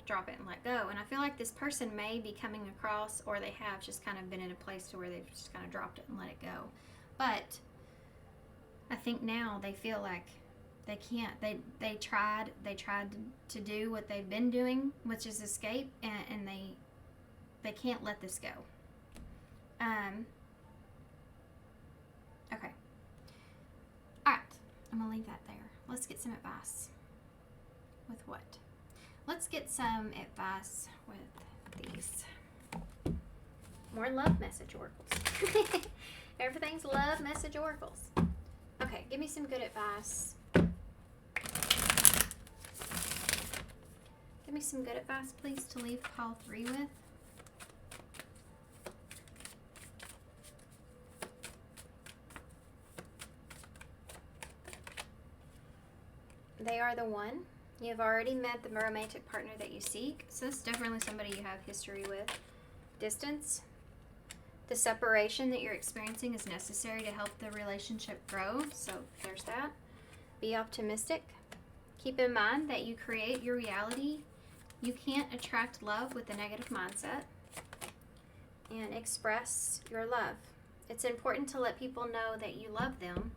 drop it and let go. And I feel like this person may be coming across, or they have just kind of been in a place to where they've just kind of dropped it and let it go. But I think now they feel like they can't. They tried to do what they've been doing, which is escape, and they can't let this go. Okay. All right. I'm gonna leave that there. Let's get some advice. With what? Let's get some advice with these. More love message oracles. Everything's love message oracles. Okay, give me some good advice. Give me some good advice, please, to leave pile 3 with. They are the one. You have already met the romantic partner that you seek. So this is definitely somebody you have history with. Distance. The separation that you're experiencing is necessary to help the relationship grow. So there's that. Be optimistic. Keep in mind that you create your reality. You can't attract love with a negative mindset. And express your love. It's important to let people know that you love them.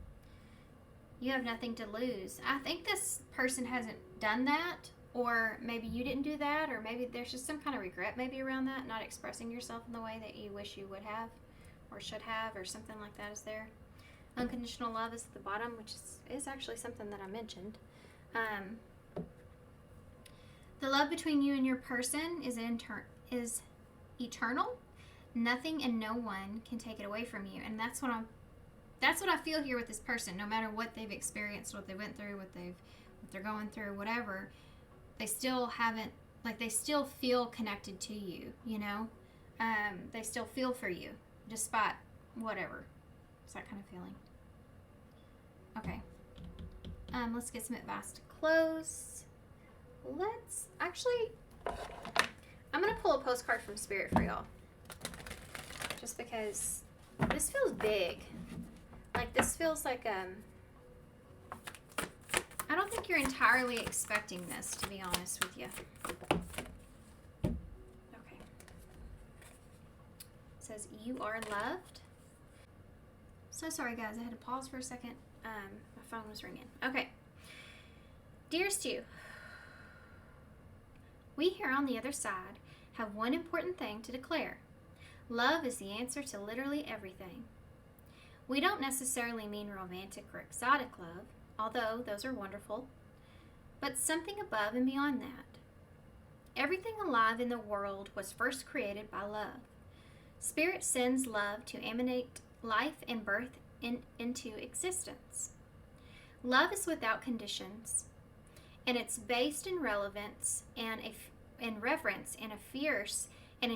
You have nothing to lose. I think this person hasn't done that, or maybe you didn't do that, or maybe there's just some kind of regret maybe around that, not expressing yourself in the way that you wish you would have or should have, or something like that is there. Unconditional love is at the bottom, which is actually something that I mentioned. The love between you and your person is eternal. Nothing and no one can take it away from you, and that's what I feel here with this person. No matter what they've experienced, what they went through, what they're going through, whatever, they still haven't, like, they still feel connected to you, you know? They still feel for you, despite whatever. What's that kind of feeling? Okay. Let's get some advice to close. Let's actually, I'm going to pull a postcard from Spirit for y'all. Just because this feels big. Like this feels like, I don't think you're entirely expecting this, to be honest with you. Okay. It says, you are loved. So sorry, guys. I had to pause for a second. My phone was ringing. Okay. Dear Stu, we here on the other side have one important thing to declare. Love is the answer to literally everything. We don't necessarily mean romantic or exotic love, although those are wonderful, but something above and beyond that. Everything alive in the world was first created by love. Spirit sends love to emanate life and birth into existence. Love is without conditions, and it's based in relevance and in reverence and a fierce and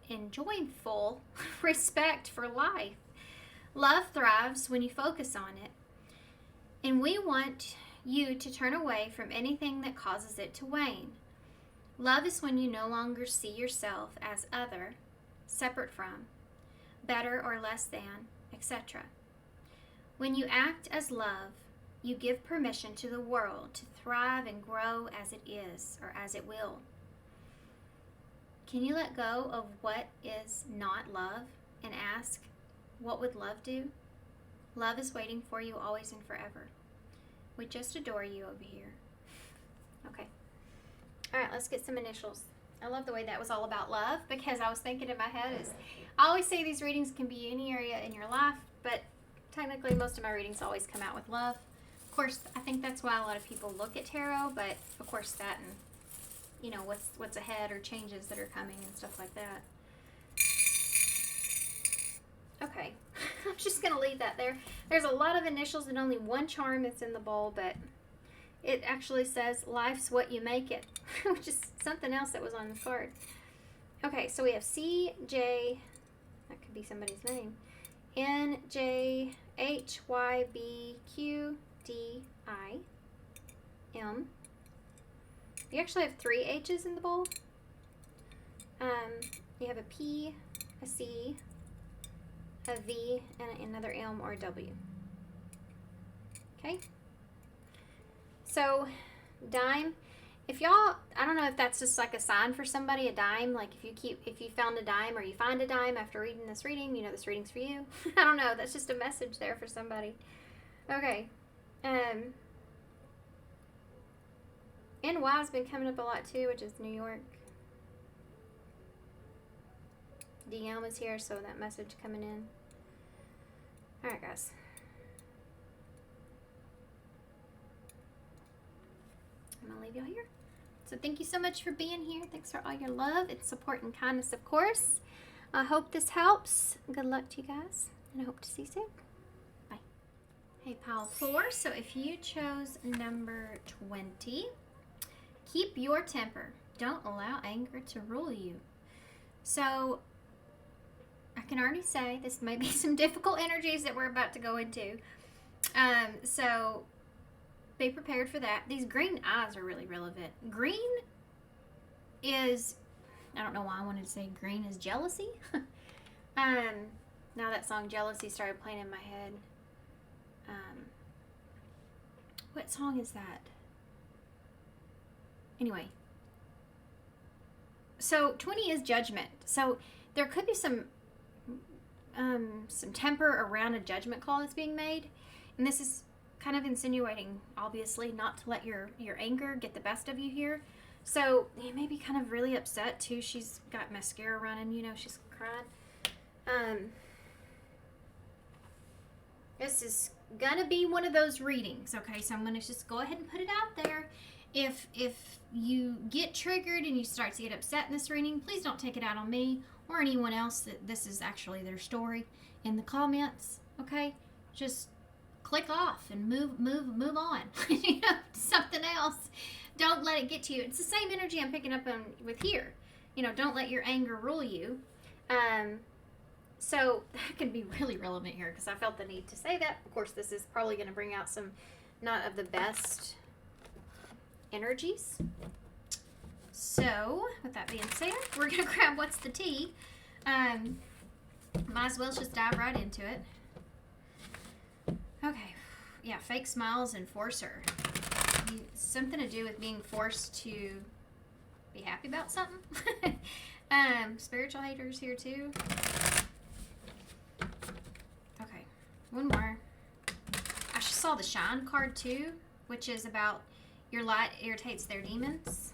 enjoyful respect for life. Love thrives when you focus on it, and we want you to turn away from anything that causes it to wane. Love is when you no longer see yourself as other, separate from, better or less than, etc. When you act as love, you give permission to the world to thrive and grow as it is, or as it will. Can you let go of what is not love and ask, what would love do? Love is waiting for you always and forever. We just adore you over here. Okay. All right, let's get some initials. I love the way that was all about love, because I was thinking in my head is, I always say these readings can be any area in your life, but technically most of my readings always come out with love. Of course, I think that's why a lot of people look at tarot, but of course that and, you know, what's ahead or changes that are coming and stuff like that. Okay, I'm just going to leave that there. There's a lot of initials and only one charm that's in the bowl, but it actually says, life's what you make it, which is something else that was on the card. Okay, so we have CJ, that could be somebody's name, NJHYBQDIM. You actually have 3 H's in the bowl. You have a P, a C, a V, and another M or a W. Okay. So, dime. If y'all, I don't know if that's just like a sign for somebody, a dime. Like if you found a dime or you find a dime after reading this reading, you know this reading's for you. I don't know. That's just a message there for somebody. Okay. NY has been coming up a lot too, which is New York. DM is here, so that message coming in. Alright, guys. I'm going to leave y'all here. So thank you so much for being here. Thanks for all your love and support and kindness, of course. I hope this helps. Good luck to you guys, and I hope to see you soon. Bye. Hey, pile 4. So if you chose number 20, keep your temper. Don't allow anger to rule you. So I can already say this may be some difficult energies that we're about to go into. So be prepared for that. These green eyes are really relevant. Green is, I don't know why I wanted to say green is jealousy. Now that song Jealousy started playing in my head. What song is that? Anyway. So 20 is judgment. So there could be some temper around a judgment call that's being made. And this is kind of insinuating, obviously, not to let your anger get the best of you here. So you may be kind of really upset too. She's got mascara running, you know, she's crying. This is gonna be one of those readings, okay? So I'm gonna just go ahead and put it out there. If you get triggered and you start to get upset in this reading, please don't take it out on me or anyone else that this is actually their story in the comments, okay? Just click off and move on. You know, something else. Don't let it get to you. It's the same energy I'm picking up on with here. You know, don't let your anger rule you. So that could be really relevant here because I felt the need to say that. Of course, this is probably going to bring out some not of the best energies. So, with that being said, we're going to grab what's the tea. Might as well just dive right into it. Okay. Yeah, fake smiles and forcer. Something to do with being forced to be happy about something. Spiritual haters here too. Okay, one more. I just saw the shine card too, which is about your light irritates their demons.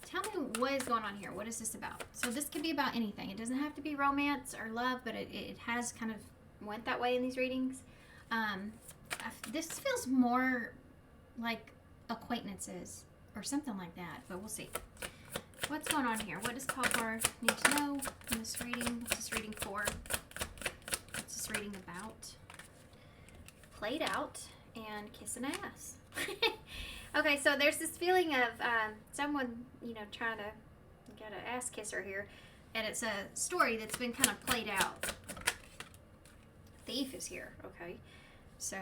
Tell me what is going on here. What is this about? So this could be about anything. It doesn't have to be romance or love, but it has kind of went that way in these readings. This feels more like acquaintances or something like that, but we'll see. What's going on here? What does Copper need to know in this reading? What's this reading for? What's this reading about? Played out and kissing ass. Okay, so there's this feeling of someone, trying to get an ass kisser here. And it's a story that's been kind of played out. Thief is here, okay? So,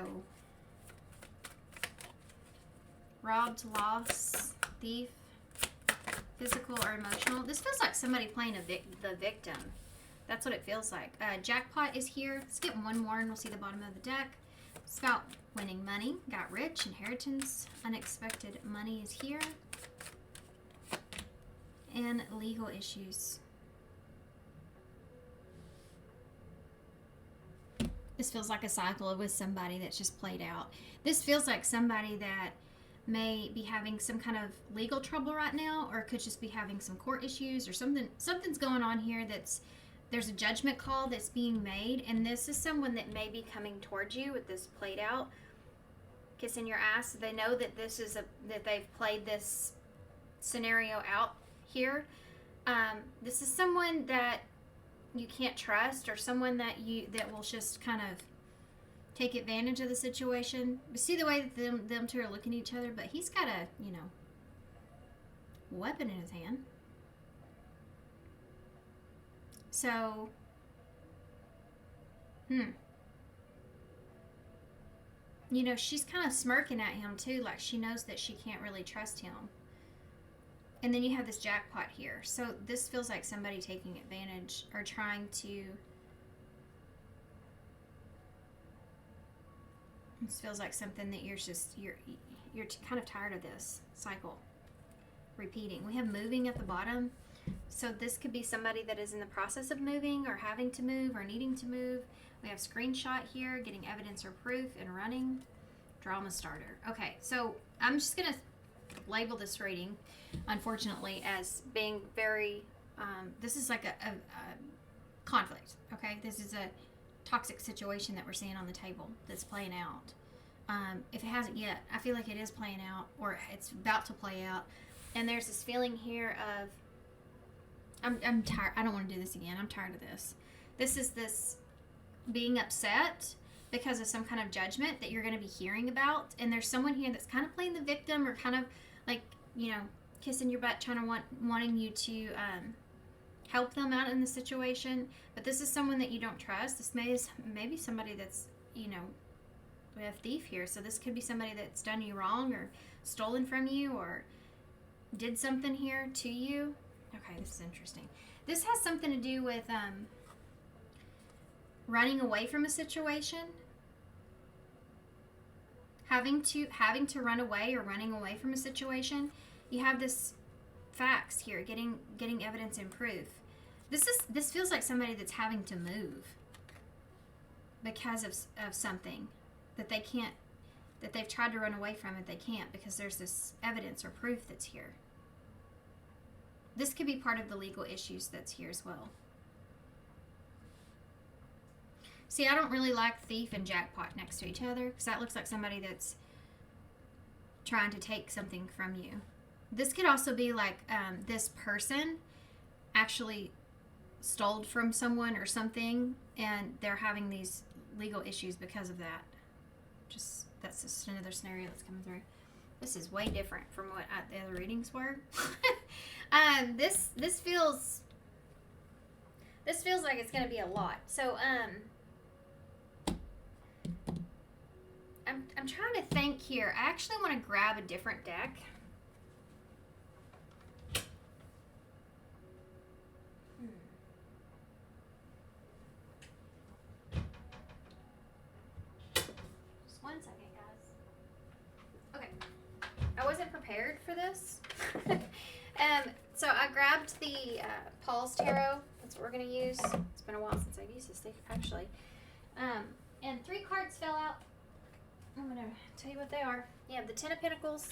robbed, loss, thief, physical or emotional. This feels like somebody playing the victim. That's what it feels like. Jackpot is here. Let's get one more and we'll see the bottom of the deck. It's about winning money, got rich, inheritance, unexpected money is here, and legal issues. This feels like a cycle with somebody that's just played out. This feels like somebody that may be having some kind of legal trouble right now, or could just be having some court issues or something. Something's going on here there's a judgment call that's being made, and this is someone that may be coming towards you with this played out, kissing your ass. They know that this is that they've played this scenario out here. This is someone that you can't trust, or someone that will just kind of take advantage of the situation. You see the way that them two are looking at each other, but he's got a weapon in his hand. So, she's kind of smirking at him too, like she knows that she can't really trust him. And then you have this jackpot here. So this feels like somebody taking advantage or trying to... This feels like something that you're kind of tired of this cycle repeating. We have moving at the bottom. So this could be somebody that is in the process of moving or having to move or needing to move. We have screenshot here, getting evidence or proof, and running. Drama starter. Okay, so I'm just going to label this reading, unfortunately, as being very, this is like a conflict, okay? This is a toxic situation that we're seeing on the table that's playing out. If it hasn't yet, I feel like it is playing out, or it's about to play out. And there's this feeling here of, I'm tired. I don't want to do this again. I'm tired of this. This is this being upset because of some kind of judgment that you're going to be hearing about. And there's someone here that's kind of playing the victim, or kind of like, kissing your butt, trying to wanting you to help them out in the situation. But this is someone that you don't trust. This may be somebody that's, we have thief here. So this could be somebody that's done you wrong or stolen from you or did something here to you. Okay, this is interesting. This has something to do with running away from a situation, having to run away or running away from a situation. You have this facts here, getting evidence and proof. This feels like somebody that's having to move because of something that they can't, that they've tried to run away from it, they can't, because there's this evidence or proof that's here. This could be part of the legal issues that's here as well. See, I don't really like thief and jackpot next to each other, because that looks like somebody that's trying to take something from you. This could also be like this person actually stole from someone or something, and they're having these legal issues because of that. That's just another scenario that's coming through. This is way different from what the other readings were. This feels like it's going to be a lot. So I'm trying to think here. I actually want to grab a different deck. Just one second, guys. Okay. I wasn't prepared for this. So I grabbed the Paul's Tarot. That's what we're going to use. It's been a while since I've used this thing, actually. And 3 cards fell out. I'm going to tell you what they are. You have the Ten of Pentacles.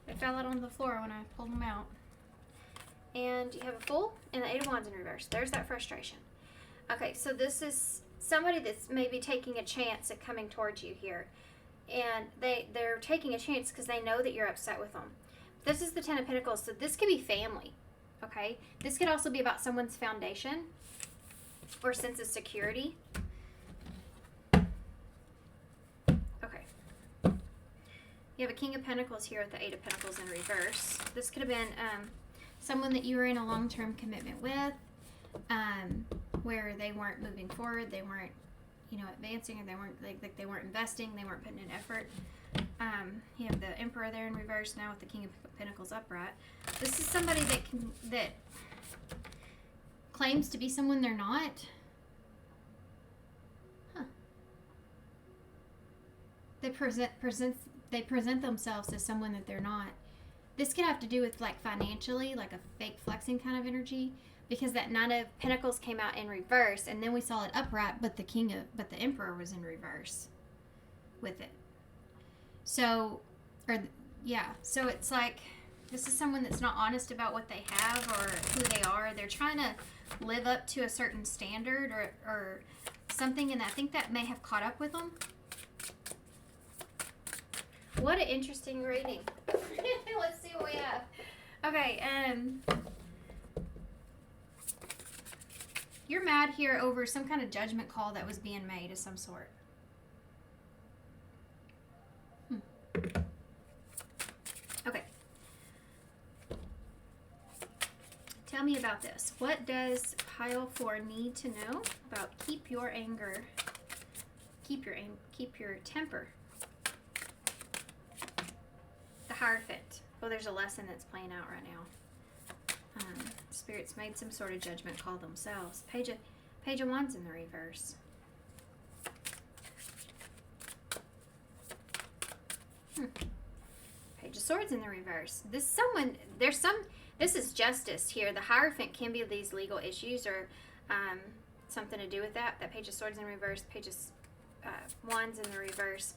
They fell out on the floor when I pulled them out. And you have a Fool and the Eight of Wands in reverse. There's that frustration. Okay, so this is somebody that's maybe taking a chance at coming towards you here. And they're taking a chance because they know that you're upset with them. This is the Ten of Pentacles, so this could be family, okay? This could also be about someone's foundation or sense of security. Okay. You have a King of Pentacles here with the Eight of Pentacles in reverse. This could have been someone that you were in a long-term commitment with, where they weren't moving forward, they weren't, advancing, or they weren't investing, they weren't putting in effort. You have the Emperor there in reverse now with the King of Pentacles upright. This is somebody that claims to be someone they're not. Huh. They present themselves as someone that they're not. This could have to do with like financially, like a fake flexing kind of energy, because that Nine of Pentacles came out in reverse, and then we saw it upright, but the Emperor was in reverse with it. So, so it's like this is someone that's not honest about what they have or who they are. They're trying to live up to a certain standard or something, and I think that may have caught up with them. What an interesting reading. Let's see what we have. Okay, you're mad here over some kind of judgment call that was being made of some sort. Okay. Tell me about this. What does pile 4 need to know about keep your anger, keep your temper? The Hierophant. Well, there's a lesson that's playing out right now. Spirits made some sort of judgment call themselves. Page of Wands in the reverse. Page of Swords in the reverse. This is justice here. The Hierophant can be these legal issues or something to do with that. That Page of Swords in reverse, Page of Wands in the reverse.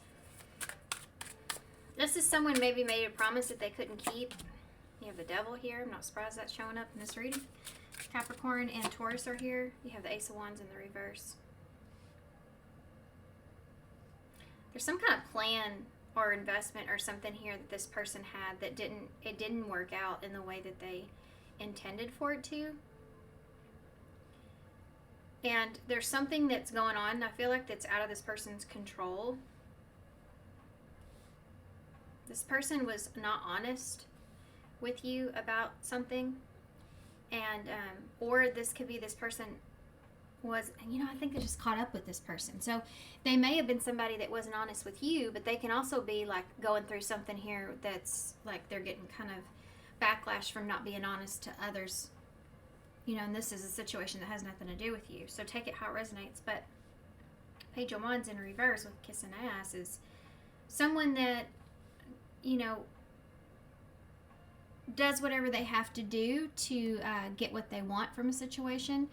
This is someone maybe made a promise that they couldn't keep. You have the Devil here. I'm not surprised that's showing up in this reading. Capricorn and Taurus are here. You have the Ace of Wands in the reverse. There's some kind of plan or investment or something here that this person had that didn't work out in the way that they intended for it to. And there's something that's going on, I feel like, that's out of this person's control. This person was not honest with you about something, and or this could be this person was, I think they just caught up with this person. So they may have been somebody that wasn't honest with you, but they can also be like going through something here that's like they're getting kind of backlash from not being honest to others, and this is a situation that has nothing to do with you. So take it how it resonates. But Page of Wands in reverse with kissing ass is someone that, does whatever they have to do to get what they want from a situation.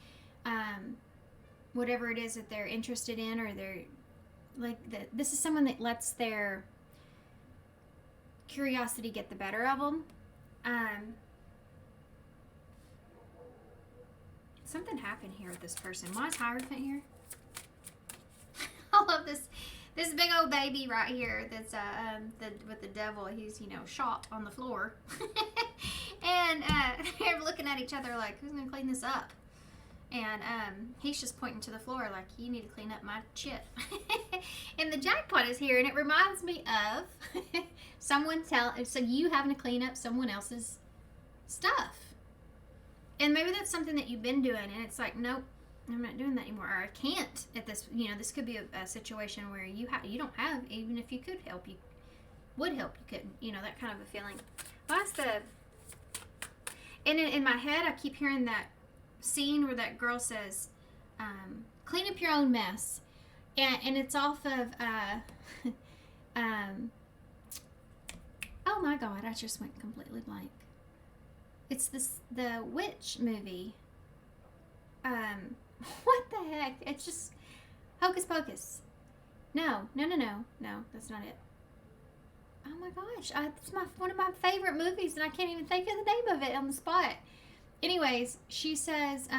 Whatever it is that they're interested in, or they're like, this is someone that lets their curiosity get the better of them. Something happened here with this person. Why is Hierophant here? I love this big old baby right here that's with the Devil. He's shot on the floor. And they're looking at each other like, who's gonna clean this up? And he's just pointing to the floor like, you need to clean up my shit. And the jackpot is here, and it reminds me of So you having to clean up someone else's stuff. And maybe that's something that you've been doing, and it's like, nope, I'm not doing that anymore, or I can't at this. This could be a situation where you don't have, even if you could help, you would help, you couldn't. That kind of a feeling. Well, that's the. And in my head, I keep hearing that scene where that girl says, "Clean up your own mess," and it's off of. Oh my God! I just went completely blank. It's the witch movie. What the heck? It's just Hocus Pocus. No, that's not it. Oh my gosh, it's one of my favorite movies, and I can't even think of the name of it on the spot. Anyways, she says,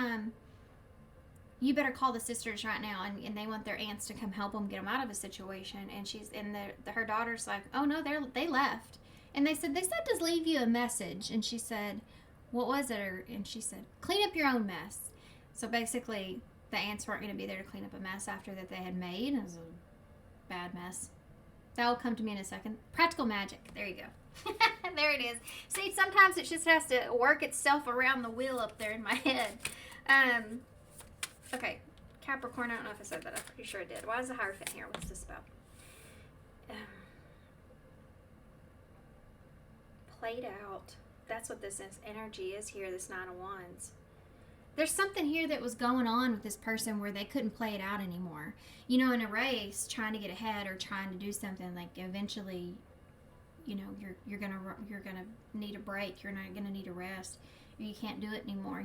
you better call the sisters right now, and they want their aunts to come help them get them out of a situation. And her daughter's like, oh no, they left, and they said to leave you a message, and she said, what was it? And she said, clean up your own mess. So basically, the aunts weren't going to be there to clean up a mess after that they had made. It was a bad mess. That'll come to me in a second. Practical magic. There you go. There it is. See, sometimes it just has to work itself around the wheel up there in my head. Okay. Capricorn, I don't know if I said that. I'm pretty sure I did. Why is the Hierophant here? What's this about? Played out. That's what this energy is here, this Nine of Wands. There's something here that was going on with this person where they couldn't play it out anymore. In a race, trying to get ahead or trying to do something, like eventually, you're gonna need a break. You're not gonna need a rest. You can't do it anymore.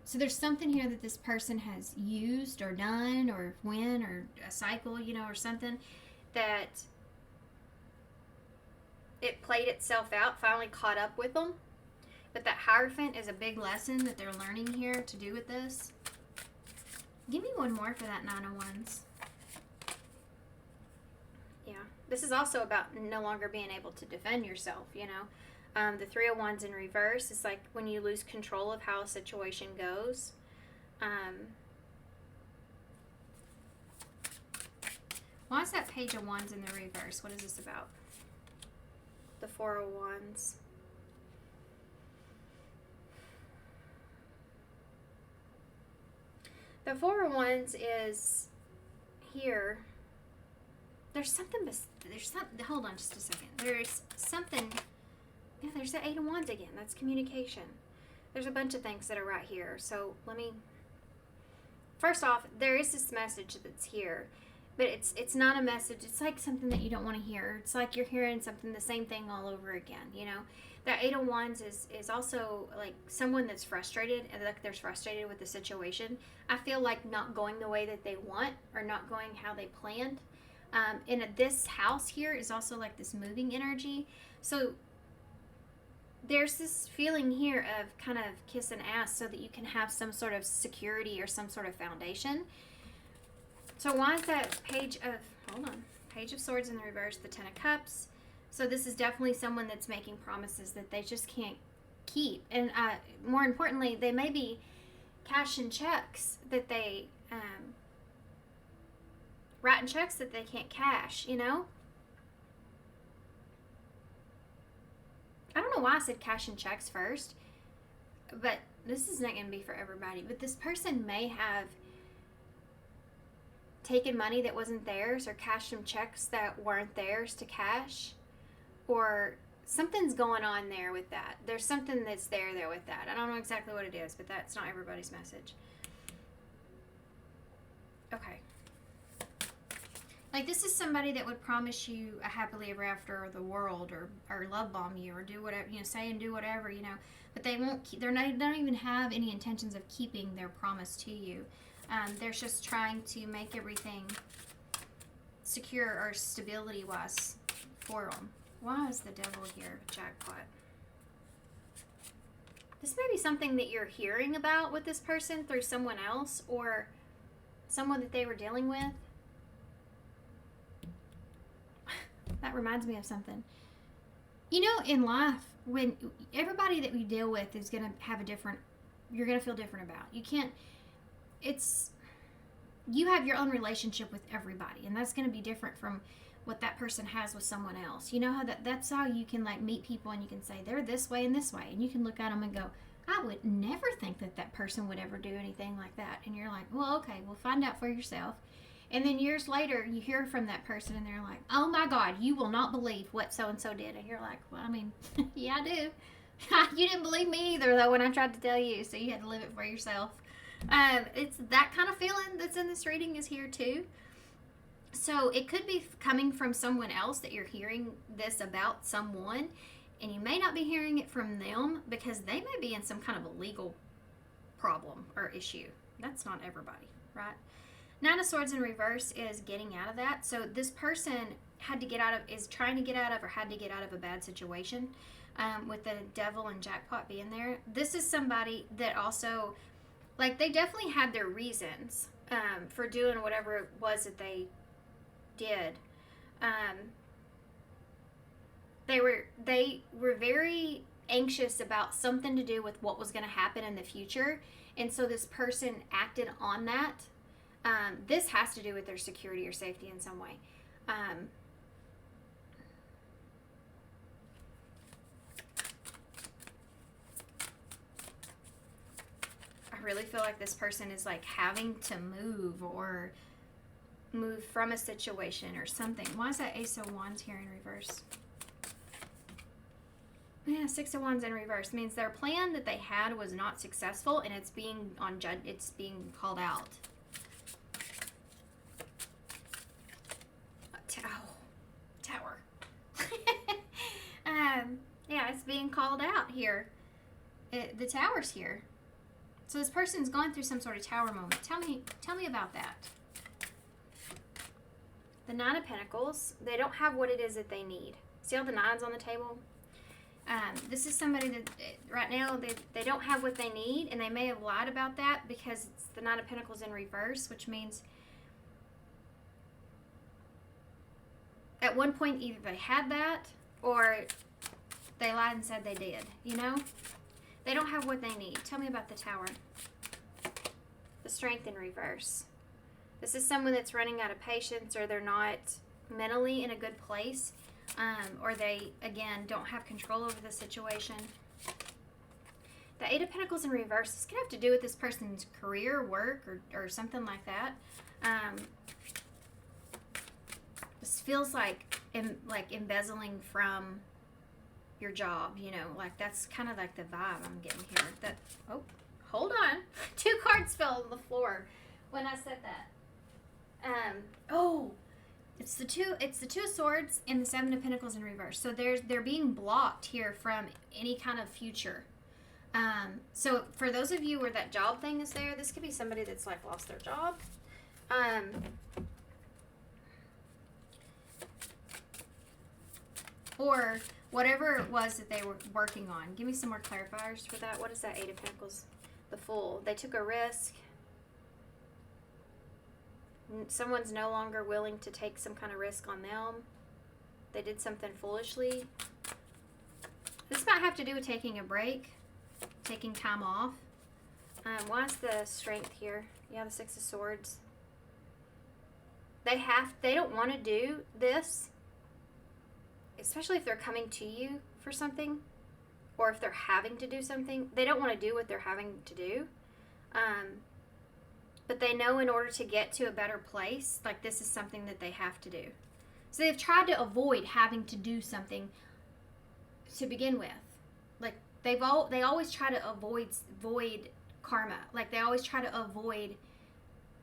So there's something here that this person has used or done or or a cycle, or something that it played itself out, finally caught up with them. But that Hierophant is a big lesson that they're learning here to do with this. Give me one more for that Nine of Wands. Yeah. This is also about no longer being able to defend yourself, The Three of Wands in reverse is like when you lose control of how a situation goes. Why is that Page of Wands in the reverse? What is this about? The Four of Wands. The Four of Wands is here. There's something, hold on just a second. There's something, yeah, there's the Eight of Wands again. That's communication. There's a bunch of things that are right here. So first off, there is this message that's here, but it's not a message. It's like something that you don't want to hear. It's like you're hearing the same thing all over again, That Eight of Wands is also like someone that's frustrated, and like they're frustrated with the situation. I feel like not going the way that they want or not going how they planned. And this house here is also like this moving energy. So there's this feeling here of kind of kissing ass so that you can have some sort of security or some sort of foundation. So why is that Page of Swords in the reverse, the Ten of Cups. So this is definitely someone that's making promises that they just can't keep. And more importantly, they may be cashing checks that they, writing checks that they can't cash, I don't know why I said cashing checks first, but this is not going to be for everybody. But this person may have taken money that wasn't theirs or cashed some checks that weren't theirs to cash. Or something's going on there with that. There's something that's there with that. I don't know exactly what it is, but that's not everybody's message. Okay. Like, this is somebody that would promise you a happily ever after or the world or love bomb you or do whatever, say and do whatever, But they won't keep, they don't even have any intentions of keeping their promise to you. They're just trying to make everything secure or stability-wise for them. Why is the Devil here? Jackpot. This may be something that you're hearing about with this person through someone else or someone that they were dealing with. That reminds me of something. In life, when everybody that we deal with is going to have you're going to feel different about. You can't, you have your own relationship with everybody, and that's going to be different from what that person has with someone else. You know how that's how you can like meet people, and you can say they're this way and this way, and you can look at them and go, I would never think that that person would ever do anything like that. And you're like, well, okay, we'll find out for yourself. And then years later, you hear from that person, and they're like, oh my God, you will not believe what so-and-so did. And you're like, well, I mean, yeah, I do. You didn't believe me either, though, when I tried to tell you, so you had to live it for yourself. It's that kind of feeling that's in this reading is here, too. So it could be coming from someone else that you're hearing this about someone, and you may not be hearing it from them because they may be in some kind of a legal problem or issue. That's not everybody, right? Nine of Swords in reverse is getting out of that. So this person is trying to get out of or had to get out of a bad situation with the Devil and Jackpot being there. This is somebody that also, like, they definitely had their reasons for doing whatever it was that they did. They were very anxious about something to do with what was going to happen in the future, and so this person acted on that. This has to do with their security or safety in some way. I really feel like this person is like having to move or move from a situation or something. Why is that Ace of Wands here in reverse? Yeah, Six of Wands in reverse means their plan that they had was not successful, and it's being called out. Tower. Yeah, it's being called out here. The Tower's here. So this person's going through some sort of tower moment. Tell me about that. The Nine of Pentacles. They don't have what it is that they need. See all the nines on the table? This is somebody that right now they don't have what they need, and they may have lied about that because it's the Nine of Pentacles in reverse, which means at one point either they had that or they lied and said they did, you know? They don't have what they need. Tell me about the Tower. The Strength in reverse. This is someone that's running out of patience, or they're not mentally in a good place, or they, again, don't have control over the situation. The Eight of Pentacles in reverse. This could have to do with this person's career, work, or something like that. This feels like embezzling from your job, you know, like that's kind of like the vibe I'm getting here. Oh, hold on. 2 cards fell on the floor when I said that. It's the two of Swords and the Seven of Pentacles in reverse. So they're being blocked here from any kind of future. So for those of you where that job thing is there, this could be somebody that's like lost their job. Or whatever it was that they were working on. Give me some more clarifiers for that. What is that Eight of Pentacles? The Fool. They took a risk. Someone's no longer willing to take some kind of risk on them. They did something foolishly. This might have to do with taking a break, taking time off. Why is the Strength here? Yeah, the Six of Swords. They don't want to do this, especially if they're coming to you for something, or if they're having to do something. They don't want to do what they're having to do. But they know in order to get to a better place, like this is something that they have to do. So they've tried to avoid having to do something to begin with. Like they always try to avoid karma. Like they always try to avoid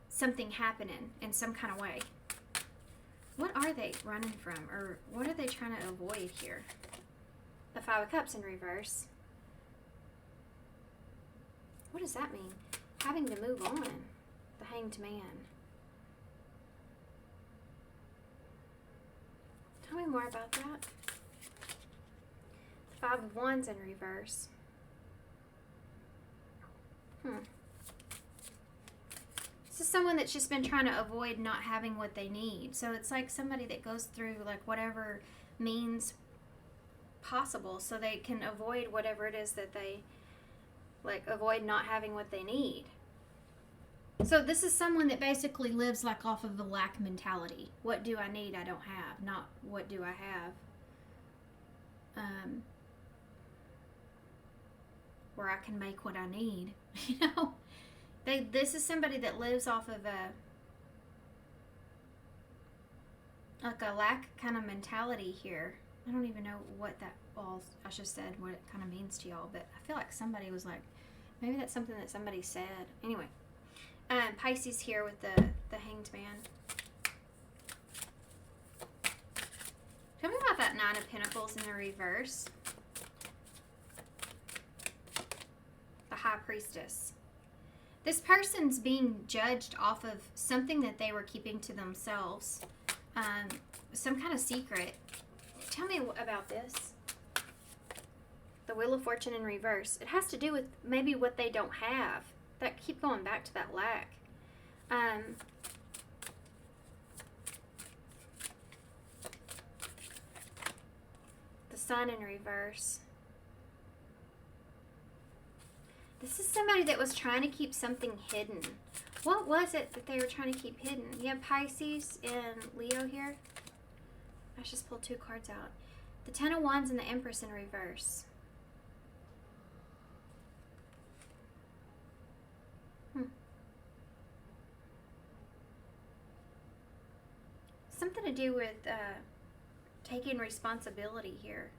something happening in some kind of way. What are they running from, or what are they trying to avoid here? The Five of Cups in reverse. What does that mean? Having to move on. The Hanged Man. Tell me more about that. The Five of Wands in reverse. This is someone that's just been trying to avoid not having what they need. So it's like somebody that goes through like whatever means possible so they can avoid whatever it is that they like, avoid not having what they need. So this is someone that basically lives like off of the lack mentality. What do I need? I don't have. Not what do I have. Where I can make what I need. You know, this is somebody that lives off of a lack kind of mentality here. I don't even know what that all, I just said what it kind of means to y'all, but I feel like somebody was like, maybe that's something that somebody said. Anyway, Pisces here with the Hanged Man. Tell me about that Nine of Pentacles in the reverse. The High Priestess. This person's being judged off of something that they were keeping to themselves. Some kind of secret. Tell me about this. The Wheel of Fortune in reverse. It has to do with maybe what they don't have. That keep going back to that lack. The Sun in reverse. This is somebody that was trying to keep something hidden. What was it that they were trying to keep hidden? You have Pisces and Leo here. I just pulled two cards out. The Ten of Wands and the Empress in reverse. Something to do with taking responsibility here.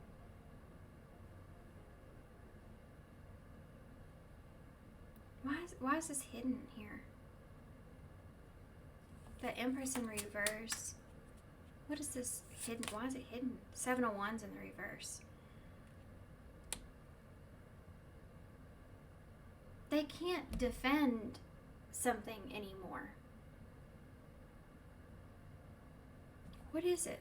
Why is this hidden here? The Empress in reverse. What is this hidden? Why is it hidden? Seven of Wands in the reverse. They can't defend something anymore. What is it?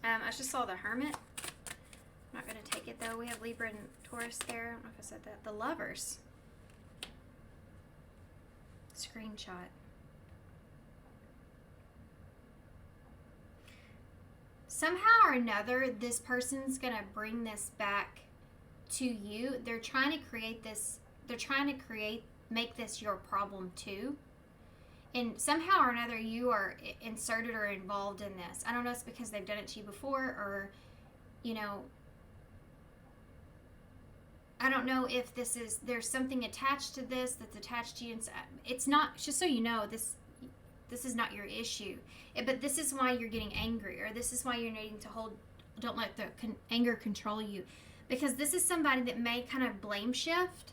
I just saw the Hermit. I'm not going to take it though. We have Libra and Taurus there. I don't know if I said that. The Lovers. Screenshot. Somehow or another, this person's going to bring this back to you. They're trying to create this. They're trying to make this your problem too. And somehow or another, you are inserted or involved in this. I don't know if it's because they've done it to you before, or, you know, I don't know if there's something attached to this that's attached to you. It's not, just so you know, this is not your issue. But this is why you're getting angry, or this is why you're needing to don't let the anger control you. Because this is somebody that may kind of blame shift.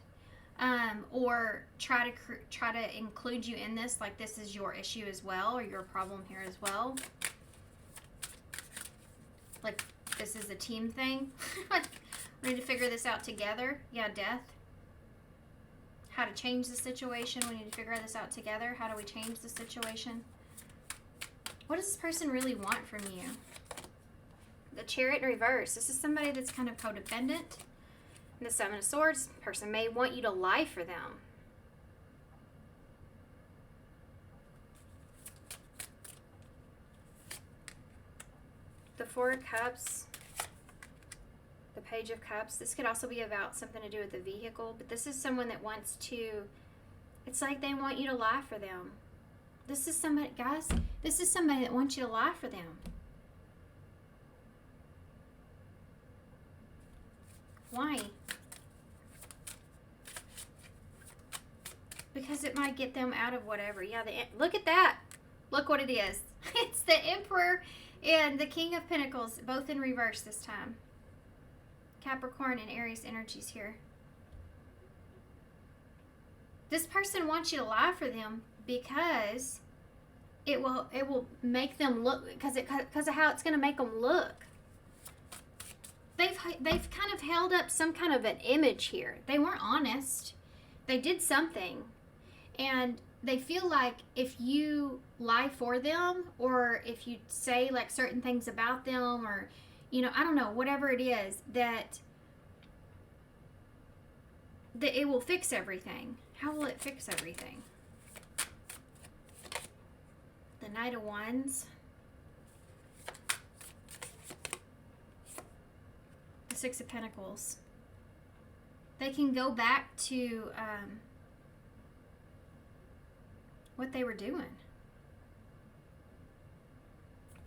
Or try to include you in this, like this is your issue as well, or your problem here as well. Like this is a team thing. Like we need to figure this out together. Yeah, Death. How to change the situation. We need to figure this out together. How do we change the situation? What does this person really want from you? The Chariot in reverse. This is somebody that's kind of codependent. The Seven of Swords, person may want you to lie for them. The Four of Cups, the Page of Cups. This could also be about something to do with the vehicle, but this is someone that wants to, it's like they want you to lie for them. This is somebody, guys, this is somebody that wants you to lie for them. Why? Because it might get them out of whatever. Yeah, look at that. Look what it is. It's the Emperor and the King of Pentacles, both in reverse this time. Capricorn and Aries energies here. This person wants you to lie for them because it will make them look, because of how it's going to make them look. They've kind of held up some kind of an image here. They weren't honest. They did something. And they feel like if you lie for them, or if you say like certain things about them, or, you know, I don't know, whatever it is, that it will fix everything. How will it fix everything? The Knight of Wands. The Six of Pentacles. They can go back to what they were doing.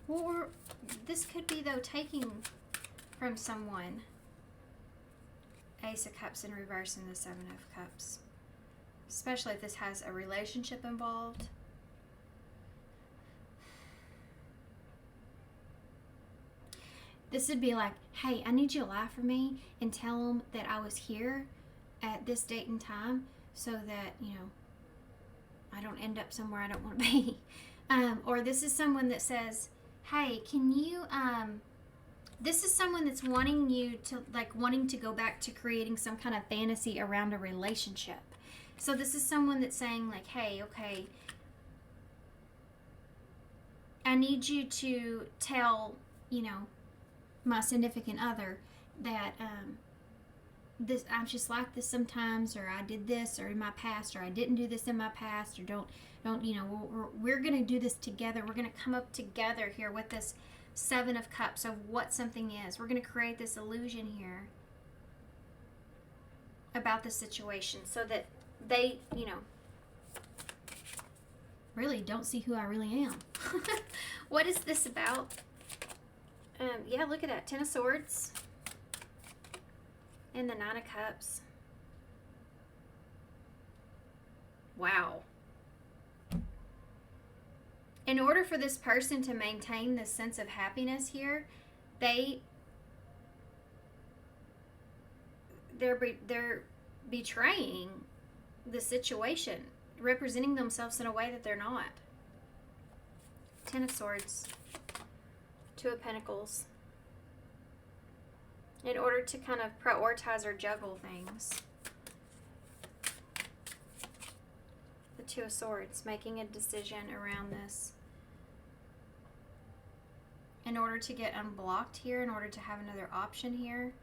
Or this could be, though, taking from someone. Ace of Cups in reverse and the Seven of Cups. Especially if this has a relationship involved. This would be like, hey, I need you to lie for me and tell them that I was here at this date and time so that, you know, I don't end up somewhere I don't want to be. Or this is someone that says, hey, can you, this is someone that's wanting you to, like, wanting to go back to creating some kind of fantasy around a relationship. So this is someone that's saying, like, hey, okay, I need you to tell, you know, my significant other that this, I'm just like this sometimes, or I did this, or in my past, or I didn't do this in my past, or don't you know, we're going to do this together. We're going to come up together here with this Seven of Cups of what something is. We're going to create this illusion here about the situation so that they, you know, really don't see who I really am. What is this about? Yeah, look at that. Ten of Swords. And the Nine of Cups. Wow. In order for this person to maintain this sense of happiness here, they're betraying the situation, representing themselves in a way that they're not. Ten of Swords. Two of Pentacles. In order to kind of prioritize or juggle things. The Two of Swords, making a decision around this. In order to get unblocked here, in order to have another option here.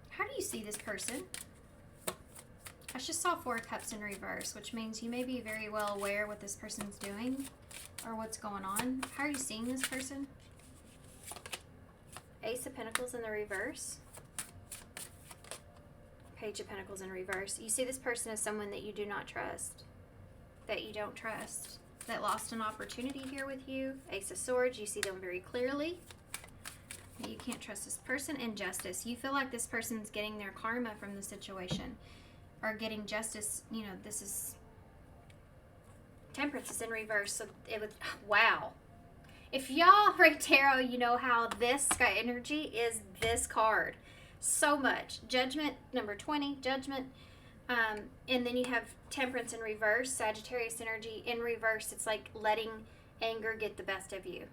How do you see this person? I just saw Four of Cups in reverse, which means you may be very well aware what this person's doing or what's going on. How are you seeing this person? Ace of Pentacles in the reverse. Page of Pentacles in reverse. You see this person as someone that you do not trust, that you don't trust, that lost an opportunity here with you. Ace of Swords, you see them very clearly. You can't trust this person. And Justice. You feel like this person's getting their karma from the situation. Or getting justice, you know, this is Temperance is in reverse, so it would, wow. If y'all read tarot, you know how this sky energy is this card. So much. Judgment, number 20, Judgment. And then you have Temperance in reverse, Sagittarius energy in reverse. It's like letting anger get the best of you.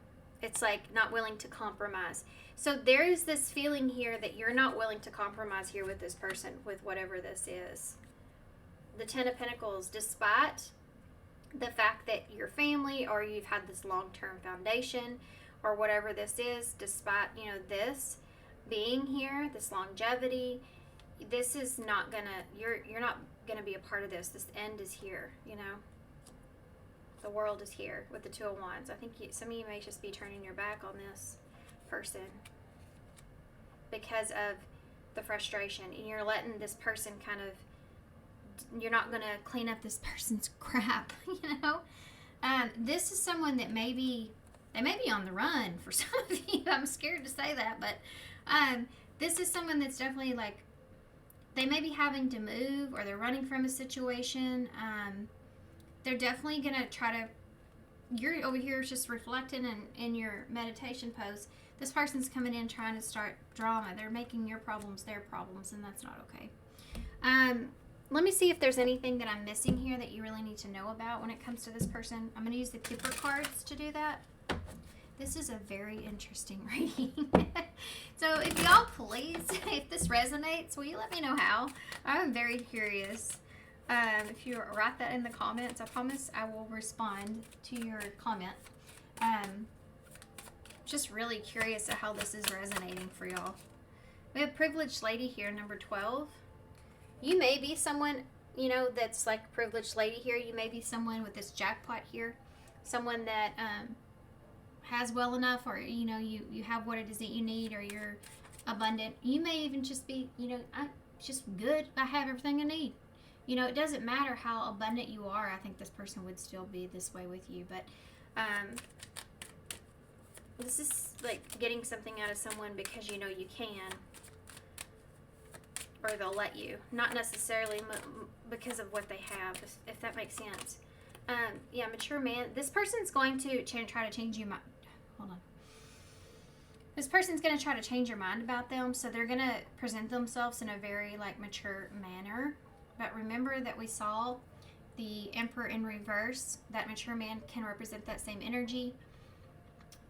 It's like not willing to compromise. So there is this feeling here that you're not willing to compromise here with this person, with whatever this is. The Ten of Pentacles, despite the fact that your family or you've had this long-term foundation or whatever this is, despite, you know, this being here, this longevity, this is not gonna, you're not gonna be a part of this. This end is here, you know. The world is here with the Two of Wands. I think some of you may just be turning your back on this person because of the frustration, and you're letting this person kind of, you're not going to clean up this person's crap, you know. This is someone that they may be on the run for some of you. I'm scared to say that, but this is someone that's definitely like, they may be having to move, or they're running from a situation. They're definitely going to try to, you're over here just reflecting in your meditation pose. This person's coming in trying to start drama. They're making your problems their problems, and that's not okay. Let me see if there's anything that I'm missing here that you really need to know about when it comes to this person. I'm going to use the Kipper cards to do that. This is a very interesting reading. So if y'all please, if this resonates, will you let me know how? I'm very curious. If you write that in the comments, I promise I will respond to your comment. Just really curious at how this is resonating for y'all. We have Privileged Lady here, number 12. You may be someone, you know, that's like Privileged Lady here. You may be someone with this jackpot here. Someone that has well enough, or, you know, you have what it is that you need, or you're abundant. You may even just be, you know, just good. I have everything I need. You know, it doesn't matter how abundant you are. I think this person would still be this way with you. But this is like getting something out of someone because you know you can. Or they'll let you. Not necessarily because of what they have, if that makes sense. Yeah, mature man. This person's going to try to change you. Hold on. This person's going to try to change your mind about them. So they're going to present themselves in a very like mature manner. But remember that we saw the Emperor in reverse. That mature man can represent that same energy.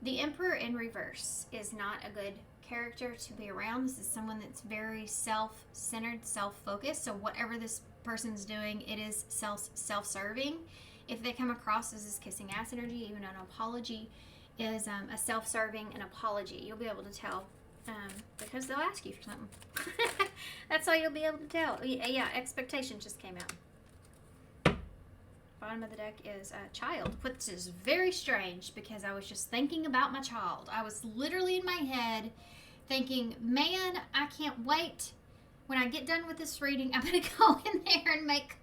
The Emperor in reverse is not a good character to be around. This is someone that's very self-centered, self-focused. So whatever this person's doing, it is self-serving. If they come across as this kissing ass energy, even an apology is a self-serving an apology. You'll be able to tell because they'll ask you for something. That's all you'll be able to tell. Yeah, expectation just came out. Bottom of the deck is a child, which is very strange because I was just thinking about my child. I was literally in my head thinking, man, I can't wait. When I get done with this reading, I'm going to go in there and make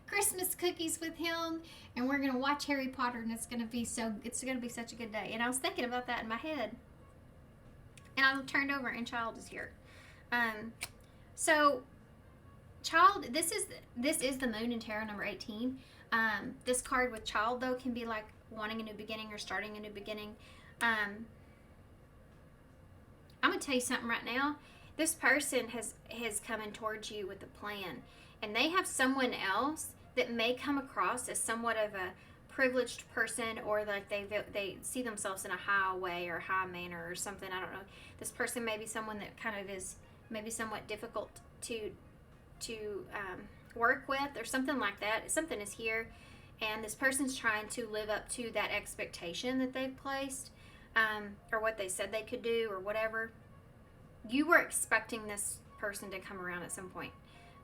Christmas cookies with him, and we're going to watch Harry Potter, and it's going to be such a good day. And I was thinking about that in my head. And I turned over, and child is here. So, child, this is the moon in tarot number 18. This card with child, though, can be like wanting a new beginning or starting a new beginning. I'm going to tell you something right now. This person has coming towards you with a plan. And they have someone else that may come across as somewhat of a privileged person, or like they see themselves in a high way or high manner or something. I don't know. This person may be someone that kind of is maybe somewhat difficult to work with or something like that. Something is here, and this person's trying to live up to that expectation that they've placed, or what they said they could do or whatever. You were expecting this person to come around at some point.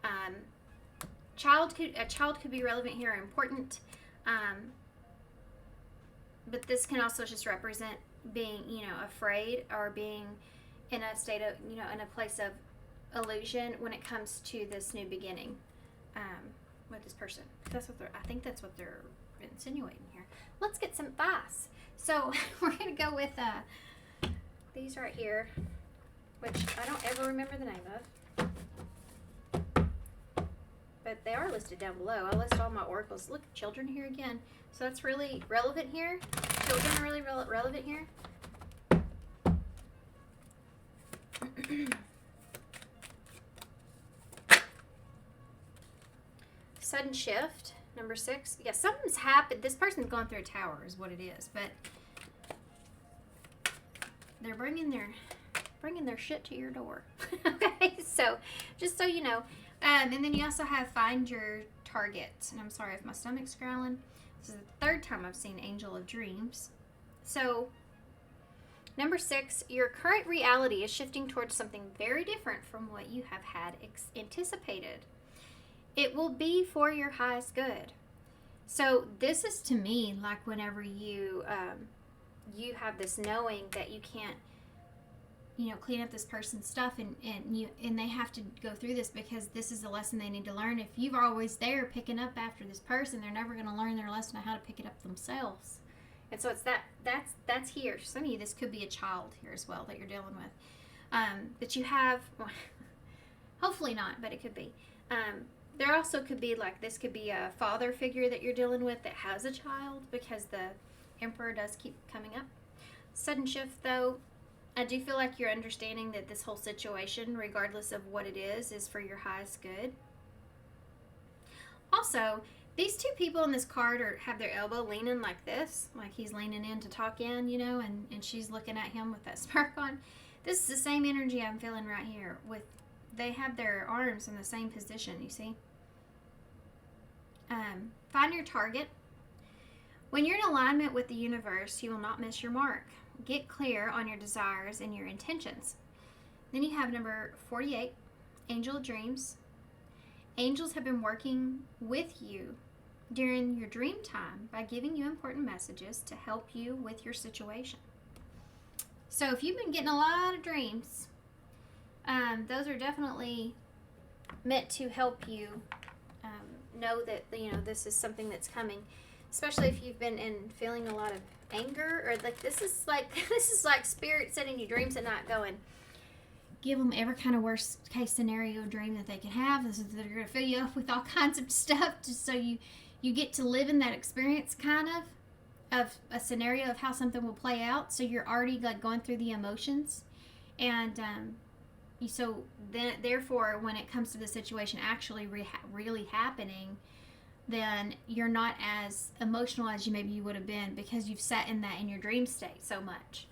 A child could be relevant here, important, but this can also just represent being, afraid or being in a state of, in a place of illusion when it comes to this new beginning with this person. I think that's what they're insinuating here. Let's get some advice. So we're gonna go with these right here, which I don't ever remember the name of. But they are listed down below. I list all my oracles. Look, children here again. So that's really relevant here. Children are really relevant here. Sudden shift, number 6. Yeah, something's happened. This person's gone through a tower is what it is. But they're bringing their shit to your door. Okay, so just so you know. And then you also have find your target. And I'm sorry if my stomach's growling. This is the 3rd time I've seen Angel of Dreams. So, number 6, your current reality is shifting towards something very different from what you have had anticipated. It will be for your highest good. So, this is to me like whenever you have this knowing that you can't, clean up this person's stuff, and they have to go through this because this is a lesson they need to learn. If you're always there picking up after this person, they're never going to learn their lesson on how to pick it up themselves. And so it's that's here. Some of you, this could be a child here as well that you're dealing with. That you have, well, hopefully not, but it could be. There also could be this could be a father figure that you're dealing with that has a child, because the Emperor does keep coming up. Sudden shift, though. I do feel like you're understanding that this whole situation, regardless of what it is for your highest good. Also, these two people in this card have their elbow leaning like this, like he's leaning in to talk in, and she's looking at him with that smirk on. This is the same energy I'm feeling right here. They have their arms in the same position, you see? Find your target. When you're in alignment with the universe, you will not miss your mark. Get clear on your desires and your intentions. Then you have number 48, Angel of Dreams. Angels have been working with you during your dream time by giving you important messages to help you with your situation. So if you've been getting a lot of dreams, those are definitely meant to help you know that, you know, this is something that's coming, especially if you've been feeling a lot of anger, or like this is like spirit sending you dreams at night going, give them every kind of worst case scenario dream that they can have. This is, they're going to fill you up with all kinds of stuff just so you get to live in that experience kind of a scenario of how something will play out. So you're already like going through the emotions, and so then therefore when it comes to the situation actually really happening, then you're not as emotional as you would have been, because you've sat in that in your dream state so much.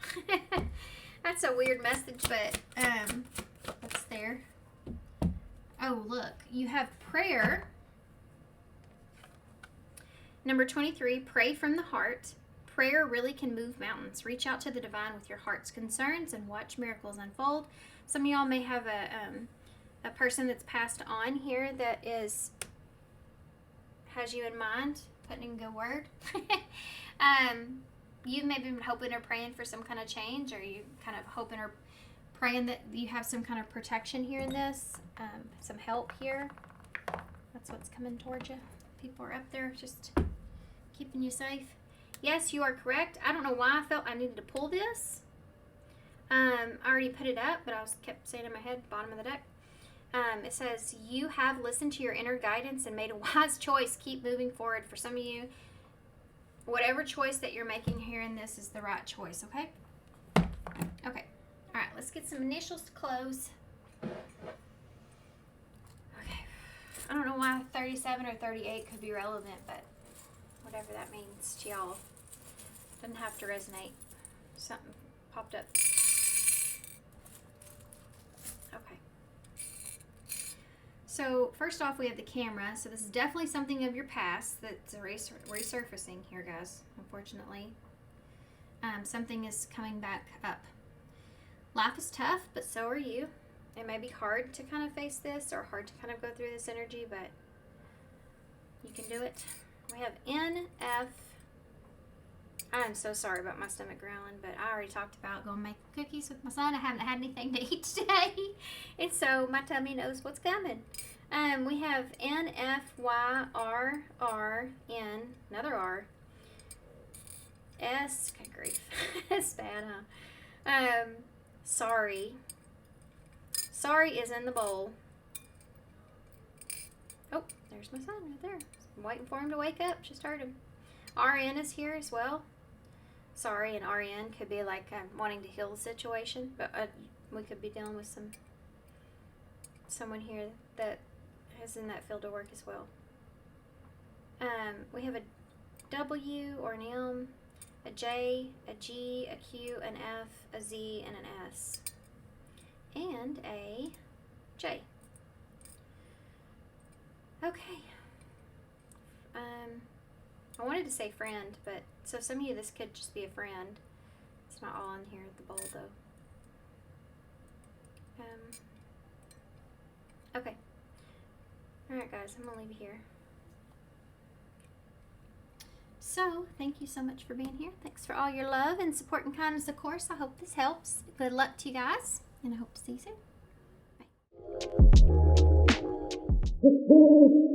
That's a weird message, but what's there? Oh, look, you have prayer. Number 23, pray from the heart. Prayer really can move mountains. Reach out to the divine with your heart's concerns and watch miracles unfold. Some of y'all may have a person that's passed on here that has you in mind, putting in a good word. You maybe been hoping or praying for some kind of change, or you kind of hoping or praying that you have some kind of protection here in this, some help here. That's what's coming towards you. People are up there just keeping you safe. Yes, you are correct. I don't know why I felt I needed to pull this. I already put it up, but I kept saying in my head, bottom of the deck. It says, you have listened to your inner guidance and made a wise choice. Keep moving forward. For some of you, whatever choice that you're making here in this is the right choice, okay? Okay. All right, let's get some initials to close. Okay. I don't know why 37 or 38 could be relevant, but whatever that means to y'all. Doesn't have to resonate. Something popped up. Okay. So first off, we have the camera. So this is definitely something of your past that's resurfacing here, guys, unfortunately. Something is coming back up. Life is tough, but so are you. It may be hard to kind of face this, or hard to kind of go through this energy, but you can do it. We have NF. I'm so sorry about my stomach growling, but I already talked about going make cookies with my son. I haven't had anything to eat today, and so my tummy knows what's coming. We have NFYRRN, another R. S, good grief, it's bad, huh? Sorry. Sorry is in the bowl. Oh, there's my son right there. I'm waiting for him to wake up. Just heard him. RN is here as well. Sorry, and RN could be like wanting to heal the situation, but we could be dealing with someone here that is in that field of work as well. We have a W or an M, a J, a G, a Q, an F, a Z, and an S, and a J. Okay. I wanted to say friend, but so some of you, this could just be a friend. It's not all in here at the bowl, though. Okay. Alright, guys, I'm going to leave you here. So, thank you so much for being here. Thanks for all your love and support and kindness, of course. I hope this helps. Good luck to you guys, and I hope to see you soon. Bye.